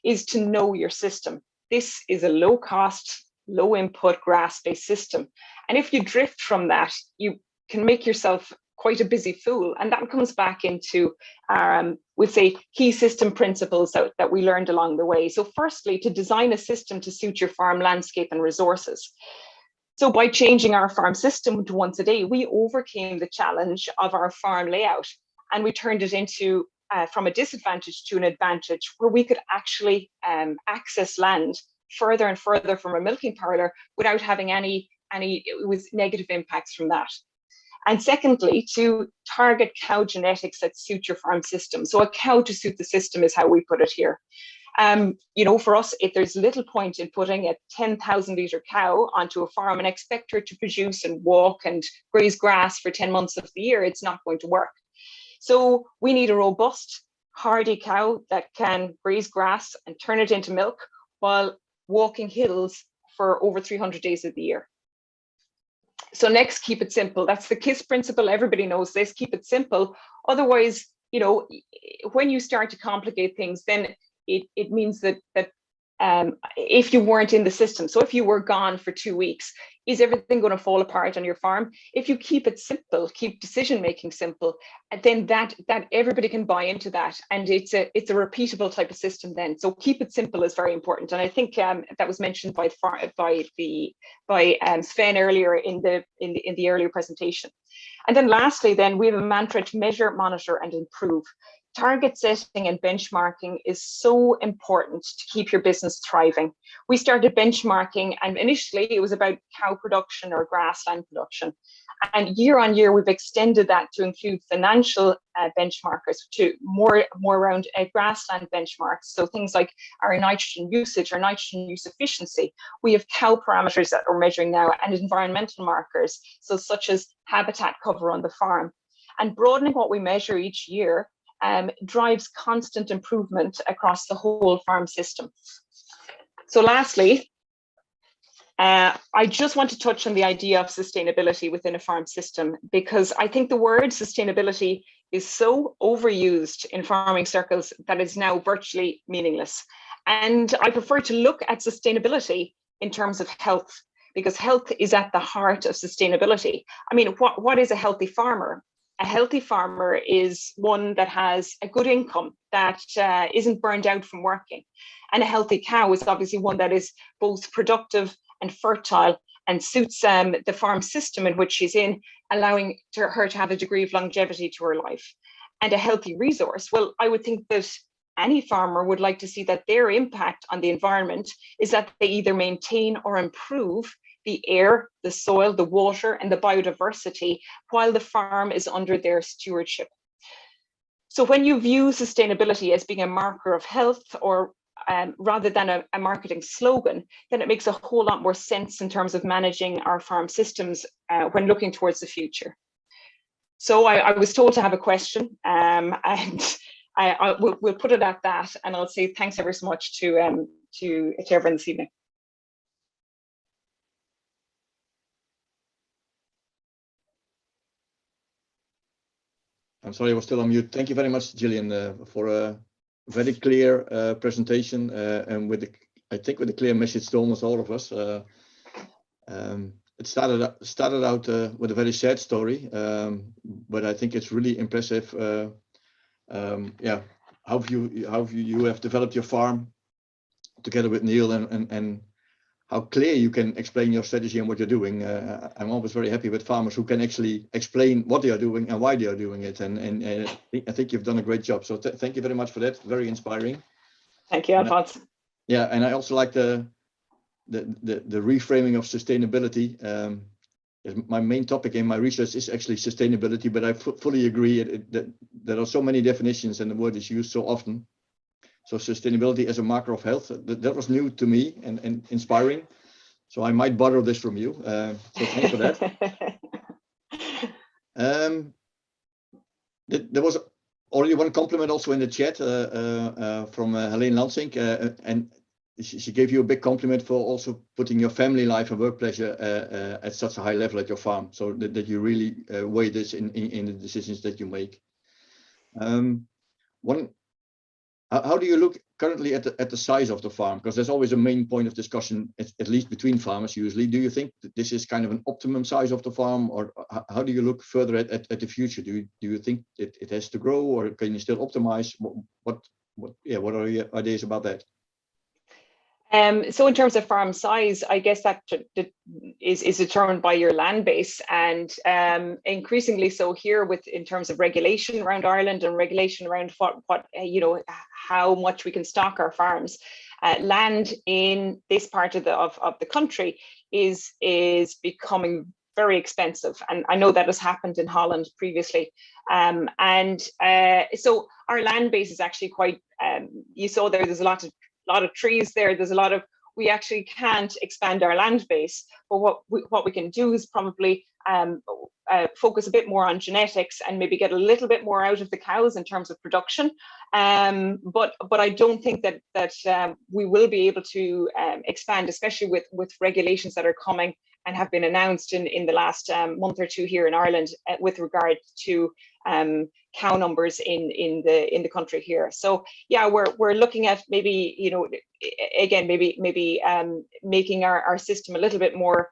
is to know your system. This is a low cost, low input grass-based system. And if you drift from that, you can make yourself quite a busy fool. And that comes back into our, we'd say, key system principles that we learned along the way. So firstly, to design a system to suit your farm landscape and resources. So by changing our farm system to once a day, we overcame the challenge of our farm layout, and we turned it into from a disadvantage to an advantage, where we could actually access land further and further from a milking parlour without having any negative impacts from that. And secondly, to target cow genetics that suit your farm system. So a cow to suit the system is how we put it here. You know, for us, if there's little point in putting a 10,000 litre cow onto a farm and expect her to produce and walk and graze grass for 10 months of the year, it's not going to work. So we need a robust, hardy cow that can graze grass and turn it into milk while walking hills for over 300 days of the year. So next, keep it simple. That's the KISS principle. Everybody knows this. Keep it simple. Otherwise, you know, when you start to complicate things, then it means that if you weren't in the system, so if you were gone for 2 weeks, is everything going to fall apart on your farm? If you keep it simple, keep decision making simple, then that everybody can buy into that, and it's a repeatable type of system then. So keep it simple is very important, and I think that was mentioned by Sven earlier in the earlier presentation. And then lastly, then we have a mantra to measure, monitor, and improve. Target setting and benchmarking is so important to keep your business thriving. We started benchmarking, and initially it was about cow production or grassland production. And year on year, we've extended that to include financial benchmarkers, to more around grassland benchmarks. So things like our nitrogen usage, our nitrogen use efficiency. We have cow parameters that we're measuring now, and environmental markers, so such as habitat cover on the farm. And broadening what we measure each year drives constant improvement across the whole farm system. So lastly, I just want to touch on the idea of sustainability within a farm system, because I think the word sustainability is so overused in farming circles that it's now virtually meaningless. And I prefer to look at sustainability in terms of health, because health is at the heart of sustainability. I mean, what is a healthy farmer? A healthy farmer is one that has a good income, that isn't burned out from working. And a healthy cow is obviously one that is both productive and fertile and suits the farm system in which she's in, allowing her to have a degree of longevity to her life. And a healthy resource, well, I would think that any farmer would like to see that their impact on the environment is that they either maintain or improve the air, the soil, the water, and the biodiversity while the farm is under their stewardship. So when you view sustainability as being a marker of health, or rather than a marketing slogan, then it makes a whole lot more sense in terms of managing our farm systems when looking towards the future. So I was told to have a question, and we'll put it at that, and I'll say thanks ever so much to everyone this evening. I'm sorry, I was still on mute. Thank you very much, Gillian, for a very clear presentation and I think with a clear message to almost all of us. it started out with a very sad story, but I think it's really impressive. Yeah, how you have developed your farm together with Neil, and how clear you can explain your strategy and what you're doing. I'm always very happy with farmers who can actually explain what they are doing and why they are doing it. And I think you've done a great job. So thank you very much for that. Very inspiring. Thank you, Alphonse. Yeah, and I also like the reframing of sustainability. My main topic in my research is actually sustainability, but I fully agree that there are so many definitions and the word is used so often. So sustainability as a marker of health, that was new to me and inspiring. So I might borrow this from you. So thanks for that. There was already one compliment also in the chat from Helene Lansing, and she gave you a big compliment for also putting your family life and work pleasure at such a high level at your farm, so that you really weigh this in the decisions that you make. How do you look currently at the size of the farm? Because there's always a main point of discussion, at least between farmers usually. Do you think that this is kind of an optimum size of the farm, or how do you look further at the future? Do you think it has to grow, or can you still optimize? What are your ideas about that? So in terms of farm size, I guess that is determined by your land base, and increasingly so here in terms of regulation around Ireland and regulation around what how much we can stock our farms. Land in this part of the country is becoming very expensive, and I know that has happened in Holland previously. So our land base is actually quite. You saw there's a lot of trees there. There's a lot of, we actually can't expand our land base, but what we can do is probably focus a bit more on genetics and maybe get a little bit more out of the cows in terms of production. But I don't think that we will be able to expand, especially with regulations that are coming and have been announced in the last month or two here in Ireland with regard to cow numbers in the country here. So yeah, we're looking at maybe, again, maybe making our system a little bit more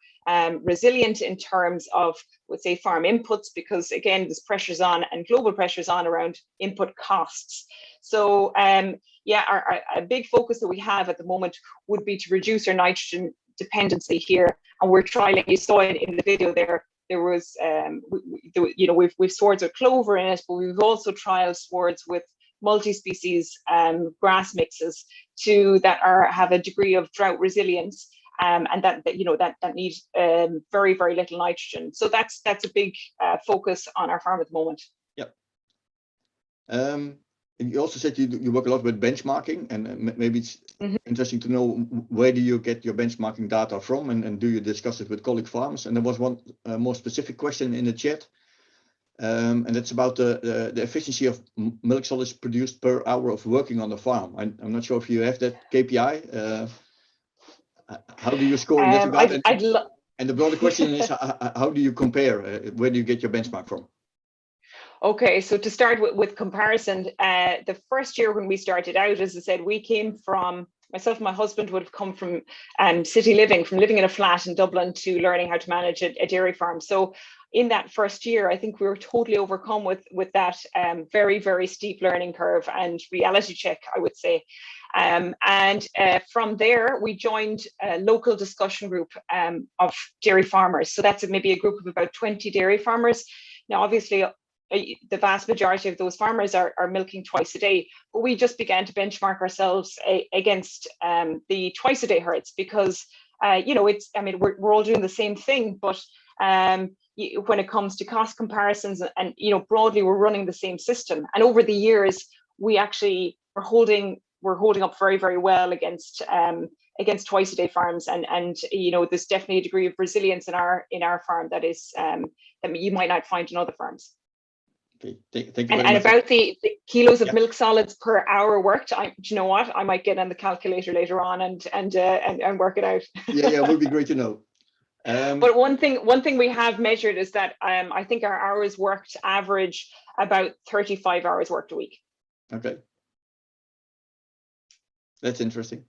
resilient in terms of, let's say, farm inputs, because again, there's pressures on and global pressures on around input costs. So yeah, a big focus that we have at the moment would be to reduce our nitrogen dependency here, and we're trialing. You saw it in the video there was we've swords with clover in it, but we've also trialed swords with multi-species grass mixes that have a degree of drought resilience, and that need very, very little nitrogen. So that's a big focus on our farm at the moment. Yeah. And you also said you work a lot with benchmarking, and maybe it's interesting to know, where do you get your benchmarking data from, and do you discuss it with colleague farms? And there was one more specific question in the chat, and that's about the efficiency of milk solids produced per hour of working on the farm. I'm not sure if you have that KPI. How do you score in that regard? And the broader question is, how do you compare? Where do you get your benchmark from? Okay, so to start with comparison, the first year when we started out, as I said, we came from, myself and my husband would have come from city living, from living in a flat in Dublin to learning how to manage a dairy farm. So in that first year, I think we were totally overcome with that very, very steep learning curve and reality check, I would say. From there, we joined a local discussion group of dairy farmers. So that's maybe a group of about 20 dairy farmers. Now, obviously, the vast majority of those farmers are milking twice a day, but we just began to benchmark ourselves against the twice a day herds, because we're all doing the same thing, but when it comes to cost comparisons and broadly, we're running the same system. And over the years, we actually we're holding up very, very well against twice a day farms, and there's definitely a degree of resilience in our farm that is that you might not find in other farms. Okay, thank you very and much. about the kilos of milk solids per hour worked, do you know what? I might get on the calculator later on and work it out. Yeah, it would be great to know. But one thing we have measured is that I think our hours worked average about 35 hours worked a week. Okay, that's interesting.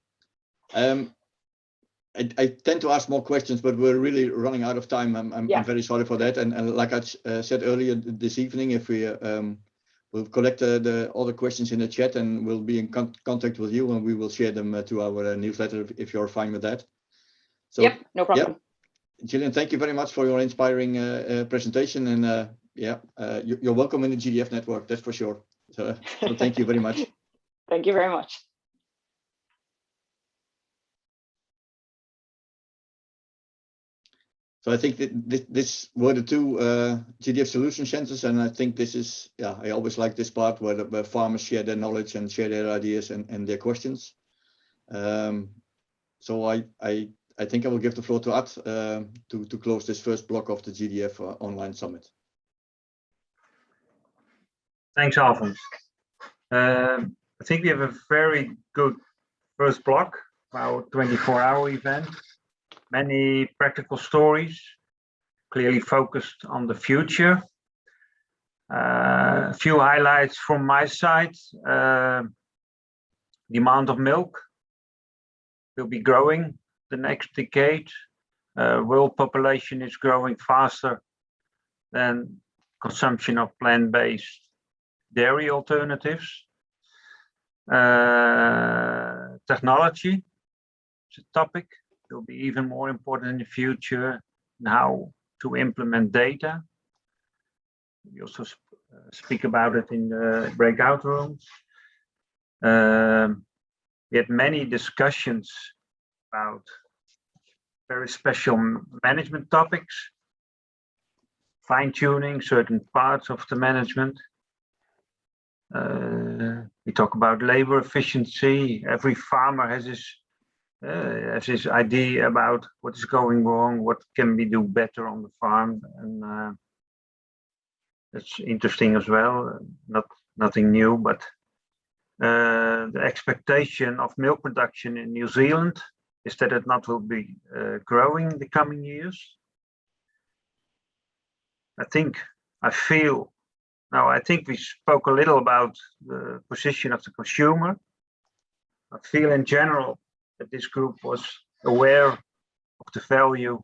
I tend to ask more questions, but we're really running out of time. I'm very sorry for that. And like I said earlier this evening, if we we'll collect all the questions in the chat, and we'll be in contact with you, and we will share them to our newsletter if you're fine with that. So, yep, no problem. Gillian, thank you very much for your inspiring presentation, and you're welcome in the GDF network, that's for sure. So thank you very much. Thank you very much. So I think that this were the two GDF solution centers, and I think this is, I always like this part where farmers share their knowledge and share their ideas and their questions. So I think I will give the floor to Ad to close this first block of the GDF Online Summit. Thanks, Alfons. I think we have a very good first block, our 24-hour event. Many practical stories, clearly focused on the future. A few highlights from my side. Demand of milk will be growing the next decade. World population is growing faster than consumption of plant-based dairy alternatives. Technology is a topic. Will be even more important in the future, and how to implement data. We also speak about it in the breakout rooms. We had many discussions about very special management topics, fine-tuning certain parts of the management. We talk about labor efficiency. Every farmer has his idea about what is going wrong, what can we do better on the farm, and that's interesting as well. Nothing new, but the expectation of milk production in New Zealand is that it not will be growing in the coming years. I think we spoke a little about the position of the consumer. I feel in general that this group was aware of the value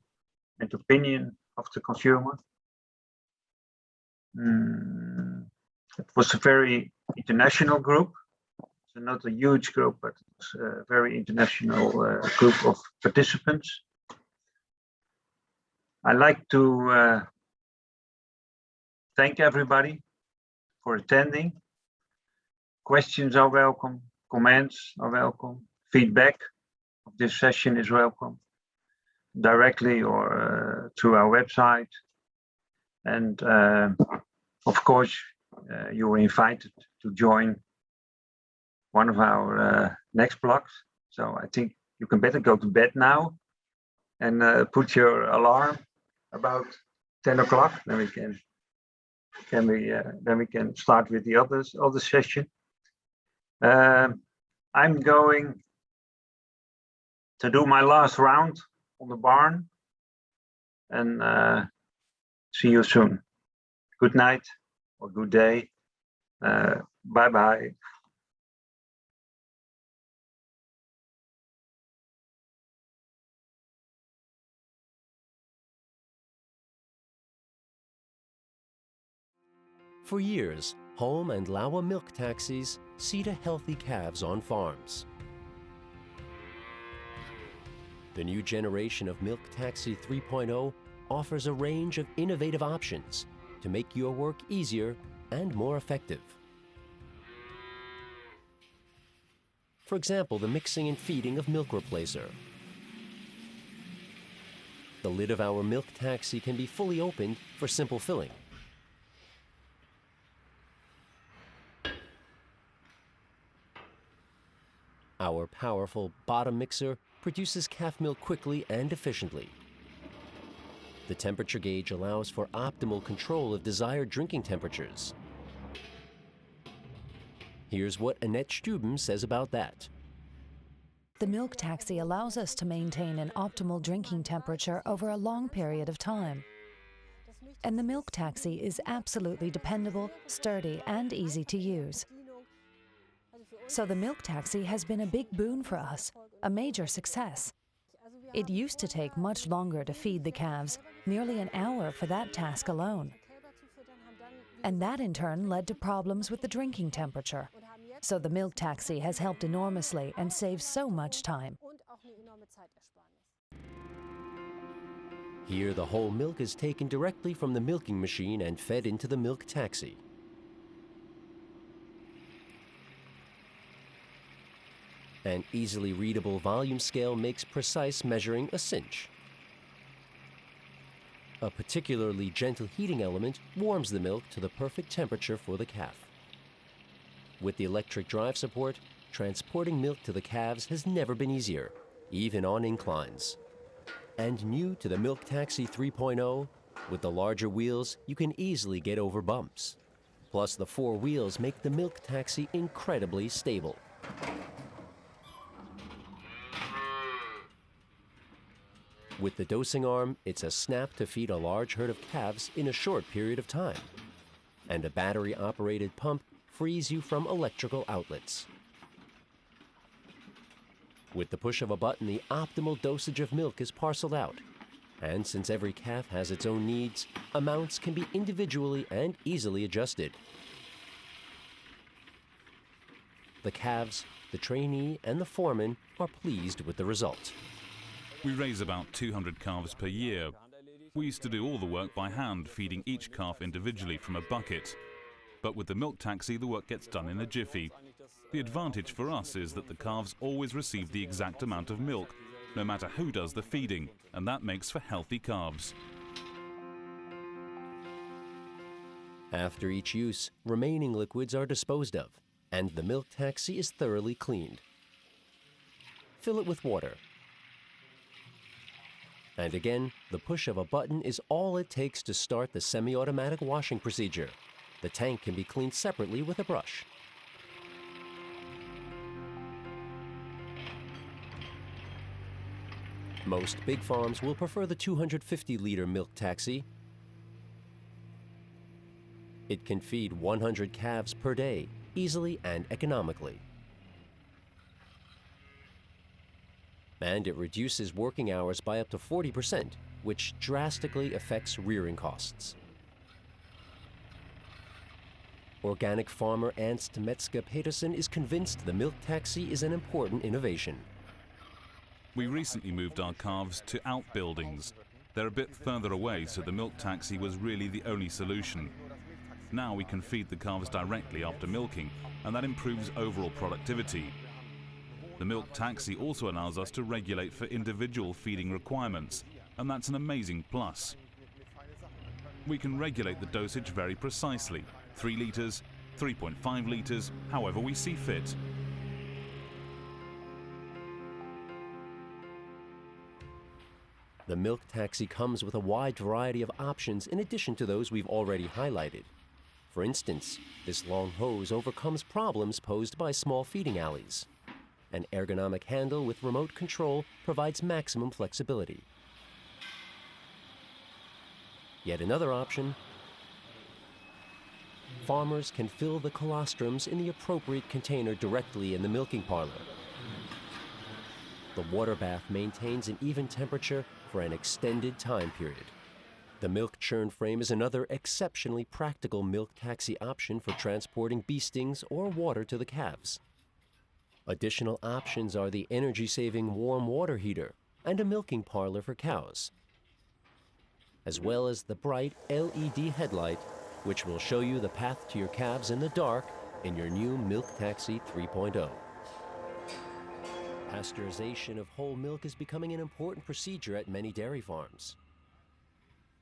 and opinion of the consumer. It was a very international group. So not a huge group, but it was a very international group of participants. I'd like to thank everybody for attending. Questions are welcome, comments are welcome, feedback of this session is welcome, directly or through our website. And of course, you were invited to join one of our next blocks. So I think you can better go to bed now and put your alarm about 10 o'clock. Then we can start with the other session. I'm going to do my last round on the barn, and see you soon. Good night or good day. Bye-bye. For years, Holm&Laue milk taxis see to healthy calves on farms. The new generation of Milk Taxi 3.0 offers a range of innovative options to make your work easier and more effective. For example, the mixing and feeding of milk replacer. The lid of our milk taxi can be fully opened for simple filling. Our powerful bottom mixer produces calf milk quickly and efficiently. The temperature gauge allows for optimal control of desired drinking temperatures. Here's what Annette Stuben says about that. The milk taxi allows us to maintain an optimal drinking temperature over a long period of time. And the milk taxi is absolutely dependable, sturdy, and easy to use. So the milk taxi has been a big boon for us, a major success. It used to take much longer to feed the calves, nearly an hour for that task alone. And that in turn led to problems with the drinking temperature. So the milk taxi has helped enormously and saves so much time. Here, the whole milk is taken directly from the milking machine and fed into the milk taxi. An easily readable volume scale makes precise measuring a cinch. A particularly gentle heating element warms the milk to the perfect temperature for the calf. With the electric drive support, transporting milk to the calves has never been easier, even on inclines. And new to the Milk Taxi 3.0, with the larger wheels, you can easily get over bumps. Plus, the 4 wheels make the Milk Taxi incredibly stable. With the dosing arm, it's a snap to feed a large herd of calves in a short period of time. And a battery-operated pump frees you from electrical outlets. With the push of a button, the optimal dosage of milk is parceled out. And since every calf has its own needs, amounts can be individually and easily adjusted. The calves, the trainee, and the foreman are pleased with the result. We raise about 200 calves per year. We used to do all the work by hand, feeding each calf individually from a bucket. But with the milk taxi, the work gets done in a jiffy. The advantage for us is that the calves always receive the exact amount of milk, no matter who does the feeding, and that makes for healthy calves. After each use, remaining liquids are disposed of, and the milk taxi is thoroughly cleaned. Fill it with water. And again, the push of a button is all it takes to start the semi-automatic washing procedure. The tank can be cleaned separately with a brush. Most big farms will prefer the 250-liter milk taxi. It can feed 100 calves per day, easily and economically. And it reduces working hours by up to 40%, which drastically affects rearing costs. Organic farmer Ernst Metzger-Petersen is convinced the milk taxi is an important innovation. We recently moved our calves to outbuildings. They're a bit further away, so the milk taxi was really the only solution. Now we can feed the calves directly after milking, and that improves overall productivity. The milk taxi also allows us to regulate for individual feeding requirements, and that's an amazing plus. We can regulate the dosage very precisely, 3 litres, 3.5 litres, however we see fit. The milk taxi comes with a wide variety of options in addition to those we've already highlighted. For instance, this long hose overcomes problems posed by small feeding alleys. An ergonomic handle with remote control provides maximum flexibility. Yet another option: farmers can fill the colostrums in the appropriate container directly in the milking parlor. The water bath maintains an even temperature for an extended time period. The milk churn frame is another exceptionally practical milk taxi option for transporting bee stings or water to the calves. Additional options are the energy-saving warm water heater and a milking parlor for cows, as well as the bright LED headlight, which will show you the path to your calves in the dark in your new Milk Taxi 3.0. Pasteurization of whole milk is becoming an important procedure at many dairy farms.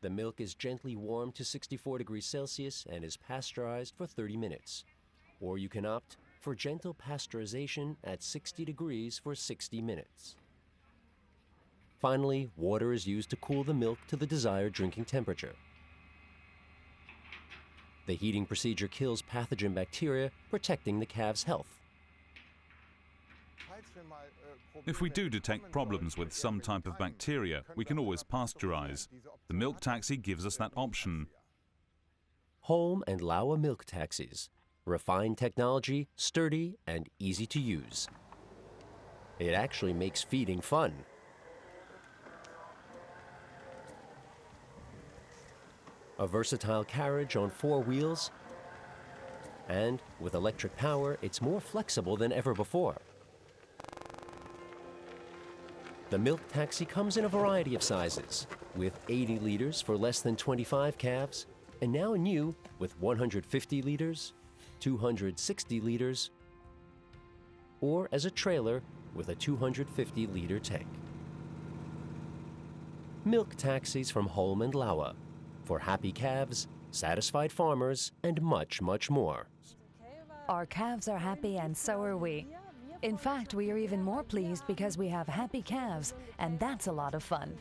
The milk is gently warmed to 64 degrees Celsius and is pasteurized for 30 minutes. Or you can opt for gentle pasteurization at 60 degrees for 60 minutes. Finally, water is used to cool the milk to the desired drinking temperature. The heating procedure kills pathogen bacteria, protecting the calf's health. If we do detect problems with some type of bacteria, we can always pasteurize. The milk taxi gives us that option. Holm&Laue milk taxis. Refined technology, sturdy, and easy to use. It actually makes feeding fun. a versatile carriage on 4 wheels, and with electric power, it's more flexible than ever before. The milk taxi comes in a variety of sizes, with 80 liters for less than 25 calves, and now new with 150 liters, 260 liters, or as a trailer with a 250-liter tank. Milk taxis from Holm&Laue, for happy calves, satisfied farmers, and much, much more. Our calves are happy and so are we. In fact, we are even more pleased because we have happy calves, and that's a lot of fun.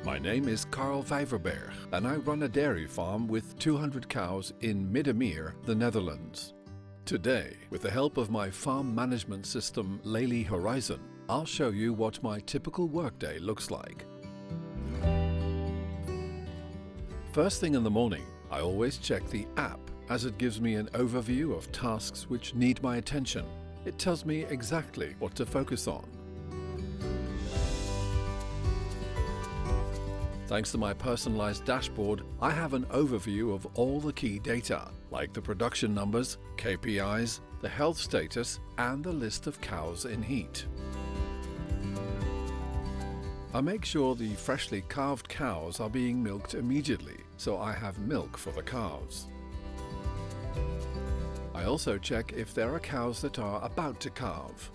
My name is Carl Vijverberg and I run a dairy farm with 200 cows in Middenmeer, the Netherlands. Today, with the help of my farm management system Lely Horizon, I'll show you what my typical workday looks like. First thing in the morning, I always check the app as it gives me an overview of tasks which need my attention. It tells me exactly what to focus on. Thanks to my personalized dashboard, I have an overview of all the key data, like the production numbers, KPIs, the health status, and the list of cows in heat. I make sure the freshly calved cows are being milked immediately, so I have milk for the calves. I also check if there are cows that are about to calve.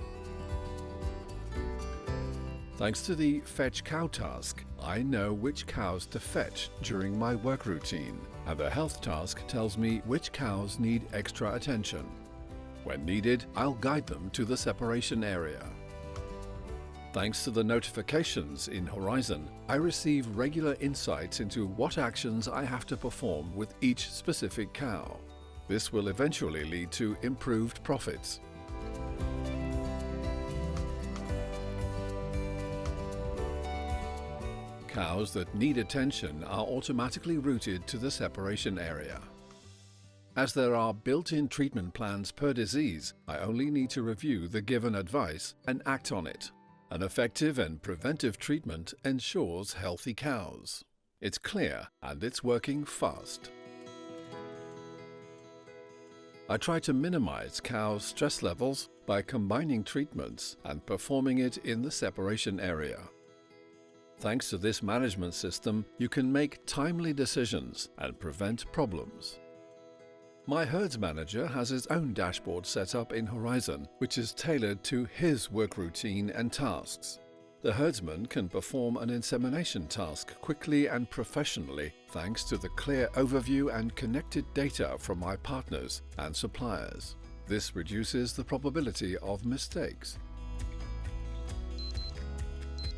Thanks to the Fetch Cow task, I know which cows to fetch during my work routine, and the Health task tells me which cows need extra attention. When needed, I'll guide them to the separation area. Thanks to the notifications in Horizon, I receive regular insights into what actions I have to perform with each specific cow. This will eventually lead to improved profits. Cows that need attention are automatically routed to the separation area. As there are built-in treatment plans per disease, I only need to review the given advice and act on it. An effective and preventive treatment ensures healthy cows. It's clear and it's working fast. I try to minimize cows' stress levels by combining treatments and performing it in the separation area. Thanks to this management system, you can make timely decisions and prevent problems. My herds manager has his own dashboard set up in Horizon, which is tailored to his work routine and tasks. The herdsman can perform an insemination task quickly and professionally thanks to the clear overview and connected data from my partners and suppliers. This reduces the probability of mistakes.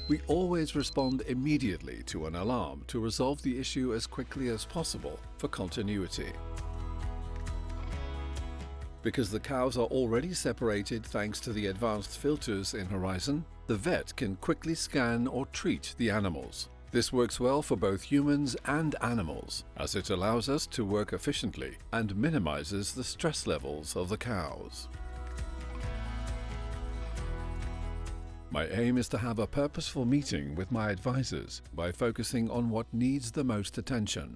We always respond immediately to an alarm to resolve the issue as quickly as possible for continuity. Because the cows are already separated thanks to the advanced filters in Horizon, the vet can quickly scan or treat the animals. This works well for both humans and animals, as it allows us to work efficiently and minimizes the stress levels of the cows. My aim is to have a purposeful meeting with my advisors by focusing on what needs the most attention.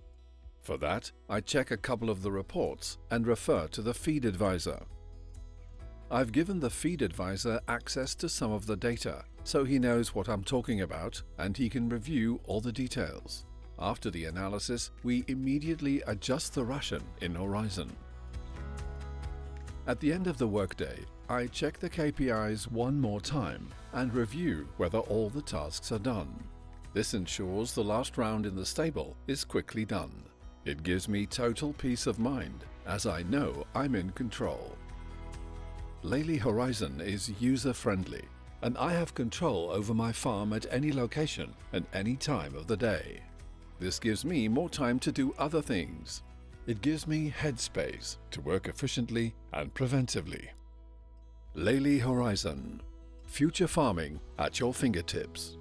For that, I check a couple of the reports and refer to the feed advisor. I've given the feed advisor access to some of the data, so he knows what I'm talking about and he can review all the details. After the analysis, we immediately adjust the ration in Horizon. At the end of the workday, I check the KPIs one more time and review whether all the tasks are done. This ensures the last round in the stable is quickly done. It gives me total peace of mind, as I know I'm in control. Lely Horizon is user-friendly, and I have control over my farm at any location and any time of the day. This gives me more time to do other things. It gives me headspace to work efficiently and preventively. Lely Horizon. Future farming at your fingertips.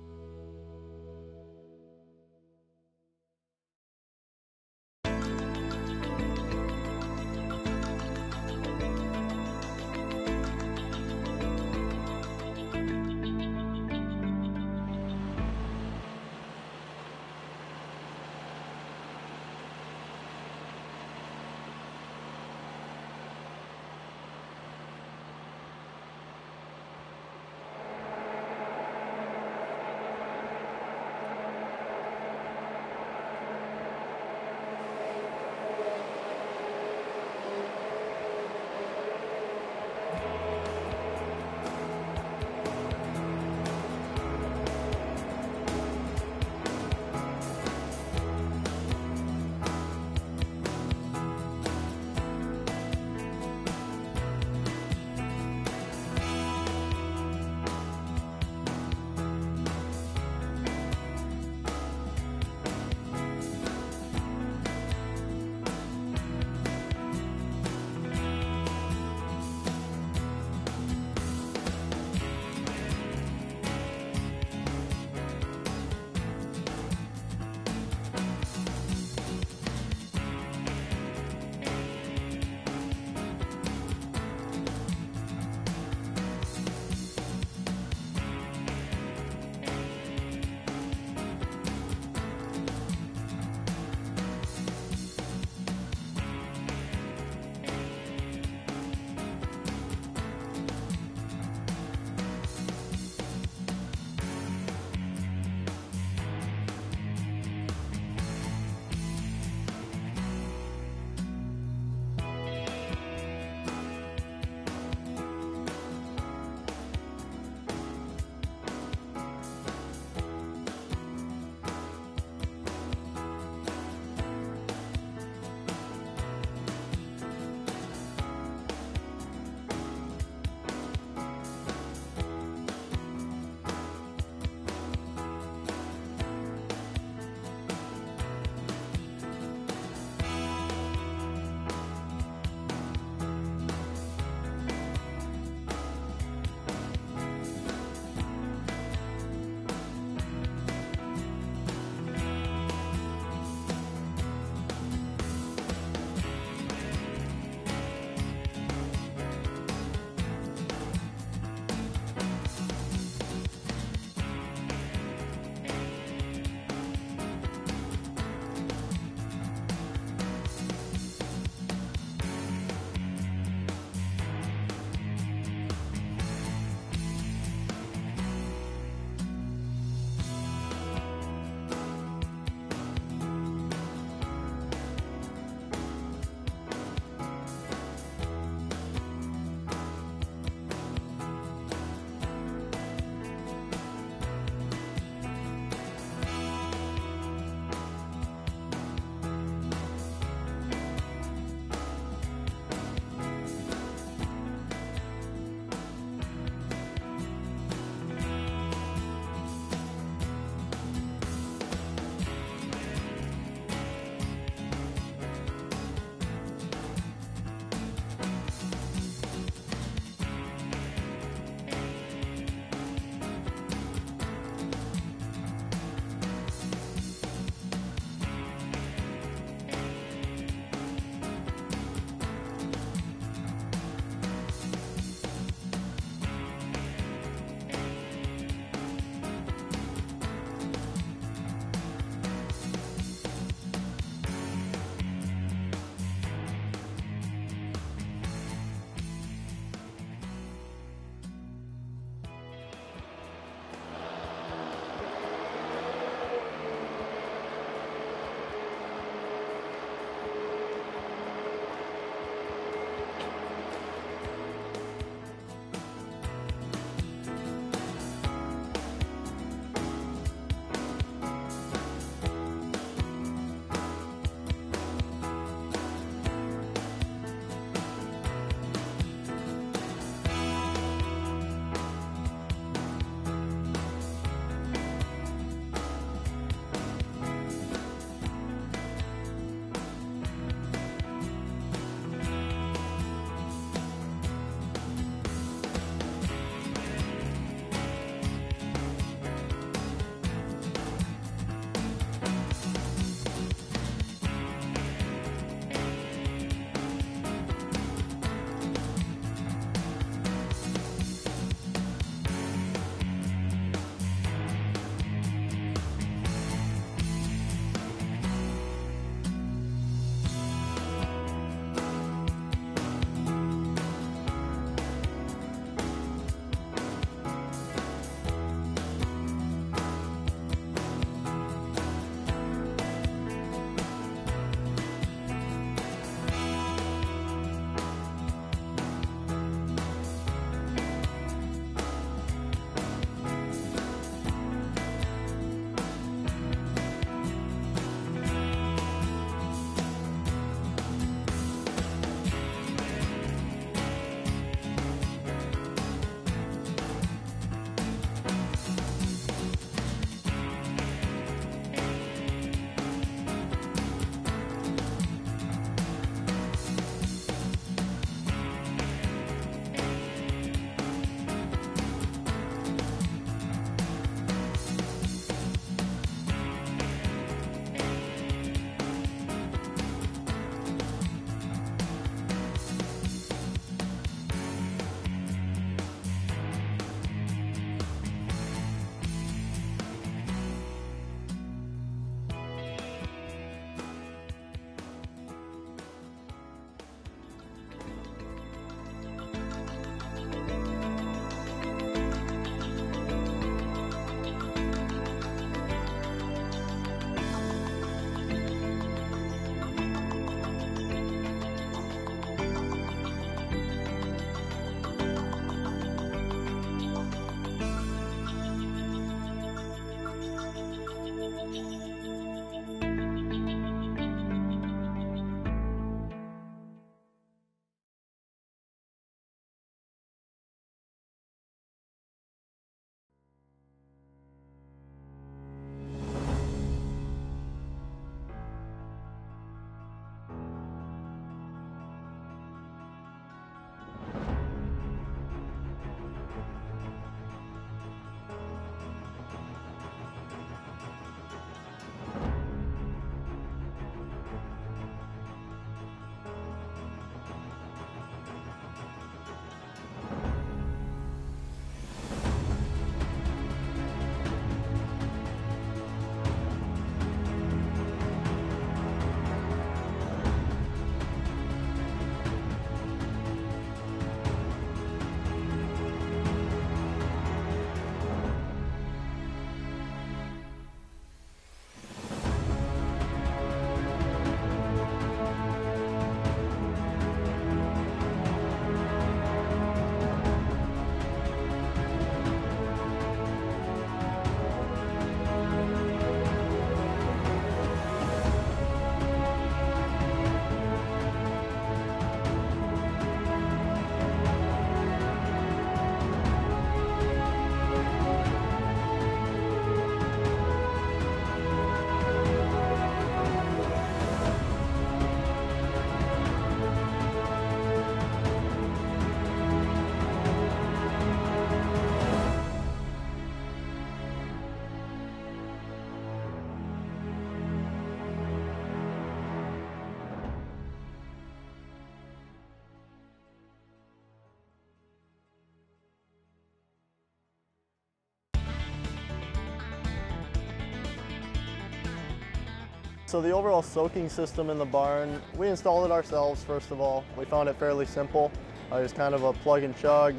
So the overall soaking system in the barn, we installed it ourselves first of all. We found it fairly simple. It's kind of a plug and chug.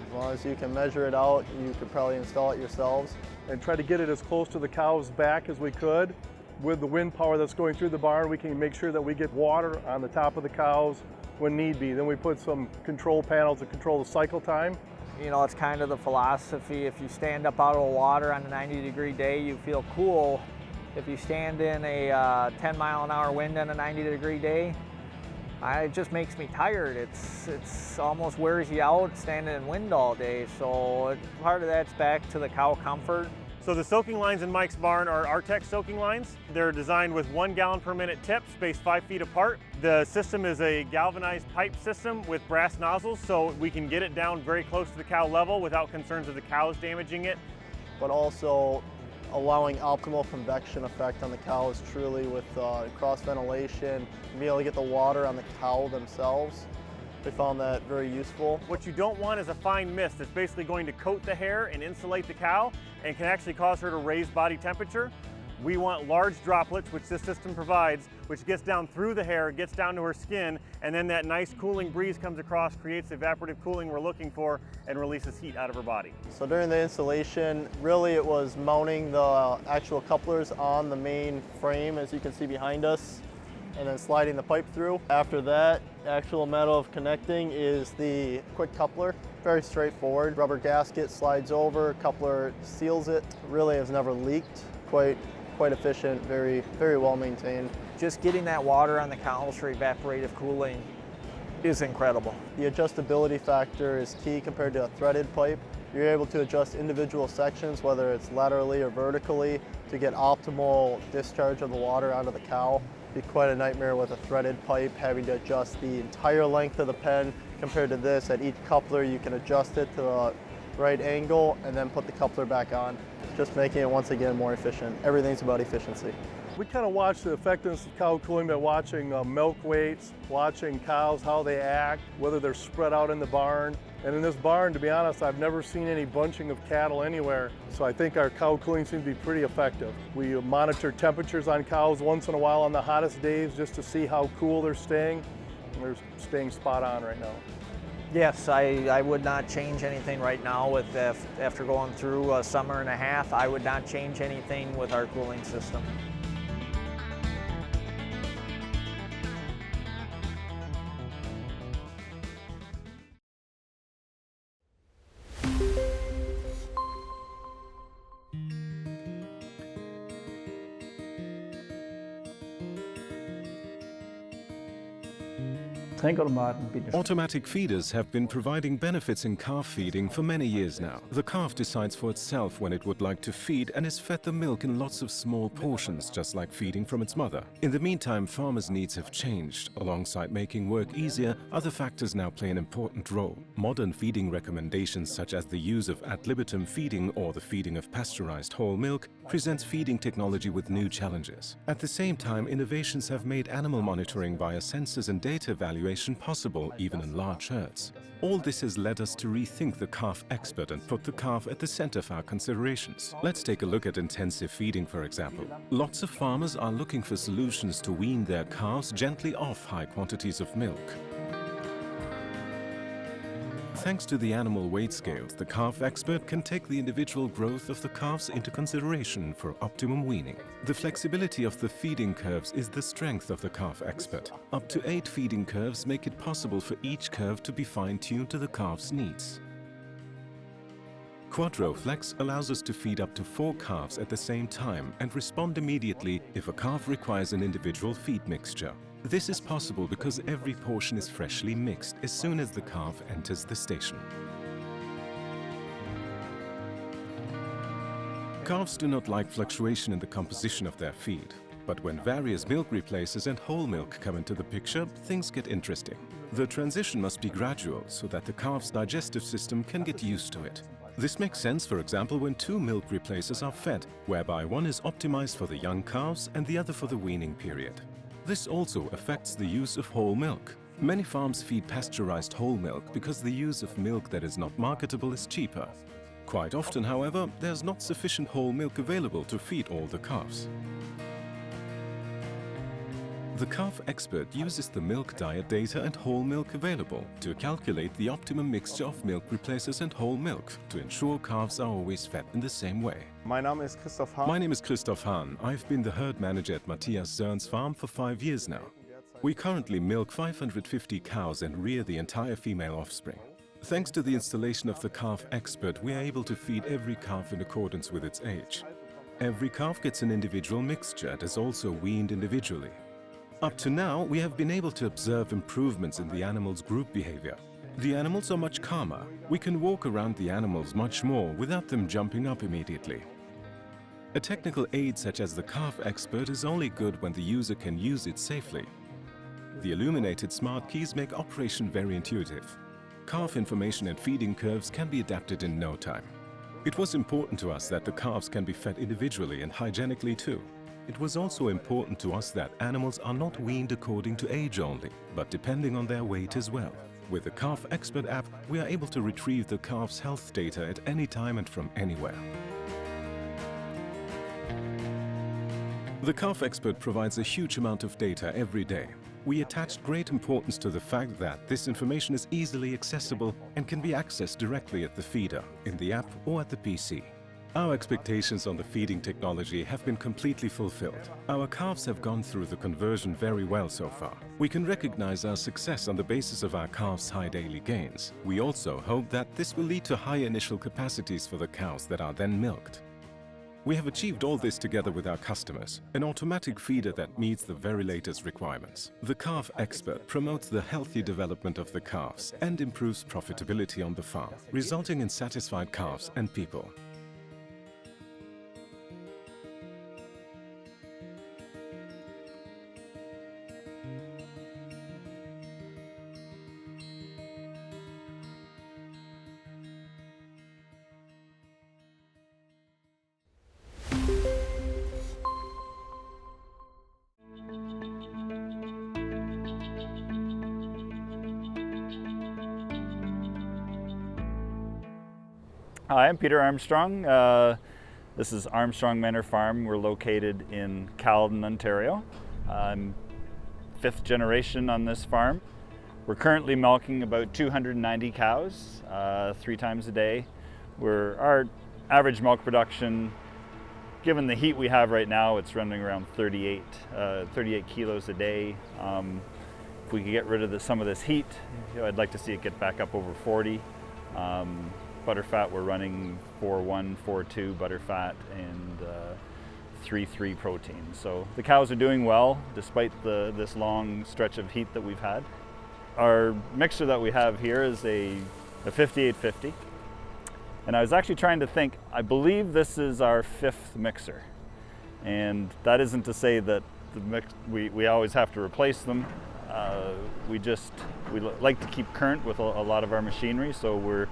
As long as you can measure it out, you could probably install it yourselves. And try to get it as close to the cow's back as we could. With the wind power that's going through the barn, we can make sure that we get water on the top of the cows when need be. Then we put some control panels to control the cycle time. You know, it's kind of the philosophy, if you stand up out of the water on a 90-degree day, you feel cool. If you stand in a 10-mile-an-hour wind on a 90-degree day, it just makes me tired. It's almost wears you out standing in wind all day. So part of that's back to the cow comfort. So the soaking lines in Mike's barn are Artex soaking lines. They're designed with 1 gallon per minute tips spaced 5 feet apart. The system is a galvanized pipe system with brass nozzles, so we can get it down very close to the cow level without concerns of the cows damaging it. But also allowing optimal convection effect on the cows truly with cross ventilation, being able to get the water on the cow themselves. We found that very useful. What you don't want is a fine mist that's basically going to coat the hair and insulate the cow and can actually cause her to raise body temperature. We want large droplets, which this system provides, which gets down through the hair, gets down to her skin, and then that nice cooling breeze comes across, creates the evaporative cooling we're looking for, and releases heat out of her body. So during the installation, really it was mounting the actual couplers on the main frame, as you can see behind us, and then sliding the pipe through. After that, actual method of connecting is the quick coupler. Very straightforward. Rubber gasket slides over, coupler seals it. Really has never leaked. Quite efficient, very well maintained. Just getting that water on the cows for evaporative cooling is incredible. The adjustability factor is key compared to a threaded pipe. You're able to adjust individual sections, whether it's laterally or vertically, to get optimal discharge of the water out of the cow. It'd be quite a nightmare with a threaded pipe, having to adjust the entire length of the pen. Compared to this, at each coupler you can adjust it to the right angle and then put the coupler back on, just making it once again more efficient. Everything's about efficiency. We kind of watch the effectiveness of cow cooling by watching milk weights, watching cows, how they act, whether they're spread out in the barn. And in this barn, to be honest, I've never seen any bunching of cattle anywhere. So I think our cow cooling seems to be pretty effective. We monitor temperatures on cows once in a while on the hottest days just to see how cool they're staying. And they're staying spot on right now. Yes, I would not change anything right now after going through a summer and a half. I would not change anything with our cooling system. Automatic feeders have been providing benefits in calf feeding for many years now. The calf decides for itself when it would like to feed and is fed the milk in lots of small portions, just like feeding from its mother. In the meantime, farmers' needs have changed. Alongside making work easier, other factors now play an important role. Modern feeding recommendations, such as the use of ad libitum feeding or the feeding of pasteurized whole milk, presents feeding technology with new challenges. At the same time, innovations have made animal monitoring via sensors and data evaluation possible, even in large herds. All this has led us to rethink the calf expert and put the calf at the center of our considerations. Let's take a look at intensive feeding, for example. Lots of farmers are looking for solutions to wean their calves gently off high quantities of milk. Thanks to the animal weight scales, the calf expert can take the individual growth of the calves into consideration for optimum weaning. The flexibility of the feeding curves is the strength of the calf expert. Up to 8 feeding curves make it possible for each curve to be fine-tuned to the calf's needs. QuadroFlex allows us to feed up to 4 calves at the same time and respond immediately if a calf requires an individual feed mixture. This is possible because every portion is freshly mixed as soon as the calf enters the station. Calves do not like fluctuation in the composition of their feed. But when various milk replacers and whole milk come into the picture, things get interesting. The transition must be gradual so that the calf's digestive system can get used to it. This makes sense, for example, when 2 milk replacers are fed, whereby one is optimized for the young calves and the other for the weaning period. This also affects the use of whole milk. Many farms feed pasteurized whole milk because the use of milk that is not marketable is cheaper. Quite often, however, there's not sufficient whole milk available to feed all the calves. The calf expert uses the milk diet data and whole milk available to calculate the optimum mixture of milk replacers and whole milk to ensure calves are always fed in the same way. My name is Christoph Hahn. My name is Christoph Hahn. I've been the herd manager at Matthias Zörn's farm for 5 years now. We currently milk 550 cows and rear the entire female offspring. Thanks to the installation of the calf expert, we are able to feed every calf in accordance with its age. Every calf gets an individual mixture and is also weaned individually. Up to now, we have been able to observe improvements in the animals' group behavior. The animals are much calmer. We can walk around the animals much more without them jumping up immediately. A technical aid such as the calf expert is only good when the user can use it safely. The illuminated smart keys make operation very intuitive. Calf information and feeding curves can be adapted in no time. It was important to us that the calves can be fed individually and hygienically too. It was also important to us that animals are not weaned according to age only, but depending on their weight as well. With the Calf Expert app, we are able to retrieve the calf's health data at any time and from anywhere. The Calf Expert provides a huge amount of data every day. We attached great importance to the fact that this information is easily accessible and can be accessed directly at the feeder, in the app or at the PC. Our expectations on the feeding technology have been completely fulfilled. Our calves have gone through the conversion very well so far. We can recognize our success on the basis of our calves' high daily gains. We also hope that this will lead to high initial capacities for the cows that are then milked. We have achieved all this together with our customers, an automatic feeder that meets the very latest requirements. The Calf Expert promotes the healthy development of the calves and improves profitability on the farm, resulting in satisfied calves and people. Hi, I'm Peter Armstrong. This is Armstrong Manor Farm. We're located in Caledon, Ontario. I'm 5th generation on this farm. We're currently milking about 290 cows 3 times a day. Our average milk production, given the heat we have right now, it's running around 38 kilos a day. If we could get rid of some of this heat, I'd like to see it get back up over 40. Butterfat, we're running 4.1, 4.2 butterfat and 3.3 protein. So the cows are doing well despite this long stretch of heat that we've had. Our mixer that we have here is a 5850. And I was actually trying to think, I believe this is our 5th mixer. And that isn't to say that we always have to replace them. We like to keep current with a lot of our machinery, so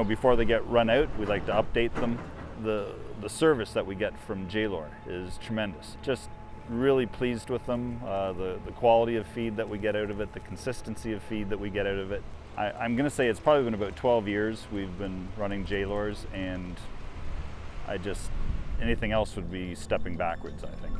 before they get run out, we like to update them. The service that we get from Jaylor is tremendous. Just really pleased with them, the quality of feed that we get out of it, the consistency of feed that we get out of it. I'm going to say it's probably been about 12 years we've been running Jaylors, and anything else would be stepping backwards, I think.